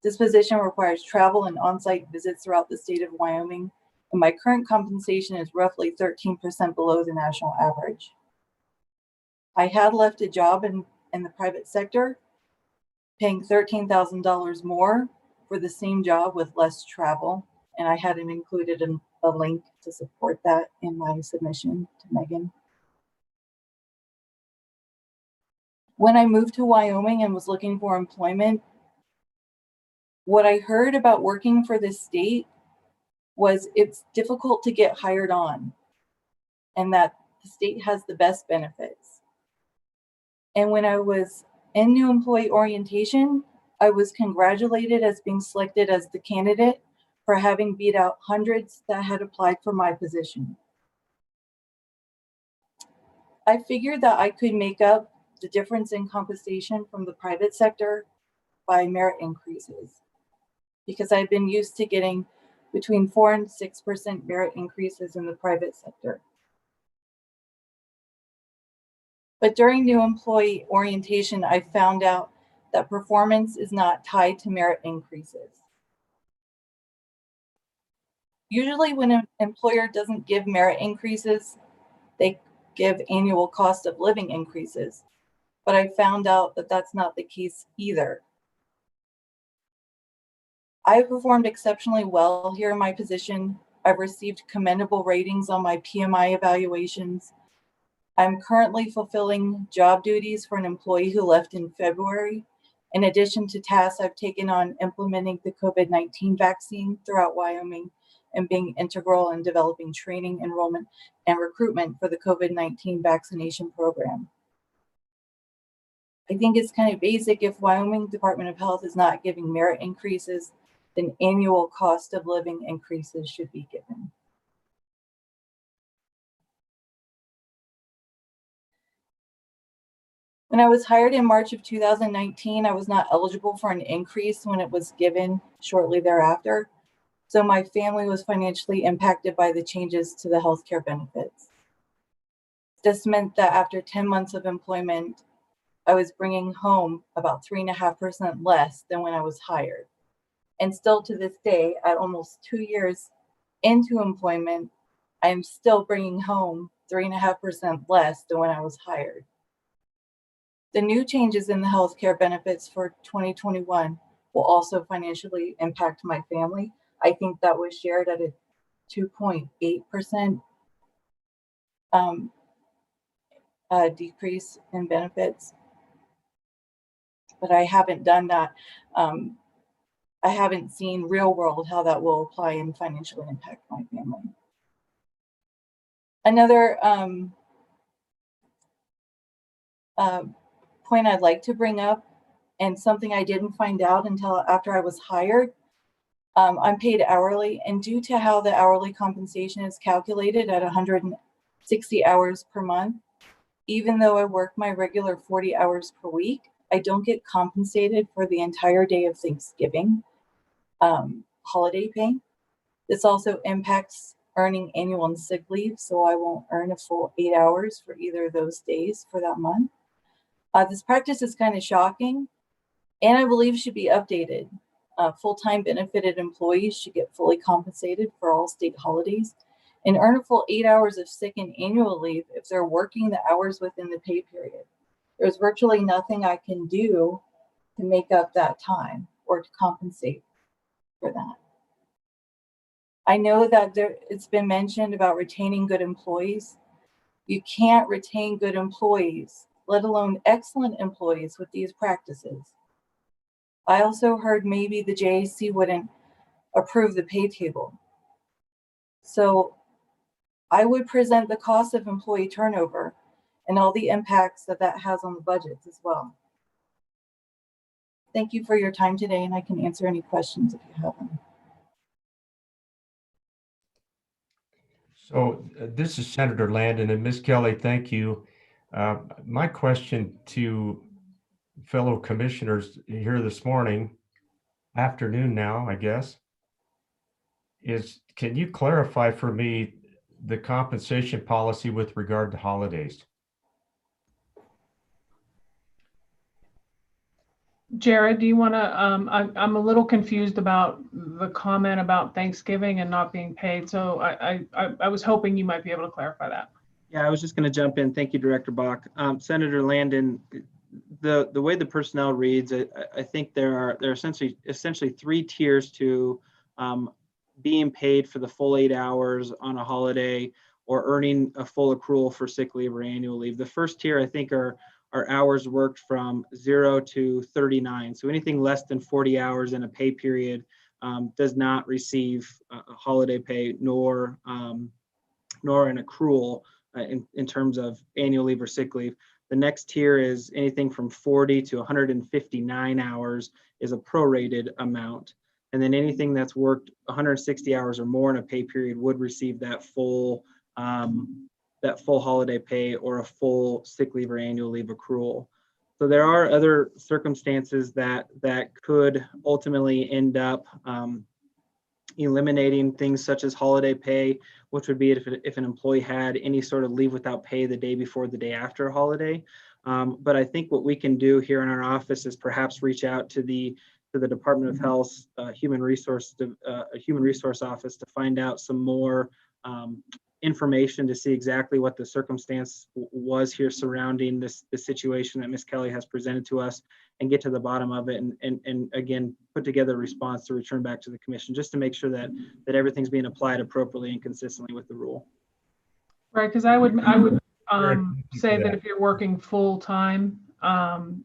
This position requires travel and on-site visits throughout the state of Wyoming, and my current compensation is roughly 13% below the national average. I had left a job in the private sector, paying $13,000 more for the same job with less travel, and I hadn't included a link to support that in my submission to Megan. When I moved to Wyoming and was looking for employment, what I heard about working for this state was it's difficult to get hired on and that the state has the best benefits. And when I was in new employee orientation, I was congratulated as being selected as the candidate for having beat out hundreds that had applied for my position. I figured that I could make up the difference in compensation from the private sector by merit increases because I've been used to getting between 4 and 6% merit increases in the private sector. But during new employee orientation, I found out that performance is not tied to merit increases. Usually when an employer doesn't give merit increases, they give annual cost of living increases. But I found out that that's not the case either. I performed exceptionally well here in my position. I've received commendable ratings on my PMI evaluations. I'm currently fulfilling job duties for an employee who left in February. In addition to tasks I've taken on implementing the COVID-19 vaccine throughout Wyoming and being integral in developing training, enrollment, and recruitment for the COVID-19 vaccination program. I think it's kind of basic. If Wyoming Department of Health is not giving merit increases, then annual cost of living increases should be given. When I was hired in March of 2019, I was not eligible for an increase when it was given shortly thereafter. So my family was financially impacted by the changes to the healthcare benefits. This meant that after 10 months of employment, I was bringing home about 3.5% less than when I was hired. And still to this day, at almost 2 years into employment, I am still bringing home 3.5% less than when I was hired. The new changes in the healthcare benefits for 2021 will also financially impact my family. I think that was shared at a 2.8% decrease in benefits. But I haven't done that. I haven't seen real world how that will apply and financially impact my family. Another point I'd like to bring up, and something I didn't find out until after I was hired, I'm paid hourly, and due to how the hourly compensation is calculated at 160 hours per month, even though I work my regular 40 hours per week, I don't get compensated for the entire day of Thanksgiving holiday pay. This also impacts earning annual and sick leave, so I won't earn a full 8 hours for either of those days for that month. This practice is kind of shocking, and I believe should be updated. Full-time benefited employees should get fully compensated for all state holidays and earn a full 8 hours of sick and annual leave if they're working the hours within the pay period. There's virtually nothing I can do to make up that time or to compensate for that. I know that it's been mentioned about retaining good employees. You can't retain good employees, let alone excellent employees, with these practices. I also heard maybe the JAC wouldn't approve the pay table. So I would present the cost of employee turnover and all the impacts that that has on the budgets as well. Thank you for your time today, and I can answer any questions if you have them. So this is Senator Landon, and Ms. Kelly, thank you. My question to fellow commissioners here this morning, afternoon now, I guess, is can you clarify for me the compensation policy with regard to holidays? Jared, do you want to, I'm a little confused about the comment about Thanksgiving and not being paid. So I was hoping you might be able to clarify that. Yeah, I was just going to jump in. Thank you, Director Bach. Senator Landon, the way the personnel reads, I think there are essentially 3 tiers to being paid for the full 8 hours on a holiday or earning a full accrual for sick leave or annual leave. The first tier, I think, are hours worked from 0 to 39. So anything less than 40 hours in a pay period does not receive holiday pay nor an accrual in terms of annual leave or sick leave. The next tier is anything from 40 to 159 hours is a prorated amount. And then anything that's worked 160 hours or more in a pay period would receive that full holiday pay or a full sick leave or annual leave accrual. So there are other circumstances that could ultimately end up eliminating things such as holiday pay, which would be if an employee had any sort of leave without pay the day before, the day after a holiday. But I think what we can do here in our office is perhaps reach out to the Department of Health's Human Resource Office to find out some more information to see exactly what the circumstance was here surrounding the situation that Ms. Kelly has presented to us, and get to the bottom of it, and again put together a response to return back to the commission, just to make sure that everything's being applied appropriately and consistently with the rule. Right, because I would say that if you're working full time,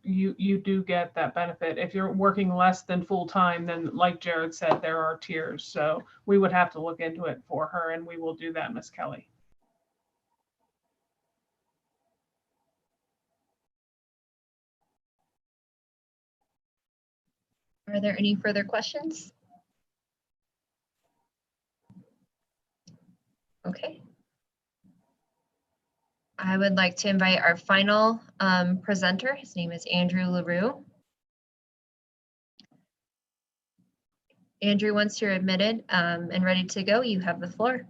you do get that benefit. If you're working less than full time, then like Jared said, there are tiers. So we would have to look into it for her, and we will do that, Ms. Kelly. Are there any further questions? Okay. I would like to invite our final presenter. His name is Andrew LaRue. Andrew, once you're admitted and ready to go, you have the floor.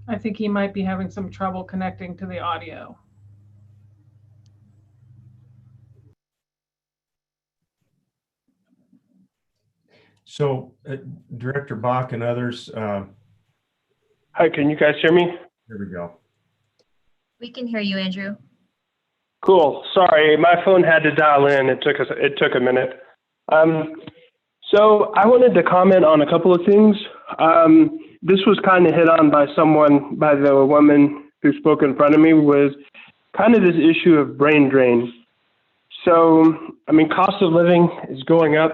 I think he might be having some trouble connecting to the audio. So Director Bach and others. Hi, can you guys hear me? There we go. We can hear you, Andrew. Cool. Sorry, my phone had to dial in. It took a minute. So I wanted to comment on a couple of things. This was kind of hit on by the woman who spoke in front of me, was kind of this issue of brain drain. So, I mean, cost of living is going up.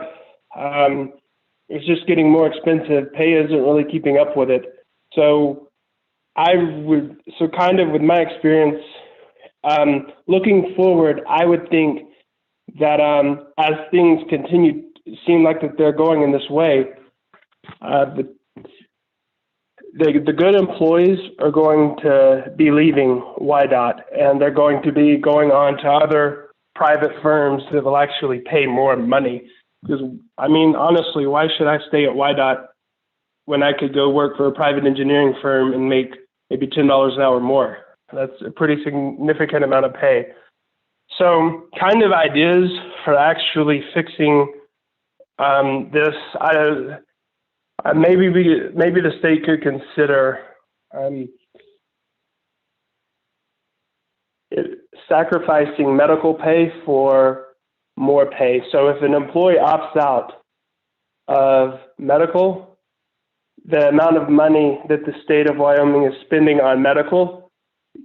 It's just getting more expensive. Pay isn't really keeping up with it. So kind of with my experience, looking forward, I would think that as things continue, seem like that they're going in this way, the good employees are going to be leaving YDOT, and they're going to be going on to other private firms that will actually pay more money. Because, I mean, honestly, why should I stay at YDOT when I could go work for a private engineering firm and make maybe $10 an hour more? That's a pretty significant amount of pay. So kind of ideas for actually fixing this, maybe the state could consider sacrificing medical pay for more pay. So if an employee opts out of medical, the amount of money that the state of Wyoming is spending on medical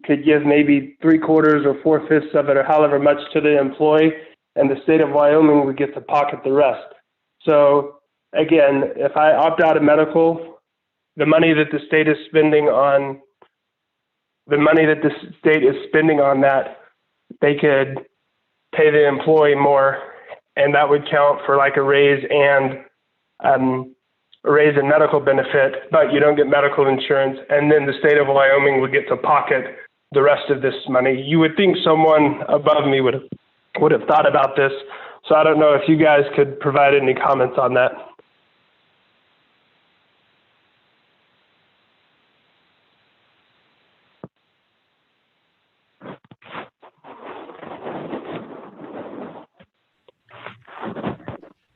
could give maybe 3/4 or 4/5 of it, or however much, to the employee, and the state of Wyoming would get to pocket the rest. So again, if I opt out of medical, the money that the state is spending on that, they could pay the employee more, and that would count for like a raise and a raise in medical benefit, but you don't get medical insurance, and then the state of Wyoming would get to pocket the rest of this money. You would think someone above me would have thought about this, so I don't know if you guys could provide any comments on that.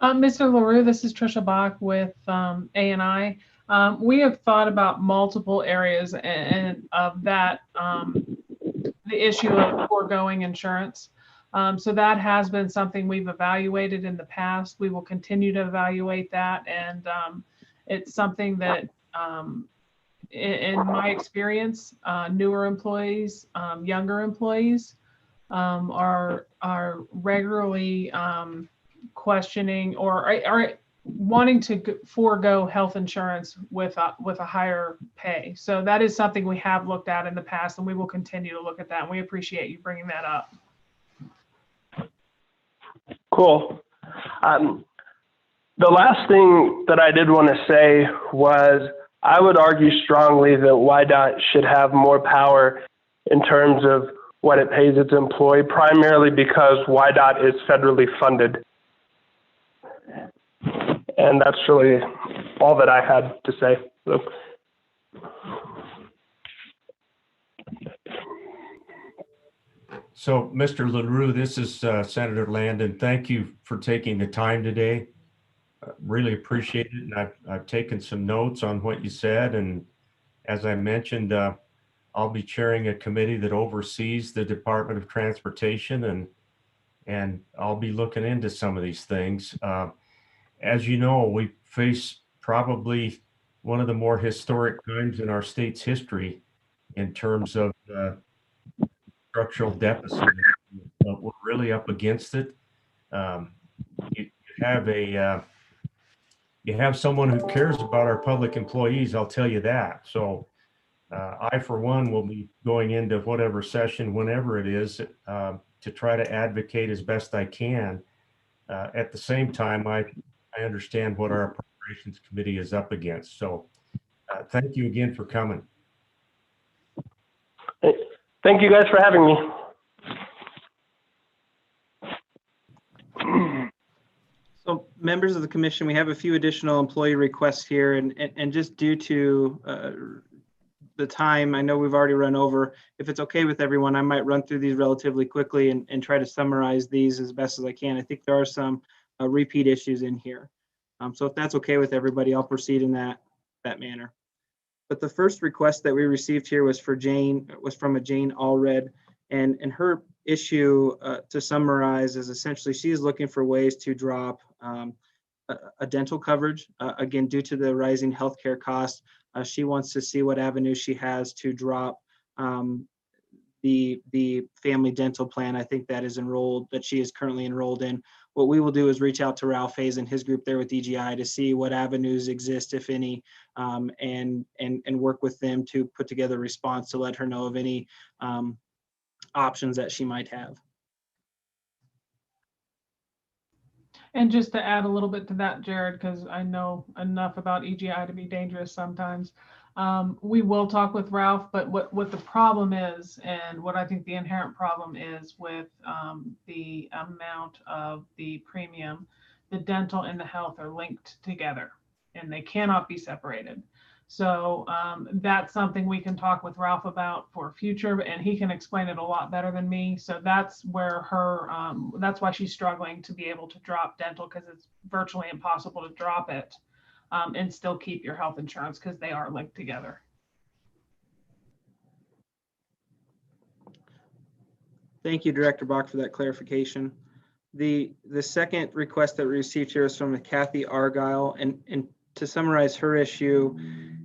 Mr. LaRue, this is Trisha Bach with A&I. We have thought about multiple areas and of that, the issue of foregoing insurance. So that has been something we've evaluated in the past. We will continue to evaluate that. And it's something that, in my experience, newer employees, younger employees are regularly questioning or are wanting to forego health insurance with a higher pay. So that is something we have looked at in the past, and we will continue to look at that. And we appreciate you bringing that up. Cool. The last thing that I did want to say was I would argue strongly that YDOT should have more power in terms of what it pays its employee, primarily because YDOT is federally funded. And that's really all that I had to say. So, Mr. LaRue, this is Senator Landon. Thank you for taking the time today. Really appreciate it. And I've taken some notes on what you said. And as I mentioned, I'll be chairing a committee that oversees the Department of Transportation, and I'll be looking into some of these things. As you know, we face probably one of the more historic times in our state's history in terms of structural deficit. We're really up against it. You have someone who cares about our public employees, I'll tell you that. So I, for one, will be going into whatever session, whenever it is, to try to advocate as best I can. At the same time, I understand what our appropriations committee is up against. So thank you again for coming. Thank you guys for having me. So members of the commission, we have a few additional employee requests here, and just due to the time, I know we've already run over. If it's okay with everyone, I might run through these relatively quickly and try to summarize these as best as I can. I think there are some repeat issues in here. So if that's okay with everybody, I'll proceed in that manner. But the first request that we received here was from a Jane Allred, and her issue, to summarize, is essentially she's looking for ways to drop a dental coverage. Again, due to the rising healthcare costs, she wants to see what avenues she has to drop the family dental plan. I think that she is currently enrolled in. What we will do is reach out to Ralph Hayes and his group there with EGI to see what avenues exist, if any, and work with them to put together a response to let her know of any options that she might have. And just to add a little bit to that, Jared, because I know enough about EGI to be dangerous sometimes. We will talk with Ralph, but what the problem is, and what I think the inherent problem is with the amount of the premium, the dental and the health are linked together and they cannot be separated. So that's something we can talk with Ralph about for future, and he can explain it a lot better than me. So that's where that's why she's struggling to be able to drop dental, because it's virtually impossible to drop it and still keep your health insurance, because they are linked together. Thank you, Director Bach, for that clarification. The second request that we received here is from Kathy Argyle, and to summarize her issue,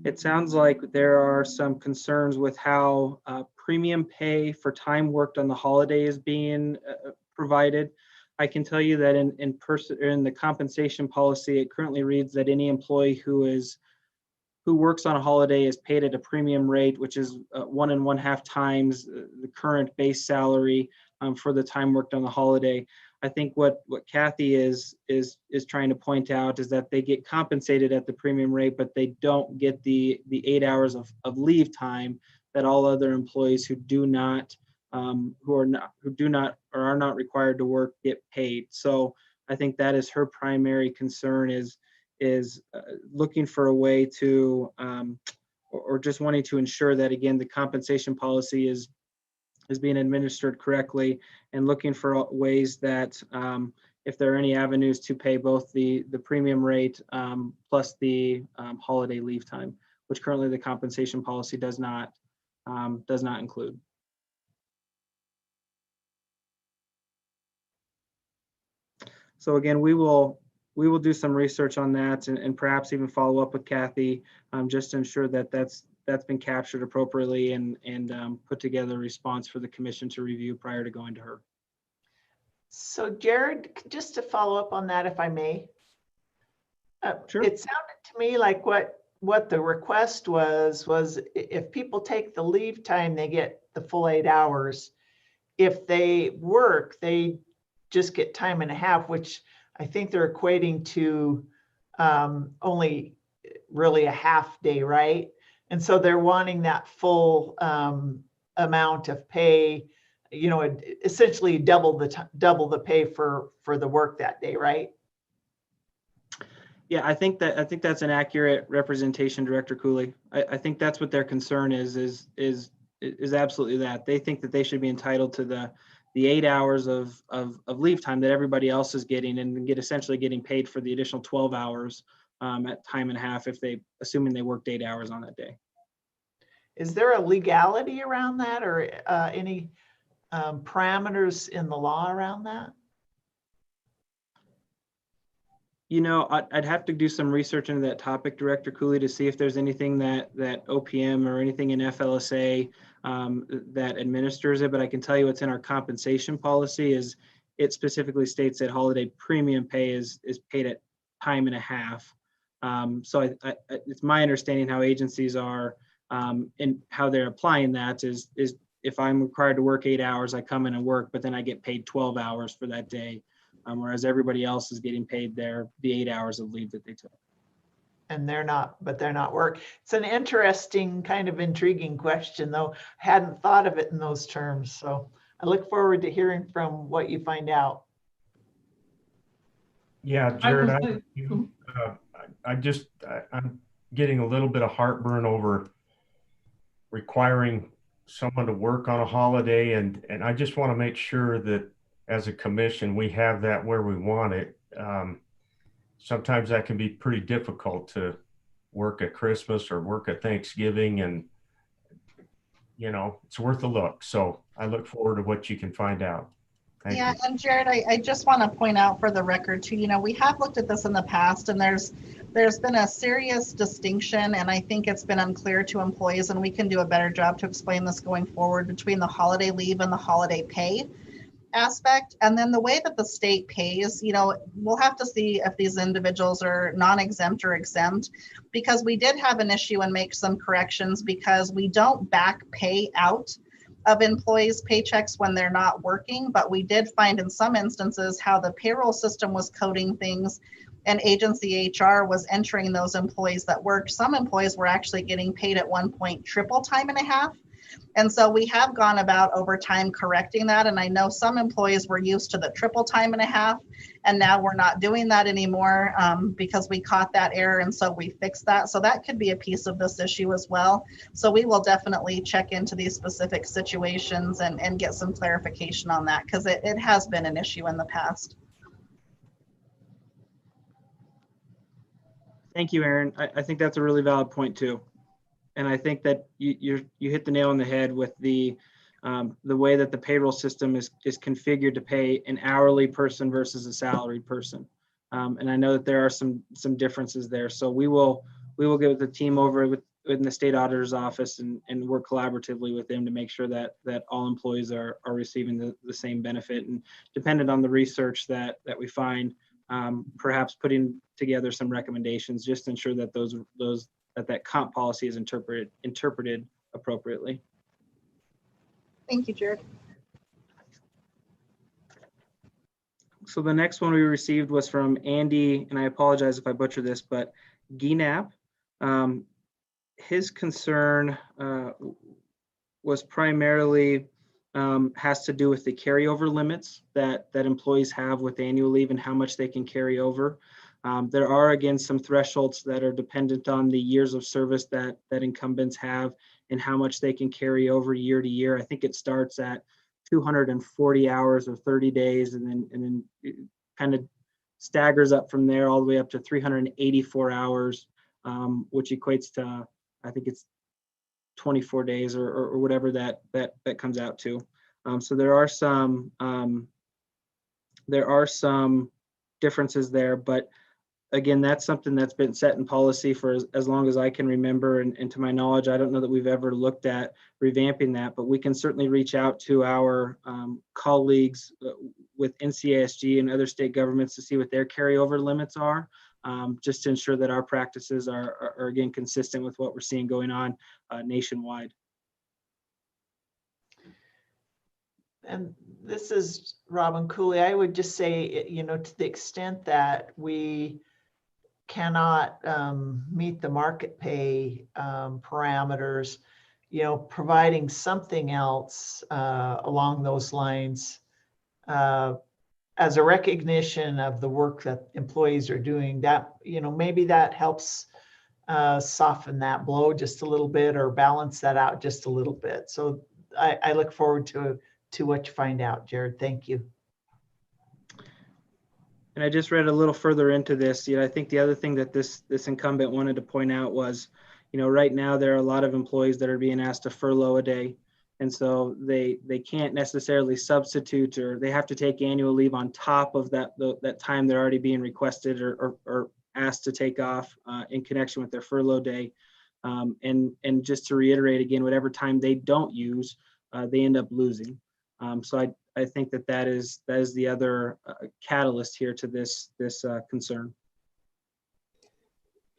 it sounds like there are some concerns with how premium pay for time worked on the holiday is being provided. I can tell you that in the compensation policy, it currently reads that any employee who works on a holiday is paid at a premium rate, which is 1 1/2 times the current base salary for the time worked on the holiday. I think what Kathy is trying to point out is that they get compensated at the premium rate, but they don't get the 8 hours of leave time that all other employees who are not required to work get paid. So I think that is her primary concern, is looking for a way to or just wanting to ensure that, again, the compensation policy is being administered correctly, and looking for ways that if there are any avenues to pay both the premium rate plus the holiday leave time, which currently the compensation policy does not include. So again, we will do some research on that, and perhaps even follow up with Kathy just to ensure that that's been captured appropriately, and put together a response for the commission to review prior to going to her. So Jared, just to follow up on that, if I may. Sure. It sounded to me like what the request was if people take the leave time, they get the full 8 hours. If they work, they just get time and a half, which I think they're equating to only really a half day, right? And so they're wanting that full amount of pay, essentially double the pay for the work that day, right? Yeah, I think that's an accurate representation, Director Cooley. I think that's what their concern is absolutely that. They think that they should be entitled to the 8 hours of leave time that everybody else is getting, and essentially getting paid for the additional 12 hours at time and a half, assuming they worked 8 hours on that day. Is there a legality around that, or any parameters in the law around that? I'd have to do some research into that topic, Director Cooley, to see if there's anything that OPM or anything in FLSA that administers it. But I can tell you what's in our compensation policy is it specifically states that holiday premium pay is paid at time and a half. So it's my understanding how agencies are and how they're applying that is if I'm required to work 8 hours, I come in and work, but then I get paid 12 hours for that day. Whereas everybody else is getting paid the 8 hours of leave that they took. And they're not work. It's an interesting, kind of intriguing question, though. I hadn't thought of it in those terms. So I look forward to hearing from what you find out. Yeah, Jared, I'm getting a little bit of heartburn over requiring someone to work on a holiday, and I just want to make sure that as a commission, we have that where we want it. Sometimes that can be pretty difficult to work at Christmas or work at Thanksgiving, and it's worth a look. So I look forward to what you can find out. Thank Yeah, you. and Jared, I just want to point out for the record too, we have looked at this in the past, and there's been a serious distinction, and I think it's been unclear to employees, and we can do a better job to explain this going forward, between the holiday leave and the holiday pay aspect. And then the way that the state pays, we'll have to see if these individuals are non-exempt or exempt, because we did have an issue and make some corrections, because we don't back pay out of employees' paychecks when they're not working, but we did find in some instances how the payroll system was coding things and agency HR was entering those employees that worked. Some employees were actually getting paid at one point triple time and a half. And so we have gone about over time correcting that. And I know some employees were used to the triple time and a half, and now we're not doing that anymore because we caught that error. And so we fixed that. So that could be a piece of this issue as well. So we will definitely check into these specific situations and get some clarification on that, because it has been an issue in the past. Thank you, Aaron. I think that's a really valid point too. And I think that you hit the nail on the head with the way that the payroll system is configured to pay an hourly person versus a salaried person. And I know that there are some differences there. So we will get with the team over in the state auditor's office and work collaboratively with them to make sure that all employees are receiving the same benefit. And dependent on the research that we find, perhaps putting together some recommendations just to ensure that that comp policy is interpreted appropriately. Thank you, Jared. So the next one we received was from Andy, and I apologize if I butcher this, but Ginap. His concern was primarily has to do with the carryover limits that employees have with annual leave and how much they can carry over. There are, again, some thresholds that are dependent on the years of service that incumbents have and how much they can carry over year to year. I think it starts at 240 hours or 30 days, and then it kind of staggers up from there all the way up to 384 hours, which equates to, I think it's 24 days or whatever that comes out to. So there are some differences there, but again, that's something that's been set in policy for as long as I can remember. And to my knowledge, I don't know that we've ever looked at revamping that, but we can certainly reach out to our colleagues with NCASG and other state governments to see what their carryover limits are, just to ensure that our practices are again, consistent with what we're seeing going on nationwide. And this is Robin Cooley. I would just say, to the extent that we cannot meet the market pay parameters, providing something else along those lines as a recognition of the work that employees are doing, that, maybe that helps soften that blow just a little bit or balance that out just a little bit. So I look forward to what you find out, Jared. Thank you. And I just read a little further into this. I think the other thing that this incumbent wanted to point out was, right now there are a lot of employees that are being asked to furlough a day. And so they can't necessarily substitute, or they have to take annual leave on top of that time they're already being requested or asked to take off in connection with their furlough day. And just to reiterate again, whatever time they don't use, they end up losing. So I think that is the other catalyst here to this concern.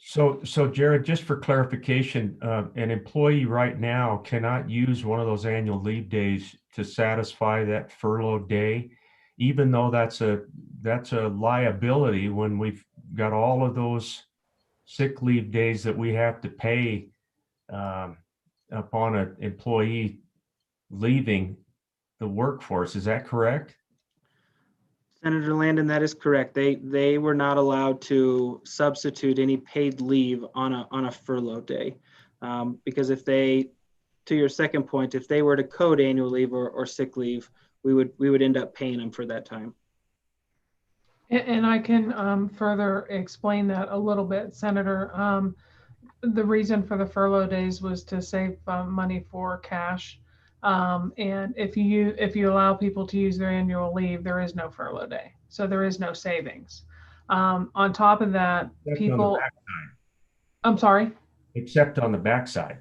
So Jared, just for clarification, an employee right now cannot use one of those annual leave days to satisfy that furlough day, even though that's a liability when we've got all of those sick leave days that we have to pay upon an employee leaving the workforce. Is that correct? Senator Landon, that is correct. They were not allowed to substitute any paid leave on a furlough day, because if they, to your second point, if they were to code annual leave or sick leave, we would end up paying them for that time. And I can further explain that a little bit, Senator. The reason for the furlough days was to save money for cash And if you allow people to use their annual leave, there is no furlough day. So there is no savings. On top of that, Except on the people, backside. I'm sorry. Except on the backside.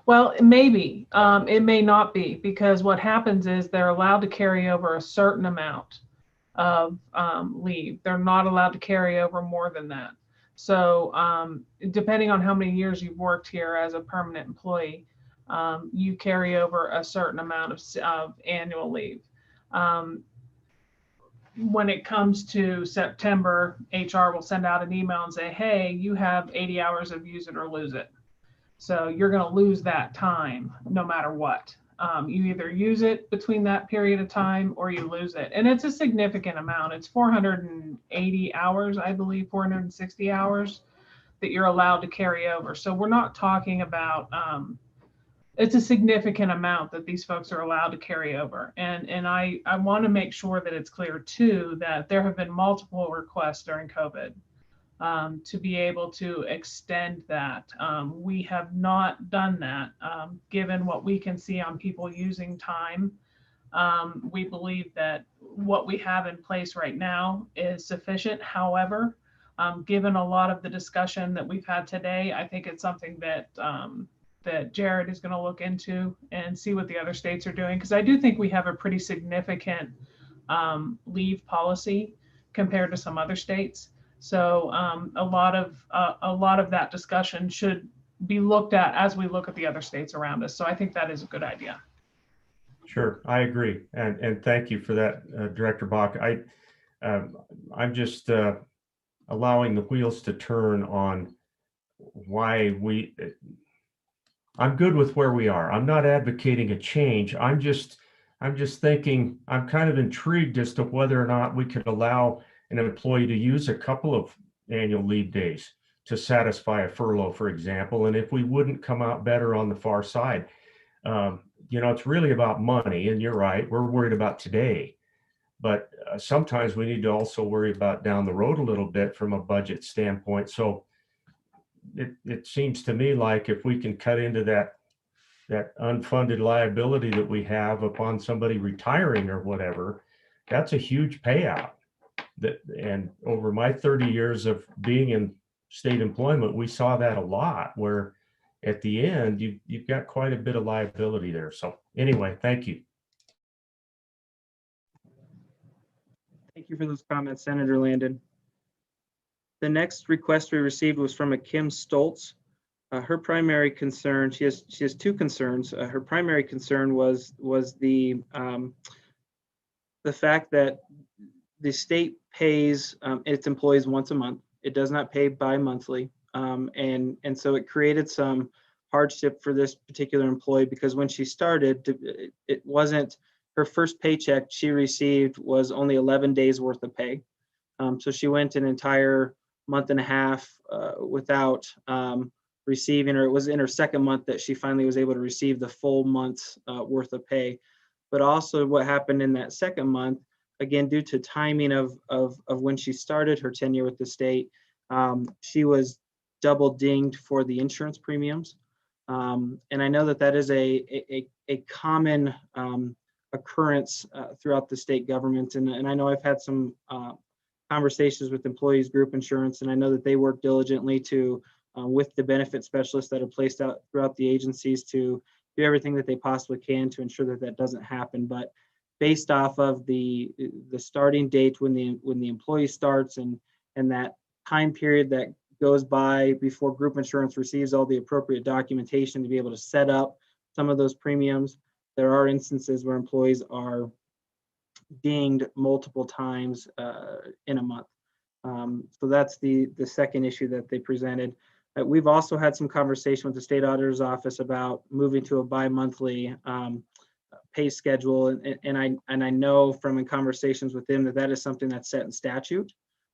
Well, maybe, it may not be, because what happens is they're allowed to carry over a certain amount of leave. They're not allowed to carry over more than that. So depending on how many years you've worked here as a permanent employee, you carry over a certain amount of annual leave. When it comes to September, HR will send out an email and say, hey, you have 80 hours of use it or lose it. So you're going to lose that time no matter what. You either use it between that period of time or you lose it. And it's a significant amount. It's 480 hours, I believe, 460 hours that you're allowed to carry over. So we're not talking about, it's a significant amount that these folks are allowed to carry over. And I want to make sure that it's clear too, that there have been multiple requests during COVID to be able to extend that. We have not done that, given what we can see on people using time. We believe that what we have in place right now is sufficient. However, given a lot of the discussion that we've had today, I think it's something that that Jared is going to look into and see what the other states are doing, because I do think we have a pretty significant leave policy compared to some other states. So a lot of that discussion should be looked at as we look at the other states around us. So I think that is a good idea. Sure, I agree, and thank you for that, Director Bach. I'm just allowing the wheels to turn on why I'm good with where we are. I'm not advocating a change. I'm just thinking, I'm kind of intrigued as to whether or not we could allow an employee to use a couple of annual leave days to satisfy a furlough, for example, and if we wouldn't come out better on the far side. It's really about money, and you're right, we're worried about today, but sometimes we need to also worry about down the road a little bit from a budget standpoint. So it seems to me like if we can cut into that unfunded liability that we have upon somebody retiring or whatever, that's a huge payout. And over my 30 years of being in state employment, we saw that a lot, where at the end, you've got quite a bit of liability there. So anyway, thank you. Thank you for those comments, Senator Landon. The next request we received was from a Kim Stoltz. Her primary concern, she has two concerns. Her primary concern was the fact that the state pays its employees once a month. It does not pay bi-monthly. And so it created some hardship for this particular employee, because when she started, it wasn't her first paycheck she received was only 11 days worth of pay. So she went an entire month and a half without receiving, or it was in her second month that she finally was able to receive the full month's worth of pay. But also what happened in that second month, again, due to timing of when she started her tenure with the state, she was double dinged for the insurance premiums. And I know that is a common occurrence throughout the state government. And I know I've had some conversations with employees group insurance, and I know that they work diligently to with the benefit specialists that are placed out throughout the agencies to do everything that they possibly can to ensure that that doesn't happen. But based off of the starting date when the employee starts and that time period that goes by before group insurance receives all the appropriate documentation to be able to set up some of those premiums, there are instances where employees are dinged multiple times in a month. So that's the second issue that they presented. We've also had some conversation with the state auditor's office about moving to a bi-monthly pay schedule, and I know from in conversations with them that is something that's set in statute.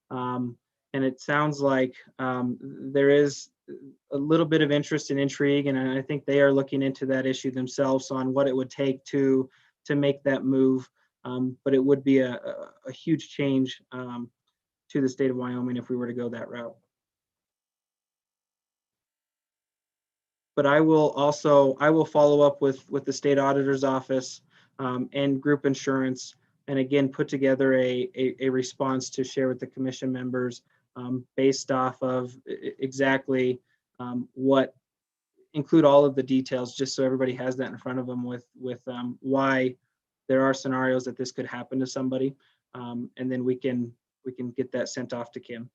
And it sounds like there is a little bit of interest and intrigue, and I think they are looking into that issue themselves on what it would take to make that move. But it would be a huge change to the state of Wyoming if we were to go that route. but I will follow up with the state auditor's office and group insurance, and again, put together a response to share with the commission members based off of exactly what, include all of the details, just so everybody has that in front of them with why there are scenarios that this could happen to somebody. And then we can get that sent off to Kim.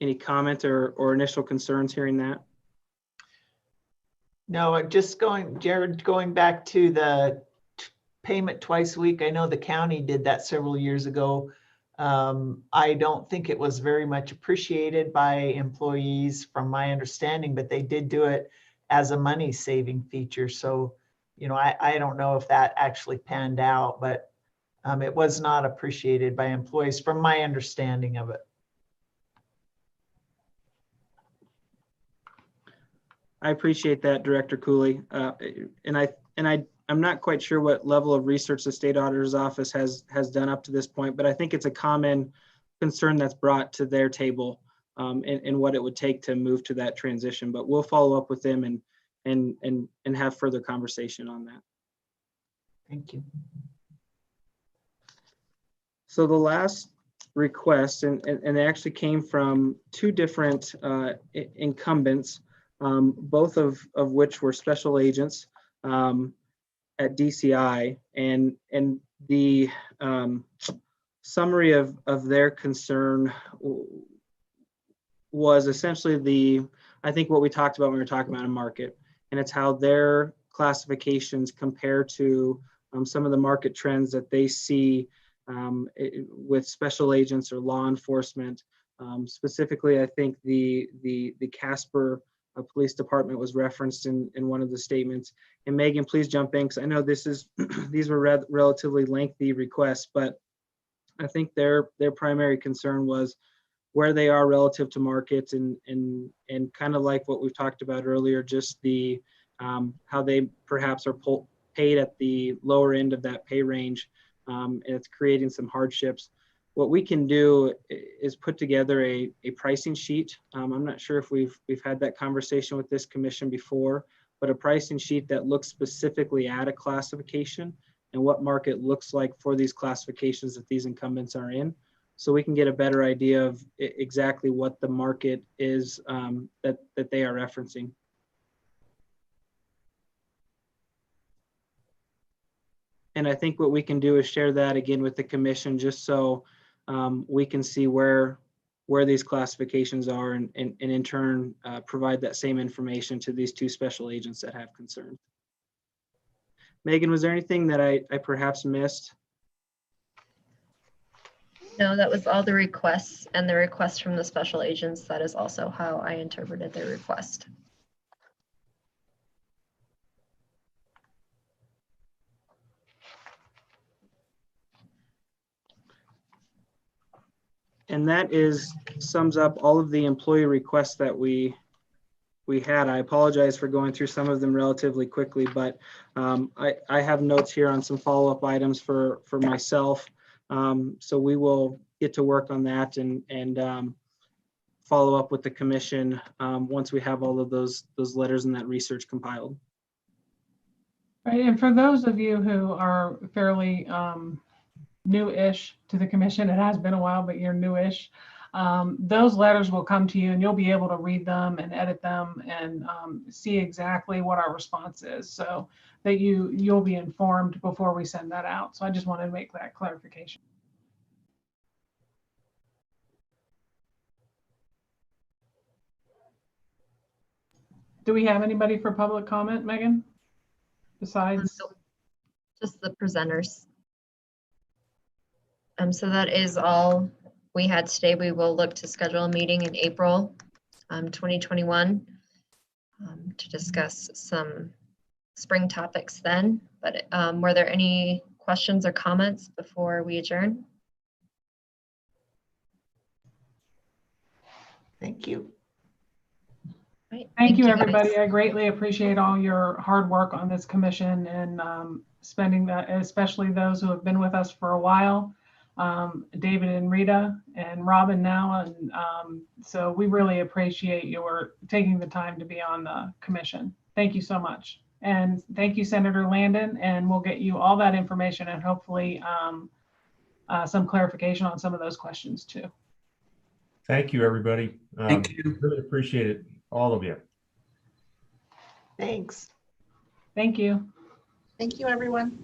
Any comment or initial concerns hearing that? No, just Jared, going back to the payment twice a week. I know the county did that several years ago. I don't think it was very much appreciated by employees from my understanding, but they did do it as a money saving feature. So, you know, I don't know if that actually panned out, but it was not appreciated by employees from my understanding of it. I appreciate that, Director Cooley. I'm not quite sure what level of research the state auditor's office has done up to this point, but I think it's a common concern that's brought to their table and what it would take to move to that transition. But we'll follow up with them and have further conversation on that. Thank you. So the last request, and it actually came from two different incumbents, both of which were special agents at DCI, and the summary of their concern was essentially I think what we talked about when we were talking about a market, and it's how their classifications compare to some of the market trends that they see with special agents or law enforcement. Specifically, I think the Casper Police Department was referenced in one of the statements. And Megan, please jump in, because I know these were relatively lengthy requests, but I think their primary concern was where they are relative to markets, and kind of like what we've talked about earlier, just the how they perhaps are paid at the lower end of that pay range, and it's creating some hardships. What we can do is put together a pricing sheet. I'm not sure if we've had that conversation with this commission before, but a pricing sheet that looks specifically at a classification and what market looks like for these classifications that these incumbents are in, so we can get a better idea of exactly what the market is that they are referencing. And I think what we can do is share that again with the commission, just so we can see where these classifications are, and in turn provide that same information to these two special agents that have concerns. Megan, was there anything that I perhaps missed? No, that was all the requests, and the requests from the special agents. That is also how I interpreted their request. And that sums up all of the employee requests that we had. I apologize for going through some of them relatively quickly, but I have notes here on some follow-up items for myself. So we will get to work on that and follow up with the commission once we have all of those letters and that research compiled. Right, and for those of you who are fairly new-ish to the commission, it has been a while, but you're new-ish, those letters will come to you and you'll be able to read them and edit them and see exactly what our response is, so that you'll be informed before we send that out. So I just wanted to make that clarification. Do we have anybody for public comment, Megan, besides? Just the presenters. So that is all we had today. We will look to schedule a meeting in April 2021 to discuss some spring topics then. But were there any questions or comments before we adjourn? Thank you. Right. Thank you, guys. everybody. I greatly appreciate all your hard work on this commission and spending that, especially those who have been with us for a while. David and Rita and Robin now. And so we really appreciate your taking the time to be on the commission. Thank you so much. And thank you, Senator Landon. And we'll get you all that information and hopefully some clarification on some of those questions too. Thank you, everybody. Thank you. Really appreciate it, all of you. Thanks. Thank you. Thank you, everyone.